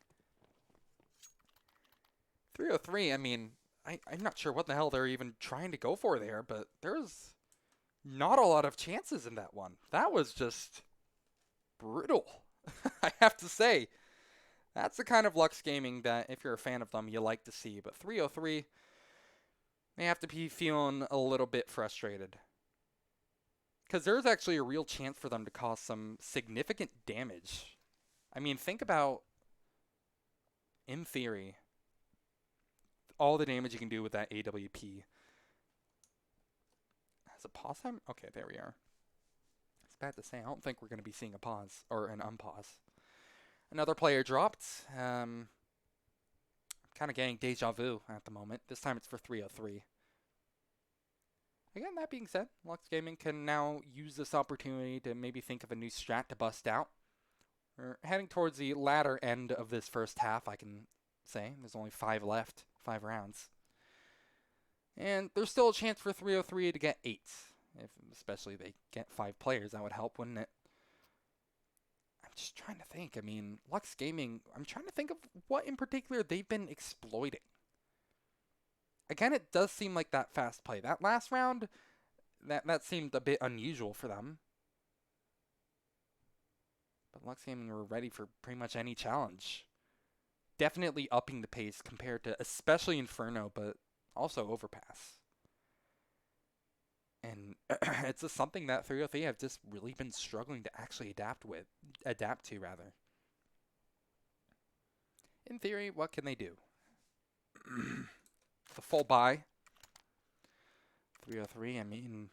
303, I mean, I'm not sure what the hell they're even trying to go for there, but there's not a lot of chances in that one. That was just brutal, I have to say. That's the kind of Lux Gaming that, if you're a fan of them, you like to see. But 303, they have to be feeling a little bit frustrated. Because there's actually a real chance for them to cause some significant damage. I mean, think about, in theory, all the damage you can do with that AWP. Has a pause time? Okay, there we are. It's bad to say. I don't think we're going to be seeing a pause or an unpause. Another player dropped. Kind of getting deja vu at the moment. This time it's for 303. Again, that being said, Lux Gaming can now use this opportunity to maybe think of a new strat to bust out. We're heading towards the latter end of this first half, I can say. There's only 5 left. 5 rounds. And there's still a chance for 303 to get 8. If especially they get 5 players, that would help, wouldn't it? I'm just trying to think. I mean, Lux Gaming, I'm trying to think of what in particular they've been exploiting. Again, it does seem like that fast play. That last round, that seemed a bit unusual for them. But Lux Gaming were ready for pretty much any challenge. Definitely upping the pace compared to especially Inferno, but also Overpass. And it's just something that 303 have just really been struggling to actually adapt to rather. In theory, what can they do? The full buy. 303, I mean,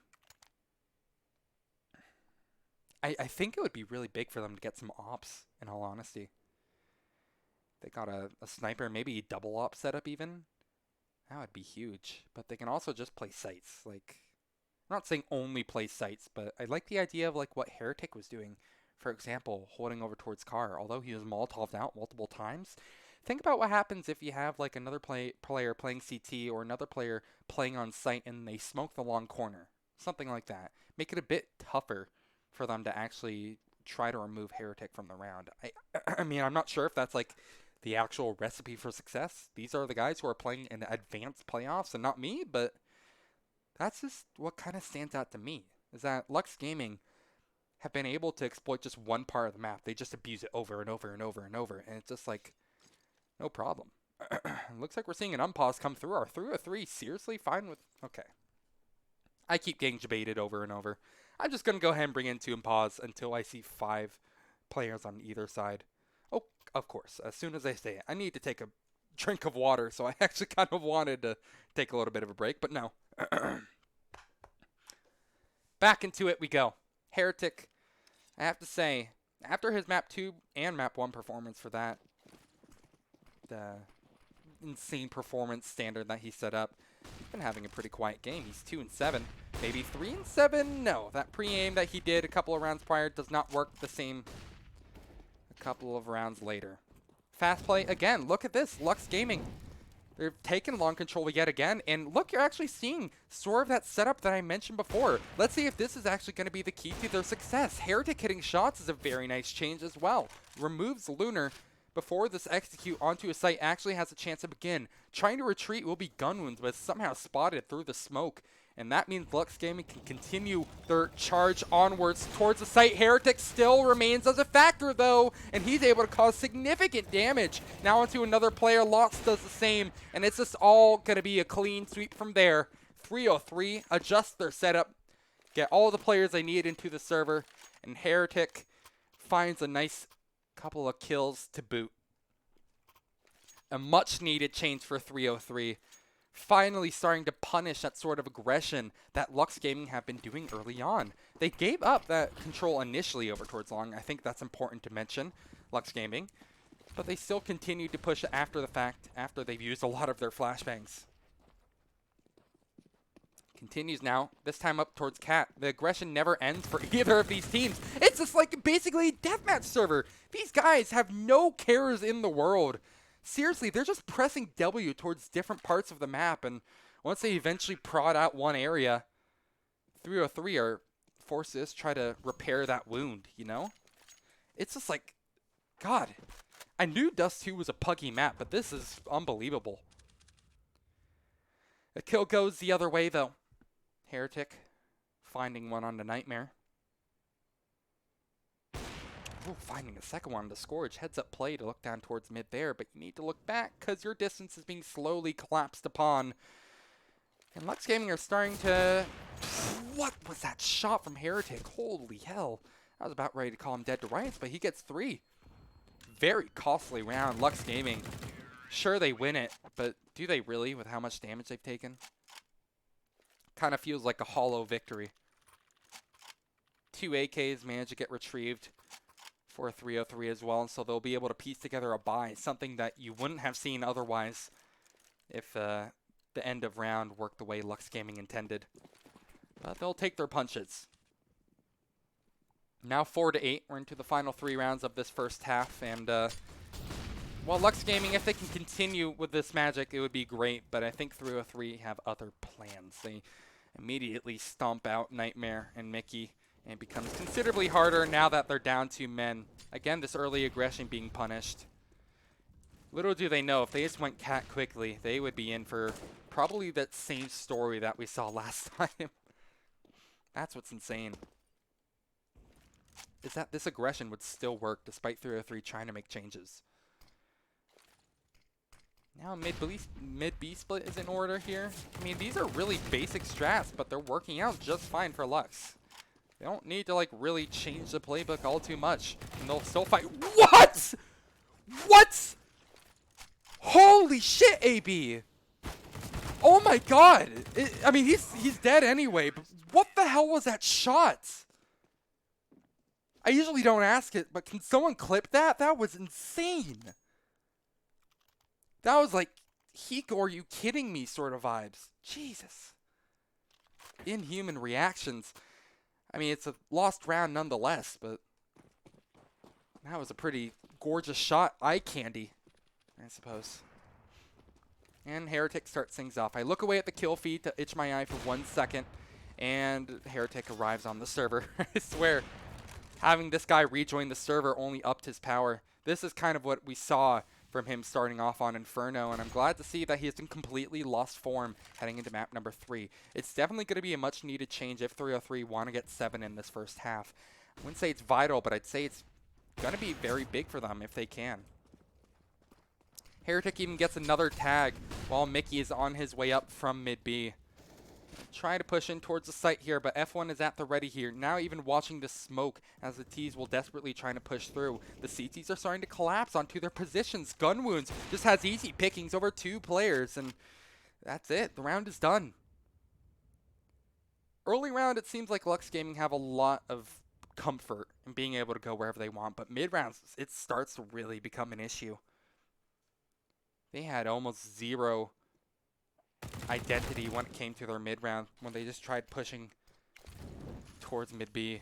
I think it would be really big for them to get some ops, in all honesty. They got a sniper, maybe double op setup even. That would be huge. But they can also just play sites. Like, I'm not saying only play sites, but I like the idea of like what Heretic was doing. For example, holding over towards car. Although he was Molotov'd out multiple times. Think about what happens if you have like another player playing CT or another player playing on site and they smoke the long corner. Something like that. Make it a bit tougher for them to actually try to remove Heretic from the round. I mean, I'm not sure if that's like the actual recipe for success. These are the guys who are playing in advanced playoffs and not me, but that's just what kind of stands out to me, is that Lux Gaming have been able to exploit just one part of the map. They just abuse it over and over and over and over, and it's just like, no problem. Looks like we're seeing an unpause come through. Our 303, seriously? Fine with... Okay. I keep getting debated over and over. I'm just going to go ahead and bring in 2 and pause until I see 5 players on either side. Oh, of course. As soon as I say it, I need to take a drink of water, so I actually kind of wanted to take a little bit of a break, but no. Back into it we go. Heretic, I have to say, after his map 2 and map 1 performance for that, the insane performance standard that he set up, he's been having a pretty quiet game. He's 2 and 7, maybe 3 and 7. No, that pre-aim that he did a couple of rounds prior does not work the same a couple of rounds later. Fast play again. Look at this, Lux Gaming. They've taken long control yet again, and look, you're actually seeing sort of that setup that I mentioned before. Let's see if this is actually going to be the key to their success. Heretic hitting shots is a very nice change as well. Removes Lunar before this execute onto a site actually has a chance to begin. Trying to retreat will be gun wounds, but somehow spotted through the smoke. And that means Lux Gaming can continue their charge onwards towards the site. Heretic still remains as a factor, though, and he's able to cause significant damage. Now onto another player. Lots does the same, and it's just all going to be a clean sweep from there. 303, adjust their setup, get all the players they need into the server, and Heretic finds a nice couple of kills to boot. A much-needed change for 303. Finally starting to punish that sort of aggression that Lux Gaming have been doing early on. They gave up that control initially over towards long. I think that's important to mention, Lux Gaming. But they still continued to push it after the fact, after they've used a lot of their flashbangs. Continues now, this time up towards Cat. The aggression never ends for either of these teams. It's just like basically a deathmatch server. These guys have no cares in the world. Seriously, they're just pressing W towards different parts of the map, and once they eventually prod out one area, 303 are forced to just try to repair that wound, you know? It's just like, God, I knew Dust 2 was a puggy map, but this is unbelievable. The kill goes the other way, though. Heretic finding one on the Nightmare. Ooh, finding a second one on the Scourge. Heads up play to look down towards mid there, but you need to look back because your distance is being slowly collapsed upon. And Lux Gaming are starting to... What was that shot from Heretic? Holy hell. I was about ready to call him dead to rights, but he gets 3. Very costly round. Lux Gaming. Sure, they win it, but do they really with how much damage they've taken? Kind of feels like a hollow victory. 2 AKs managed to get retrieved for 303 as well, and so they'll be able to piece together a buy, something that you wouldn't have seen otherwise if the end of round worked the way Lux Gaming intended. But they'll take their punches. Now 4-8, we're into the final 3 rounds of this first half, and well, Lux Gaming, if they can continue with this magic, it would be great, but I think 303 have other plans. They immediately stomp out Nightmare and Mickey, and it becomes considerably harder now that they're down 2 men. Again, this early aggression being punished. Little do they know, if they just went Cat quickly, they would be in for probably that same story that we saw last time. That's what's insane. Is that this aggression would still work despite 303 trying to make changes. Now mid-B split is in order here. I mean, these are really basic strats, but they're working out just fine for Lux. They don't need to, like, really change the playbook all too much. And they'll still fight. What? What? Holy shit, AB. Oh my god. I mean, he's dead anyway, but what the hell was that shot? I usually don't ask it, but can someone clip that? That was insane. That was like, Hiko, are you kidding me sort of vibes. Jesus. Inhuman reactions. I mean, it's a lost round nonetheless, but that was a pretty gorgeous shot. Eye candy, I suppose. And Heretic starts things off. I look away at the kill feed to itch my eye for 1 second, and Heretic arrives on the server. I swear, having this guy rejoin the server only upped his power. This is kind of what we saw from him starting off on Inferno, and I'm glad to see that he hasn't completely lost form heading into map number 3. It's definitely going to be a much needed change if 303 want to get 7 in this first half. I wouldn't say it's vital, but I'd say it's going to be very big for them if they can. Heretic even gets another tag while Mickey is on his way up from mid B. Try to push in towards the site here, but F1 is at the ready here. Now even watching the smoke as the T's will desperately trying to push through. The CTs are starting to collapse onto their positions. Gun Wounds just has easy pickings over 2 players, and that's it. The round is done. Early round, it seems like Lux Gaming have a lot of comfort in being able to go wherever they want, but mid rounds, it starts to really become an issue. They had almost zero identity when it came to their mid round when they just tried pushing towards mid B.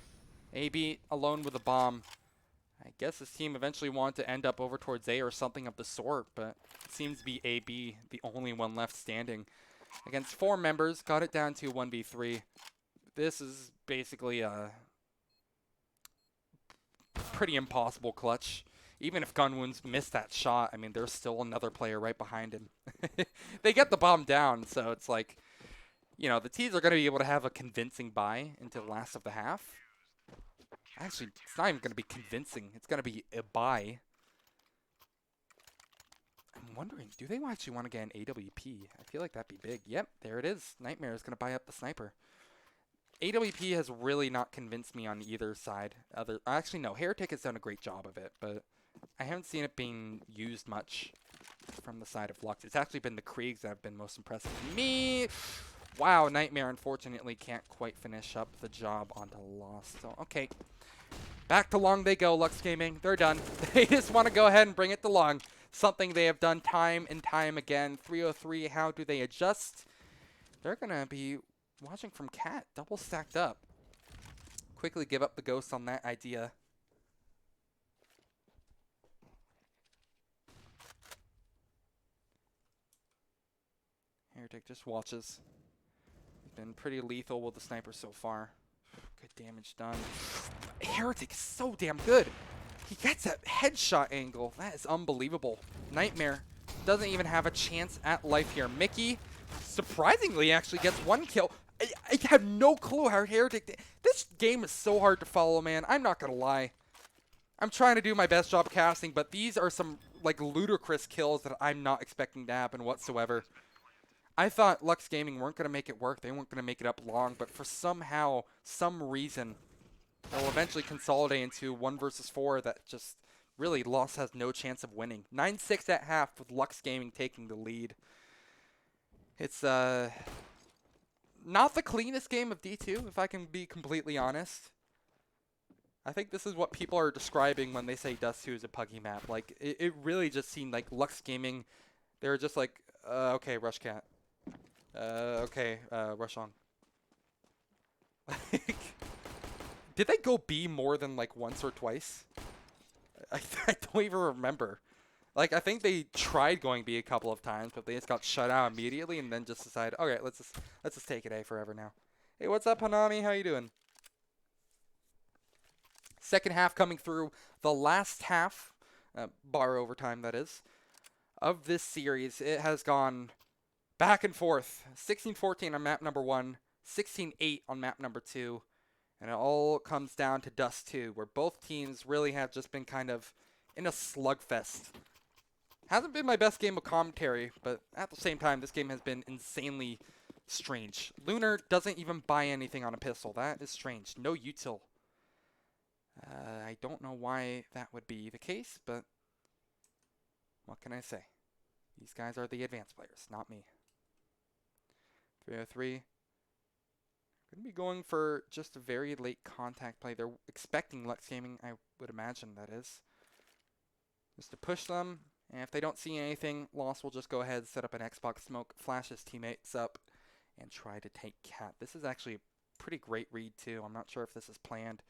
AB alone with a bomb. I guess this team eventually wanted to end up over towards A or something of the sort, but it seems to be AB the only one left standing. Against 4 members, got it down to 1v3. This is basically a pretty impossible clutch. Even if Gun Wounds missed that shot, I mean, there's still another player right behind him. They get the bomb down, so it's like, you know, the T's are going to be able to have a convincing buy into the last of the half. Actually, it's not even going to be convincing. It's going to be a buy. I'm wondering, do they actually want to get an AWP? I feel like that'd be big. Yep, there it is. Nightmare is going to buy up the sniper. AWP has really not convinced me on either side. Actually, no, Heretic has done a great job of it, but I haven't seen it being used much from the side of Lux. It's actually been the Kriegs that have been most impressive to me. Wow, Nightmare unfortunately can't quite finish up the job onto Lost. So, okay. Back to long they go, Lux Gaming. They're done. They just want to go ahead and bring it to long. Something they have done time and time again. 303, how do they adjust? They're going to be watching from Cat. Double stacked up. Quickly give up the ghost on that idea. Heretic just watches. He's been pretty lethal with the sniper so far. Good damage done. Heretic is so damn good. He gets that headshot angle. That is unbelievable. Nightmare doesn't even have a chance at life here. Mickey, surprisingly, actually gets 1 kill. I have no clue how Heretic... This game is so hard to follow, man. I'm not going to lie. I'm trying to do my best job casting, but these are some, like, ludicrous kills that I'm not expecting to happen whatsoever. I thought Lux Gaming weren't going to make it work. They weren't going to make it up long, but for some reason, they'll eventually consolidate into 1 versus 4 that just really Lost has no chance of winning. 9-6 at half with Lux Gaming taking the lead. It's not the cleanest game of D2, if I can be completely honest. I think this is what people are describing when they say Dust 2 is a puggy map. Like, it really just seemed like Lux Gaming, they were just like, okay, Rush Cat. Okay, Rush On. Did they go B more than like once or twice? I don't even remember. Like, I think they tried going B a couple of times, but they just got shut out immediately and then just decided, okay, let's just take it A forever now. Hey, what's up, Hanami? How you doing? Second half coming through. The last half, bar overtime that is, of this series. It has gone back and forth. 16-14 on map number 1, 16-8 on map number 2. And it all comes down to Dust 2, where both teams really have just been kind of in a slugfest. Hasn't been my best game of commentary, but at the same time, this game has been insanely strange. Lunar doesn't even buy anything on a pistol. That is strange. No util. I don't know why that would be the case, but what can I say? These guys are the advanced players, not me. 303. Going to be going for just a very late contact play. They're expecting Lux Gaming, I would imagine that is. Just to push them, and if they don't see anything, Lost will just go ahead, set up an Xbox smoke, flash his teammates up, and try to take Cat. This is actually a pretty great read, too. I'm not sure if this is planned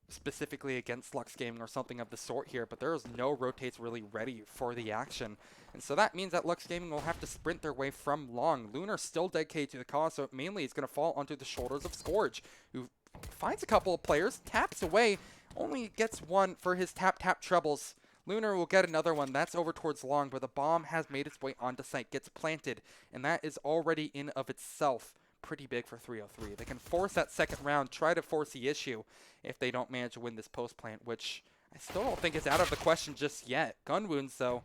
specifically against Lux Gaming or something of the sort here, but there is no rotates really ready for the action. And so that means that Lux Gaming will have to sprint their way from long. Lunar still dedicated to the cause, so mainly it's going to fall onto the shoulders of Scourge, who Finds a couple of players, taps away, only gets one for his tap troubles. Lunar will get another one. That's over towards long, but the bomb has made its way onto site, gets planted, and that is already in of itself pretty big for 303. They can force that second round, try to force the issue if they don't manage to win this post plant, which I still don't think is out of the question just yet. Gun wounds, though,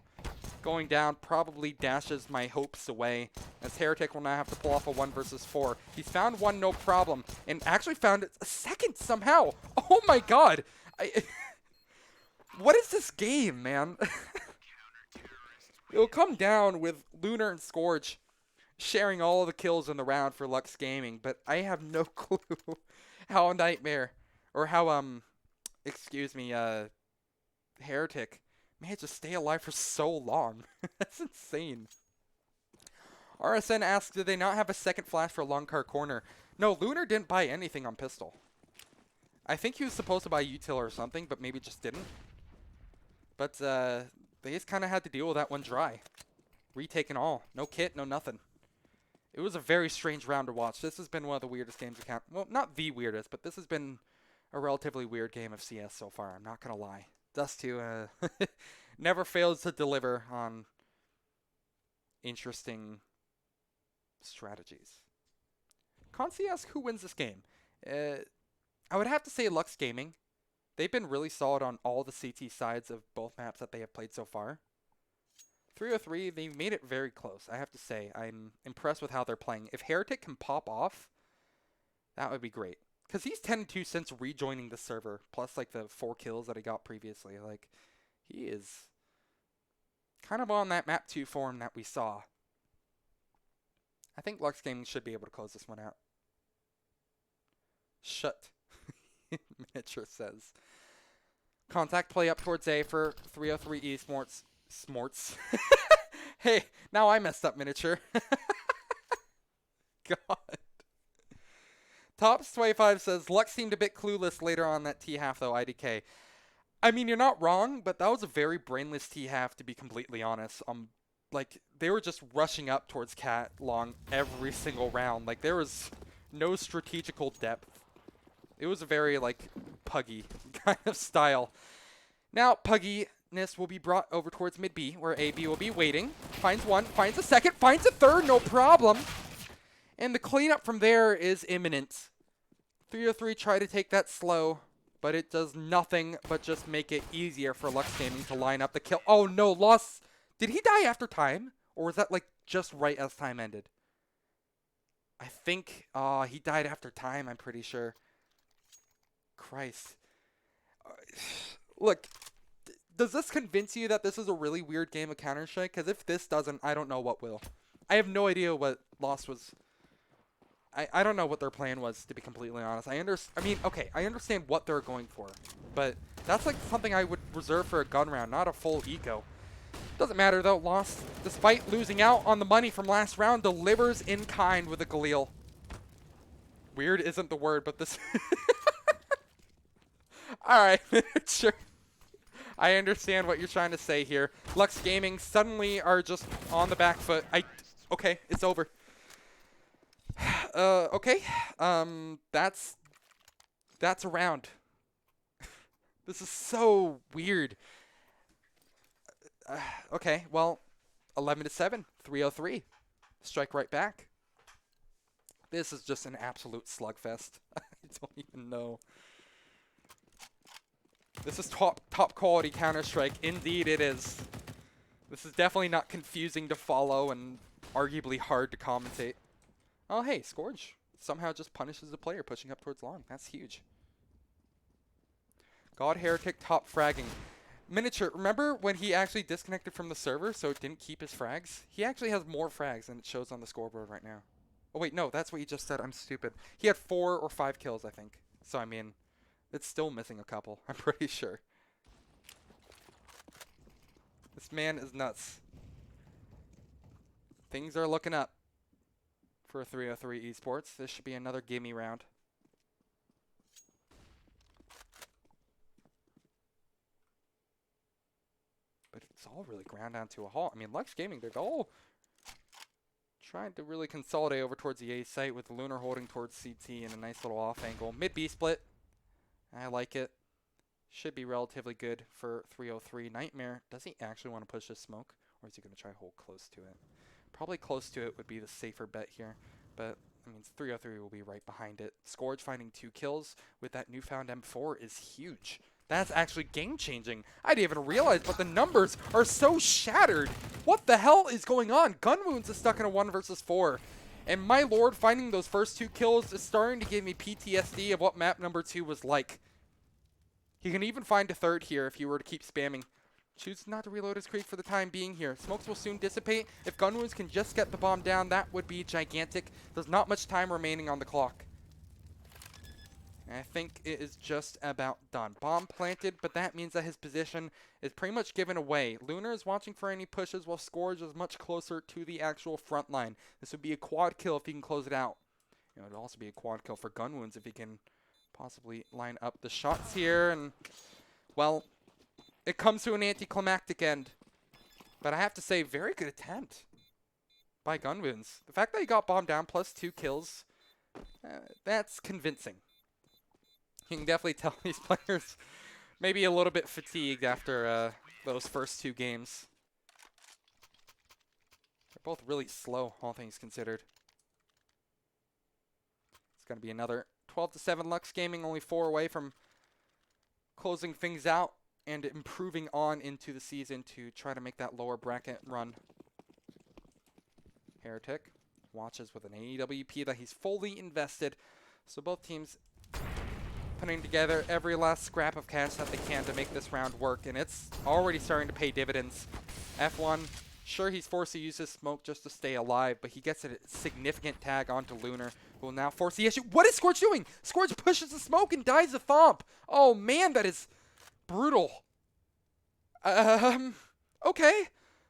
going down probably dashes my hopes away, as Heretic will now have to pull off a 1 versus 4. He's found one, no problem, and actually found a second somehow. Oh my god! What is this game, man? It'll come down with Lunar and Scourge sharing all of the kills in the round for Lux Gaming, but I have no clue how Nightmare, or how, excuse me, Heretic managed to stay alive for so long. That's insane. RSN asks, did they not have a second flash for Long Car Corner? No, Lunar didn't buy anything on Pistol. I think he was supposed to buy Util or something, but maybe just didn't. But, they just kind of had to deal with that one dry. Retake and all. No kit, no nothing. It was a very strange round to watch. This has been one of the weirdest games of well, not the weirdest, but this has been a relatively weird game of CS so far. I'm not going to lie. Dust 2 never fails to deliver on interesting strategies. Consi asks who wins this game. I would have to say Lux Gaming. They've been really solid on all the CT sides of both maps that they have played so far. 303, they made it very close, I have to say. I'm impressed with how they're playing. If Heretic can pop off, that would be great. Because he's 10-2 since rejoining the server, plus like the 4 kills that he got previously. Like, he is kind of on that map 2 form that we saw. I think Lux Gaming should be able to close this one out. Shut. Miniature says. Contact play up towards A for 303 Esports. Smorts. Hey, now I messed up, Miniature. God. Tops25 says, Lux seemed a bit clueless later on that T-half, though, IDK. I mean, you're not wrong, but that was a very brainless T-half, to be completely honest. Like, they were just rushing up towards Cat Long every single round. Like, there was no strategical depth. It was a very, like, puggy kind of style. Now, pugginess will be brought over towards mid B, where AB will be waiting. Finds one, finds a second, finds a third, no problem. And the cleanup from there is imminent. 303 try to take that slow, but it does nothing but just make it easier for Lux Gaming to line up the kill. Oh no, lost. Did he die after time? Or was that like just right as time ended? I think he died after time, I'm pretty sure. Christ. Look, does this convince you that this is a really weird game of Counter-Strike? Because if this doesn't, I don't know what will. I have no idea what Lost was. I don't know what their plan was, to be completely honest. I mean, okay, I understand what they're going for, but that's like something I would reserve for a gun round, not a full eco. Doesn't matter though. Lost, despite losing out on the money from last round, delivers in kind with a Galil. Weird isn't the word, but this. All right, sure. I understand what you're trying to say here. Lux Gaming suddenly are just on the back foot. Okay, it's over. Okay. That's a round. This is so weird. Okay, well, 11-7, 303. Strike right back. This is just an absolute slugfest. I don't even know. This is top quality Counter-Strike. Indeed it is. This is definitely not confusing to follow and arguably hard to commentate. Oh hey, Scourge somehow just punishes the player pushing up towards long. That's huge. God Heretic top fragging. Miniature, remember when he actually disconnected from the server so it didn't keep his frags? He actually has more frags than it shows on the scoreboard right now. Oh wait, no, that's what he just said. I'm stupid. He had 4 or 5 kills, I think. So I mean, it's still missing a couple, I'm pretty sure. This man is nuts. Things are looking up for 303 Esports. This should be another gimme round. But it's all really ground down to a halt. I mean, Lux Gaming, they're all Trying to really consolidate over towards the A site with Lunar holding towards CT and a nice little off angle. Mid B split. I like it. Should be relatively good for 303. Nightmare, does he actually want to push this smoke? Or is he going to try to hold close to it? Probably close to it would be the safer bet here. But, I mean, 303 will be right behind it. Scourge finding 2 kills with that newfound M4 is huge. That's actually game-changing. I didn't even realize, but the numbers are so shattered. What the hell is going on? Gun Wounds is stuck in a 1 versus 4. And my lord, finding those first 2 kills is starting to give me PTSD of what map number 2 was like. He can even find a third here if you were to keep spamming. Chooses not to reload his creek for the time being here. Smokes will soon dissipate. If Gun Wounds can just get the bomb down, that would be gigantic. There's not much time remaining on the clock. And I think it is just about done. Bomb planted, but that means that his position is pretty much given away. Lunar is watching for any pushes while Scourge is much closer to the actual front line. This would be a quad kill if he can close it out. You know, it would also be a quad kill for Gun Wounds if he can possibly line up the shots here. And, well, it comes to an anticlimactic end. But I have to say, very good attempt by Gun Wounds. The fact that he got bombed down plus 2 kills, that's convincing. You can definitely tell these players maybe a little bit fatigued after those first 2 games. They're both really slow, all things considered. It's going to be another 12-7 Lux Gaming, only 4 away from closing things out and improving on into the season to try to make that lower bracket run. Heretic watches with an AEWP that he's fully invested. So both teams putting together every last scrap of cash that they can to make this round work, and it's already starting to pay dividends. F1, sure, he's forced to use his smoke just to stay alive, but he gets a significant tag onto Lunar, who will now force the issue. What is Scourge doing? Scourge pushes the smoke and dies the thump. Oh man, that is brutal. Okay.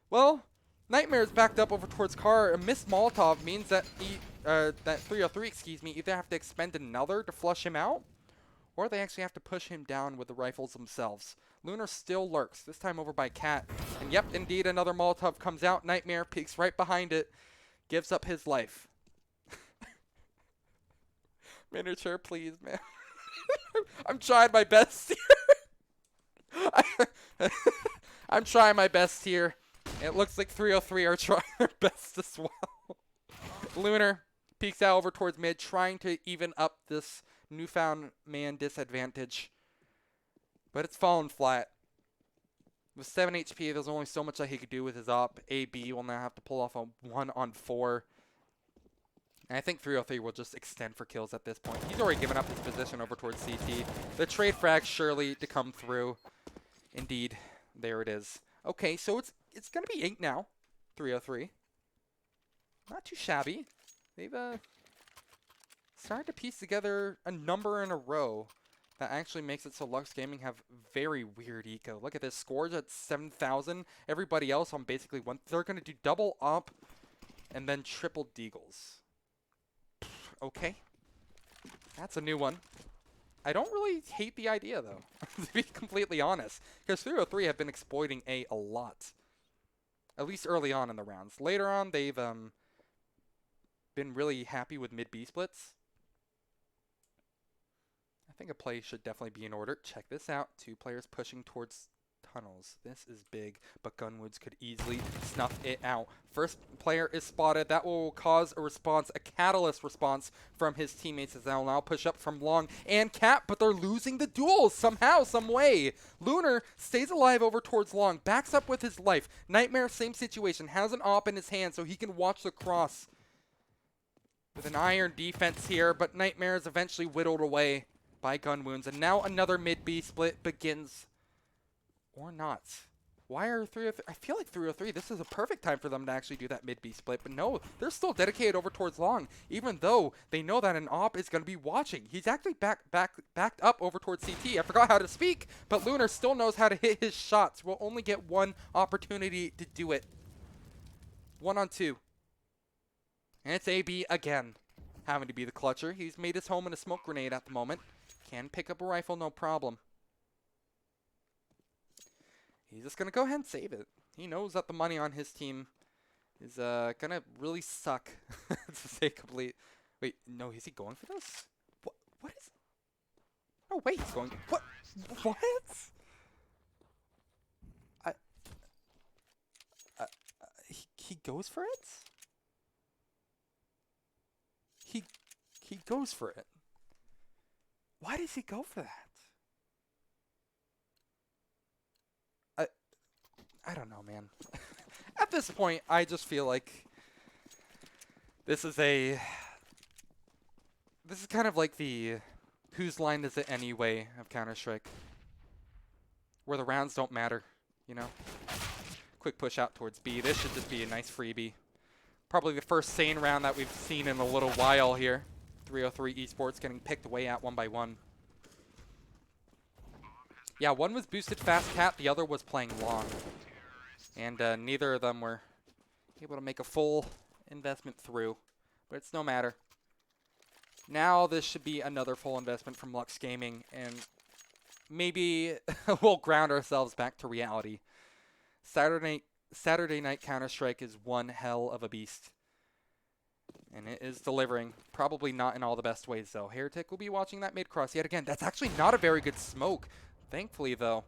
Well, Nightmare is backed up over towards Car. A missed Molotov means that that 303, excuse me, either have to expend another to flush him out, or they actually have to push him down with the rifles themselves. Lunar still lurks, this time over by Cat. And yep, indeed, another Molotov comes out. Nightmare peeks right behind it. Gives up his life. Miniature, please, man. I'm trying my best here. I'm trying my best here. It looks like 303 are trying their best as well. Lunar peeks out over towards mid, trying to even up this newfound man disadvantage, but it's fallen flat. With 7 HP, there's only so much that he could do with his op. AB will now have to pull off a 1-on-4. And I think 303 will just extend for kills at this point. He's already given up his position over towards CT. The trade frag surely to come through. Indeed, there it is. Okay, so it's going to be 8 now. 303. Not too shabby. They've started to piece together a number in a row that actually makes it so Lux Gaming have very weird eco. Look at this, Scourge at 7,000. Everybody else on basically 1. They're going to do double up and then triple deagles. Okay. That's a new one. I don't really hate the idea, though, to be completely honest, because 303 have been exploiting A a lot, at least early on in the rounds. Later on, they've been really happy with mid-B splits. I think a play should definitely be in order. Check this out. 2 players pushing towards tunnels. This is big, but Gunwoods could easily snuff it out. First player is spotted. That will cause a response, a catalyst response from his teammates as they'll now push up from Long and Cap, but they're losing the duel somehow, some way. Lunar stays alive over towards Long, backs up with his life. Nightmare, same situation, has an op in his hand so he can watch the cross. With an iron defense here, but Nightmare is eventually whittled away by gun wounds. And now another mid-B split begins. Or not. Why are 303? I feel like 303, this is a perfect time for them to actually do that mid-B split. But no, they're still dedicated over towards Long, even though they know that an op is going to be watching. He's actually backed up over towards CT. I forgot how to speak, but Lunar still knows how to hit his shots. We'll only get one opportunity to do it. 1-on-2. And it's AB again, having to be the clutcher. He's made his home in a smoke grenade at the moment. Can pick up a rifle, no problem. He's just going to go ahead and save it. He knows that the money on his team is gonna really suck to say complete. Wait, no, is he going for this? What is? Oh wait, he's going. What? What? I. He goes for it. He goes for it. Why does he go for that? I don't know, man. At this point, I just feel like this is kind of like the whose line is it anyway of Counter-Strike, where the rounds don't matter, you know? Quick push out towards B. This should just be a nice freebie. Probably the first sane round that we've seen in a little while here. 303 Esports getting picked away at 1 by 1. Yeah, one was boosted fast cat, the other was playing long. And neither of them were able to make a full investment through. But it's no matter. Now this should be another full investment from Lux Gaming. And maybe we'll ground ourselves back to reality. Saturday night Counter-Strike is one hell of a beast. And it is delivering. Probably not in all the best ways, though. Heretic will be watching that mid-cross yet again. That's actually not a very good smoke. Thankfully, though,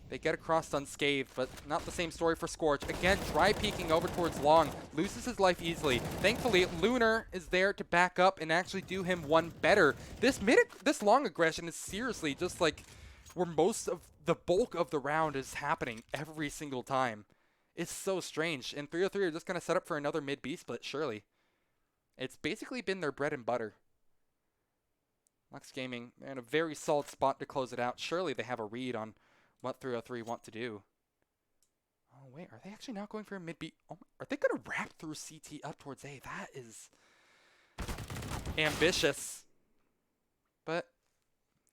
they get across unscathed, but not the same story for Scorch. Again, dry peeking over towards Long. Loses his life easily. Thankfully, Lunar is there to back up and actually do him one better. This Long aggression is seriously just like where most of the bulk of the round is happening every single time. It's so strange. And 303 are just going to set up for another mid-B split, surely. It's basically been their bread and butter. Lux Gaming in a very solid spot to close it out. Surely they have a read on what 303 want to do. Oh, wait. Are they actually not going for a mid-B? Oh, are they going to wrap through CT up towards A? That is ambitious. But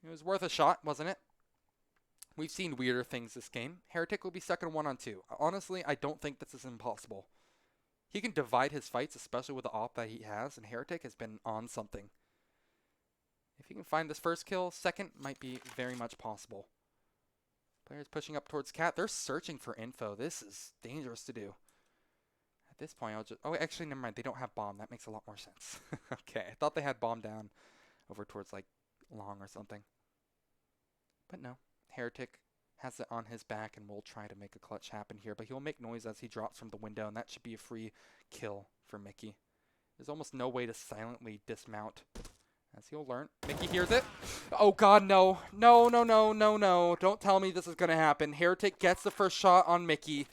it was worth a shot, wasn't it? We've seen weirder things this game. Heretic will be stuck in 1-on-2. Honestly, I don't think this is impossible. He can divide his fights, especially with the op that he has, and Heretic has been on something. If he can find this first kill, second might be very much possible. Players pushing up towards Cat. They're searching for info. This is dangerous to do. At this point, I'll just... Oh, actually, never mind. They don't have bomb. That makes a lot more sense. Okay, I thought they had bomb down over towards, like, Long or something. But no. Heretic has it on his back and will try to make a clutch happen here, but he'll make noise as he drops from the window, and that should be a free kill for Mickey. There's almost no way to silently dismount, as he'll learn. Mickey hears it. Oh god, no. No, no, no, no, no. Don't tell me this is going to happen. Heretic gets the first shot on Mickey.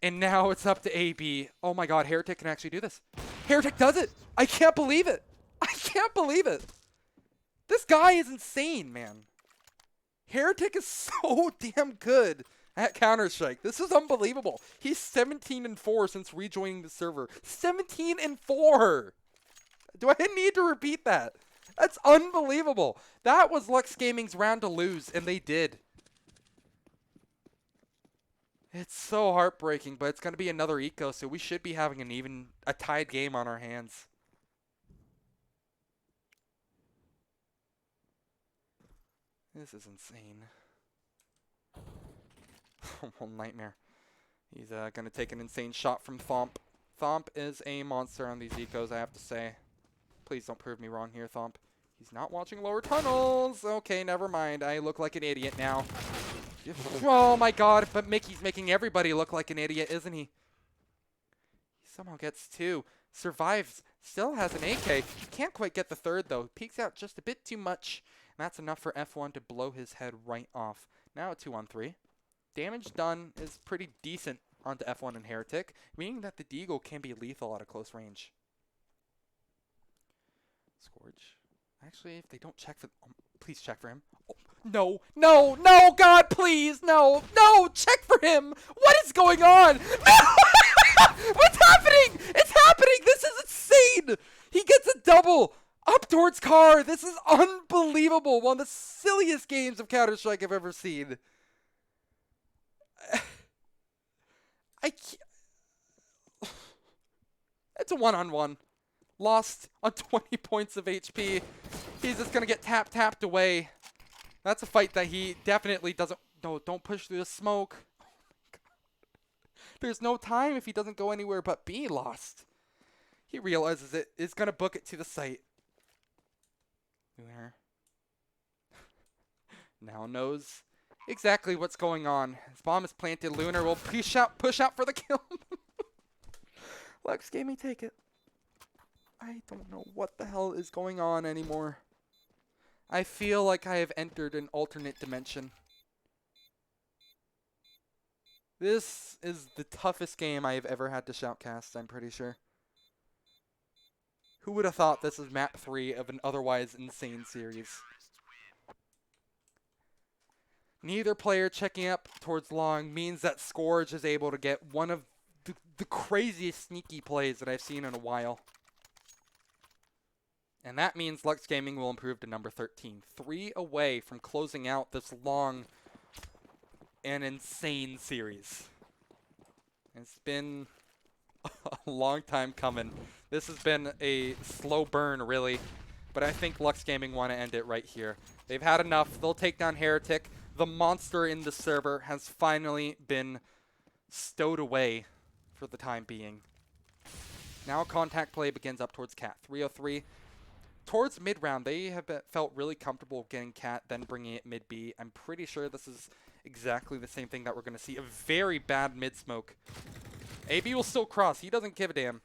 And now it's up to AB. Oh my god, Heretic can actually do this. Heretic does it! I can't believe it! I can't believe it! This guy is insane, man. Heretic is so damn good at Counter-Strike. This is unbelievable. He's 17-4 since rejoining the server. 17-4! Do I need to repeat that? That's unbelievable. That was Lux Gaming's round to lose, and they did. It's so heartbreaking, but it's going to be another eco, so we should be having a tied game on our hands. This is insane. Oh, nightmare. He's going to take an insane shot from Thomp. Thomp is a monster on these ecos, I have to say. Please don't prove me wrong here, Thomp. He's not watching lower tunnels. Okay, never mind. I look like an idiot now. Oh my god, but Mickey's making everybody look like an idiot, isn't he? He somehow gets two. Survives. Still has an AK. Can't quite get the third, though. Peeks out just a bit too much. And that's enough for F1 to blow his head right off. Now a 2-on-3. Damage done is pretty decent onto F1 and Heretic, meaning that the Deagle can be lethal at a close range. Scourge. Actually, if they don't check for... please check for him. Oh, no, no, no, God, please, no, no, check for him. What is going on? No! What's happening? It's happening. This is insane. He gets a double up towards Car. This is unbelievable. One of the silliest games of Counter-Strike I've ever seen. I can't. It's a one-on-one. Lost on 20 points of HP. He's just going to get tapped away. That's a fight that he definitely doesn't... No, don't push through the smoke. Oh my God. There's no time if he doesn't go anywhere but B. Lost. He realizes it is going to book it to the site. Lunar now knows exactly what's going on. His bomb is planted. Lunar will push out for the kill. Lux Gaming, take it. I don't know what the hell is going on anymore. I feel like I have entered an alternate dimension. This is the toughest game I have ever had to shoutcast, I'm pretty sure. Who would have thought this is map 3 of an otherwise insane series? Neither player checking up towards long means that Scourge is able to get one of the craziest sneaky plays that I've seen in a while. And that means Lux Gaming will improve to number 13. 3 away from closing out this long and insane series. It's been a long time coming. This has been a slow burn, really. But I think Lux Gaming want to end it right here. They've had enough. They'll take down Heretic. The monster in the server has finally been stowed away for the time being. Now contact play begins up towards Cat. 303. Towards mid-round, they have felt really comfortable getting Cat, then bringing it mid-B. I'm pretty sure this is exactly the same thing that we're going to see. A very bad mid-smoke. AB will still cross. He doesn't give a damn.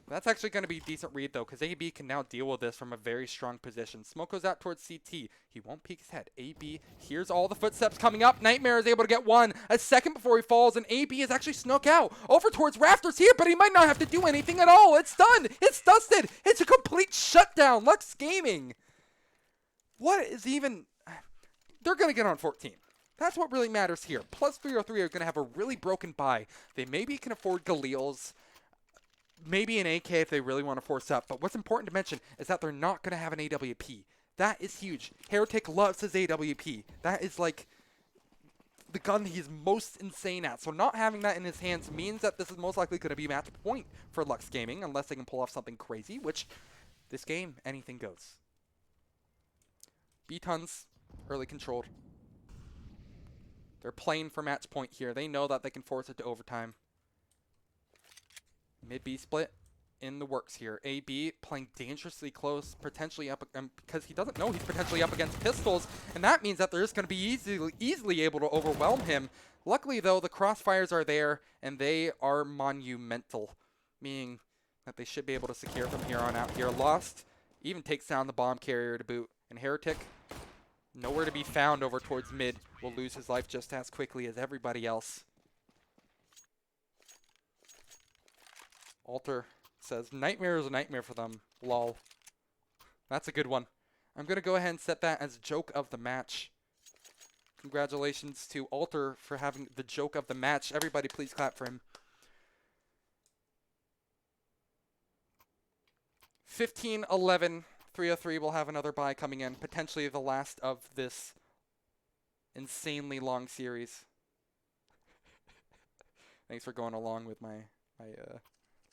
That's actually going to be a decent read, though, because AB can now deal with this from a very strong position. Smoke goes out towards CT. He won't peek his head. AB hears all the footsteps coming up. Nightmare is able to get one a second before he falls, and AB is actually snuck out over towards Rafters here, but he might not have to do anything at all. It's done. It's dusted. It's a complete shutdown. Lux Gaming. What is even... They're going to get on 14. That's what really matters here. Plus 303 are going to have a really broken buy. They maybe can afford Galil's. Maybe an AK if they really want to force up. But what's important to mention is that they're not going to have an AWP. That is huge. Heretic loves his AWP. That is like the gun he's most insane at. So not having that in his hands means that this is most likely going to be match point for Lux Gaming unless they can pull off something crazy, which this game, anything goes. B-Tons, early controlled. They're playing for match point here. They know that they can force it to overtime. Mid-B split in the works here. AB playing dangerously close, potentially up, because he doesn't know he's potentially up against pistols, and that means that they're just going to be easily able to overwhelm him. Luckily, though, the crossfires are there, and they are monumental, meaning that they should be able to secure from here on out here. Lost even takes down the bomb carrier to boot, and Heretic, nowhere to be found over towards mid, will lose his life just as quickly as everybody else. Alter says, Nightmare is a nightmare for them. Lol. That's a good one. I'm going to go ahead and set that as joke of the match. Congratulations to Alter for having the joke of the match. Everybody please clap for him. 15-11. 303 will have another bye coming in. Potentially the last of this insanely long series. Thanks for going along with my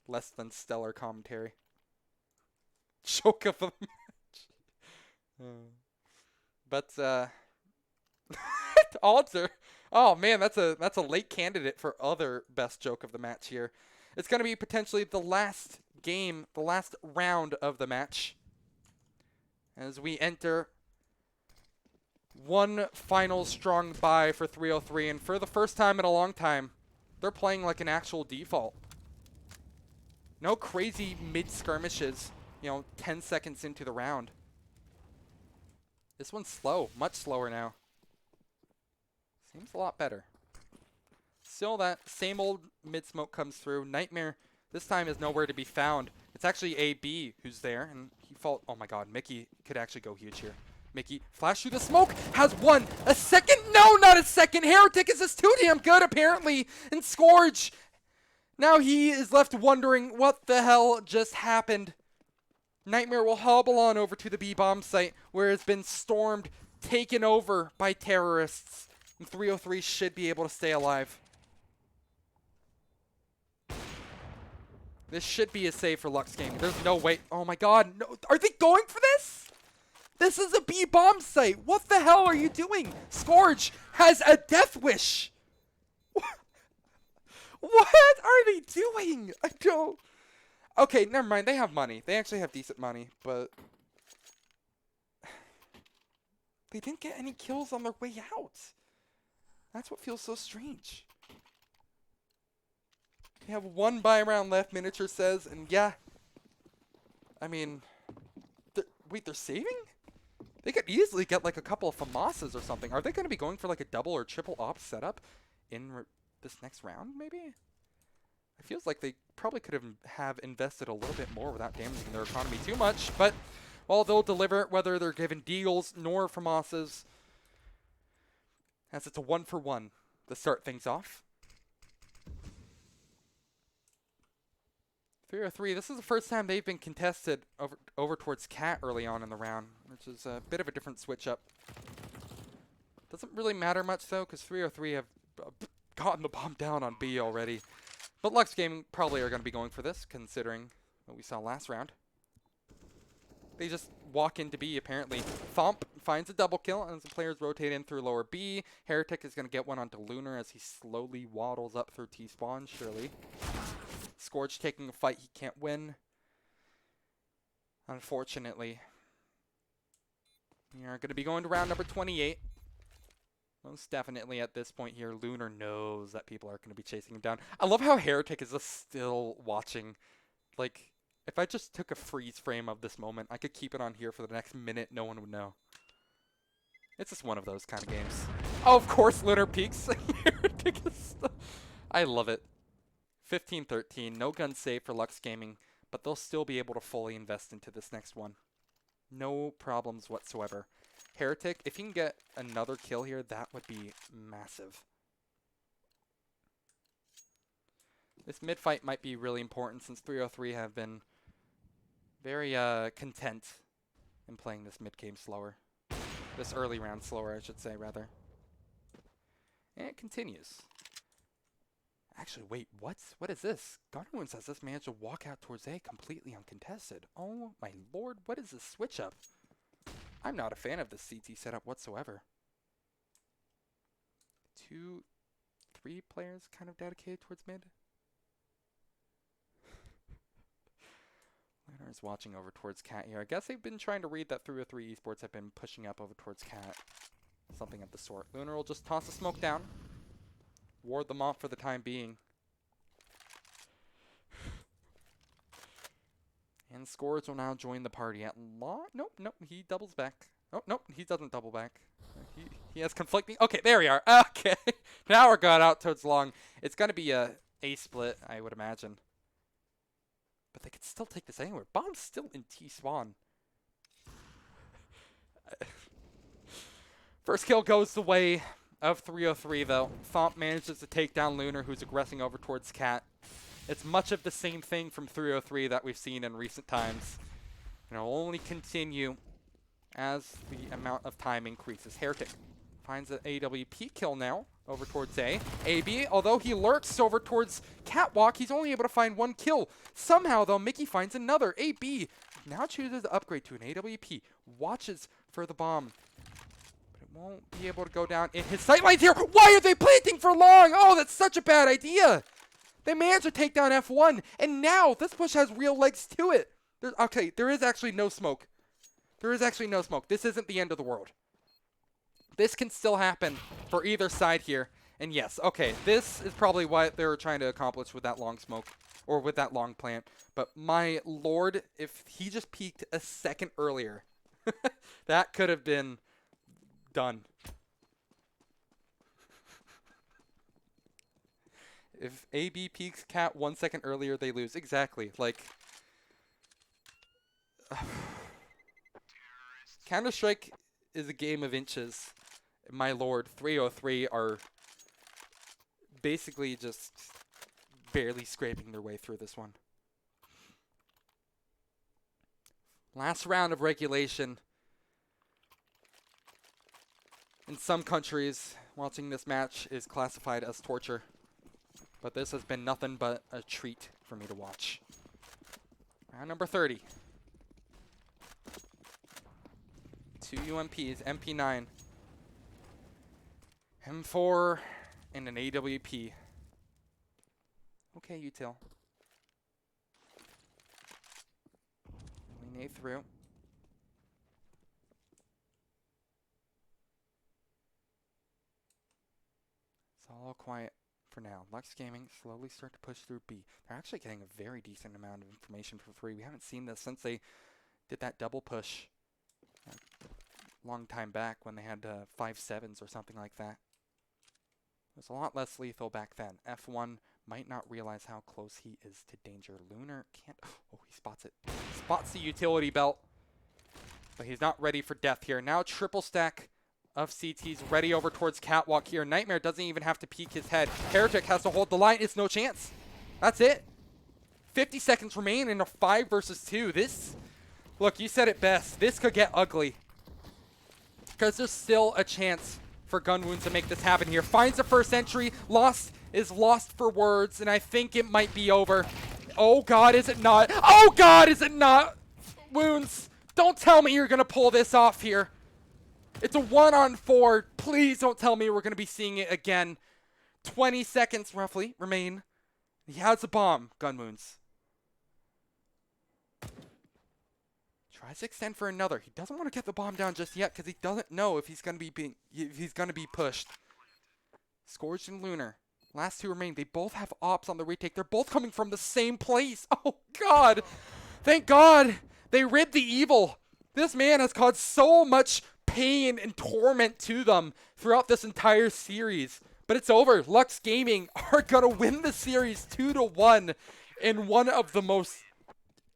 less than stellar commentary. Joke of the match. But Alter. Oh man, that's a late candidate for other best joke of the match here. It's going to be potentially the last game, the last round of the match, as we enter one final strong bye for 303, and for the first time in a long time, they're playing like an actual default. No crazy mid-skirmishes, 10 seconds into the round. This one's slow, much slower now. Seems a lot better. Still, that same old mid-smoke comes through. Nightmare, this time, is nowhere to be found. It's actually AB who's there, and he fall. Oh my god, Mickey could actually go huge here. Mickey, flash through the smoke, has one. A second? No, not a second. Heretic is just too damn good, apparently. And Scourge, now he is left wondering what the hell just happened. Nightmare will hobble on over to the B-bomb site, where it's been stormed, taken over by terrorists. And 303 should be able to stay alive. This should be a save for Lux Gaming. There's no way. Oh my god. No. Are they going for this? This is a B-bomb site. What the hell are you doing? Scourge has a death wish. What are they doing? I don't. Okay, never mind. They have money. They actually have decent money, but they didn't get any kills on their way out. That's what feels so strange. They have one buy round left, Miniature says, and yeah. I mean, wait, they're saving? They could easily get like a couple of FAMASas or something. Are they going to be going for like a double or triple op setup in this next round, maybe? It feels like they probably could have invested a little bit more without damaging their economy too much. But, well, they'll deliver it whether they're given deals nor FAMASas. As it's a 1-for-1 to start things off. 303, this is the first time they've been contested over towards Cat early on in the round, which is a bit of a different switch up. Doesn't really matter much though, because 303 have gotten the bomb down on B already. But Lux Gaming probably are going to be going for this, considering what we saw last round. They just walk into B, apparently. Thomp finds a double kill as the players rotate in through lower B. Heretic is going to get one onto Lunar as he slowly waddles up through T-spawn, surely. Scourge taking a fight he can't win. Unfortunately. We are going to be going to round number 28. Most definitely at this point here, Lunar knows that people are going to be chasing him down. I love how Heretic is just still watching. Like, if I just took a freeze frame of this moment, I could keep it on here for the next minute. No one would know. It's just one of those kind of games. Oh, of course, Lunar peeks. Heretic is I love it. 15-13, no gun save for Lux Gaming, but they'll still be able to fully invest into this next one. No problems whatsoever. Heretic, if he can get another kill here, that would be massive. This mid fight might be really important since 303 have been very content in playing this mid game slower. This early round slower, I should say, rather. And it continues. Actually, wait, what? What is this? Garnerwoon says this managed to walk out towards A completely uncontested. Oh my lord, what is this switch up? I'm not a fan of this CT setup whatsoever. 2, 3 players kind of dedicated towards mid. Leonard's watching over towards Cat here. I guess they've been trying to read that 303 Esports have been pushing up over towards Cat. Something of the sort. Lunar will just toss the smoke down. Ward them off for the time being. And Scourge will now join the party at law. Nope, he doubles back. Oh, nope, he doesn't double back. He has conflicting. Okay, there we are. Okay, now we're going out towards long. It's going to be a split, I would imagine. But they could still take this anywhere. Bomb's still in T-spawn. First kill goes the way of 303, though. Thomp manages to take down Lunar, who's aggressing over towards Cat. It's much of the same thing from 303 that we've seen in recent times. And it'll only continue as the amount of time increases. Heretic finds an AWP kill now over towards A. AB, although he lurks over towards Catwalk, he's only able to find one kill. Somehow, though, Mickey finds another. AB now chooses to upgrade to an AWP. Watches for the bomb. Won't be able to go down in his sightlines here. Why are they planting for long? Oh, that's such a bad idea. They managed to take down F1, and now this push has real legs to it. Okay, there is actually no smoke. There is actually no smoke. This isn't the end of the world. This can still happen for either side here. And yes, okay, this is probably what they were trying to accomplish with that long smoke, or with that long plant. But my lord, if he just peeked a second earlier, that could have been done. If AB peeks Cat 1 second earlier, they lose. Exactly. Like, Counter-Strike is a game of inches. My lord, 303 are basically just barely scraping their way through this one. Last round of regulation. In some countries, watching this match is classified as torture. But this has been nothing but a treat for me to watch. Round number 30. 2 UMPs, MP9. M4 and an AWP. Okay, util. Lean A through. It's all quiet for now. Lux Gaming slowly start to push through B. They're actually getting a very decent amount of information for free. We haven't seen this since they did that double push a long time back when they had 5-7s or something like that. It was a lot less lethal back then. F1 might not realize how close he is to danger. Lunar can't... Oh, he spots it. Spots the utility belt. But he's not ready for death here. Now triple stack of CTs ready over towards Catwalk here. Nightmare doesn't even have to peek his head. Heretic has to hold the line. It's no chance. That's it. 50 seconds remain in a 5 versus 2. This... Look, you said it best. This could get ugly. Because there's still a chance for Gunwound to make this happen here. Finds the first entry. Lost is lost for words, and I think it might be over. Oh, God, is it not? Oh, God, is it not? Wounds, don't tell me you're going to pull this off here. It's a 1-on-4. Please don't tell me we're going to be seeing it again. 20 seconds, roughly, remain. He has a bomb, Gunwounds. Tries to extend for another. He doesn't want to get the bomb down just yet because he doesn't know if he's going to be pushed. Scourge and Lunar. Last two remain. They both have ops on the retake. They're both coming from the same place. Oh, God. Thank God they rid the evil. This man has caused so much pain and torment to them throughout this entire series. But it's over. Lux Gaming are going to win the series 2-1 in one of the most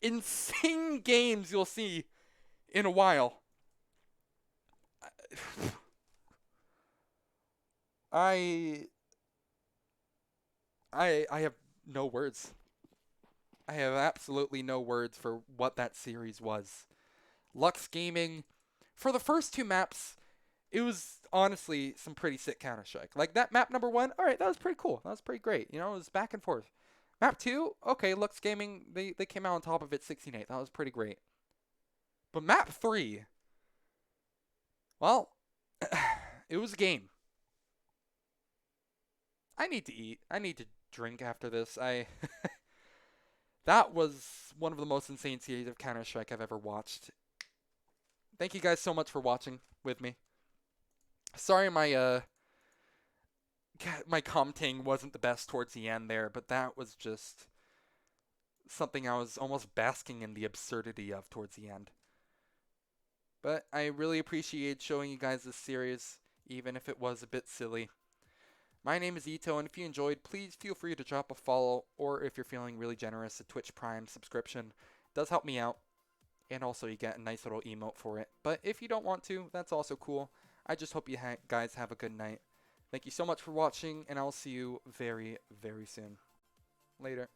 insane games you'll see in a while. I have no words. I have absolutely no words for what that series was. Lux Gaming, for the first two maps, it was honestly some pretty sick Counter-Strike. Like that map number 1, all right, that was pretty cool. That was pretty great. You know, it was back and forth. Map 2, okay, Lux Gaming, they came out on top of it 16-8. That was pretty great. But map 3, well, it was a game. I need to eat. I need to drink after this. That was one of the most insane series of Counter-Strike I've ever watched. Thank you guys so much for watching with me. Sorry my commenting wasn't the best towards the end there, but that was just something I was almost basking in the absurdity of towards the end. But I really appreciate showing you guys this series, even if it was a bit silly. My name is Ito, and if you enjoyed, please feel free to drop a follow, or if you're feeling really generous, a Twitch Prime subscription. It does help me out, and also you get a nice little emote for it. But if you don't want to, that's also cool. I just hope you guys have a good night. Thank you so much for watching, and I'll see you very, very soon. Later.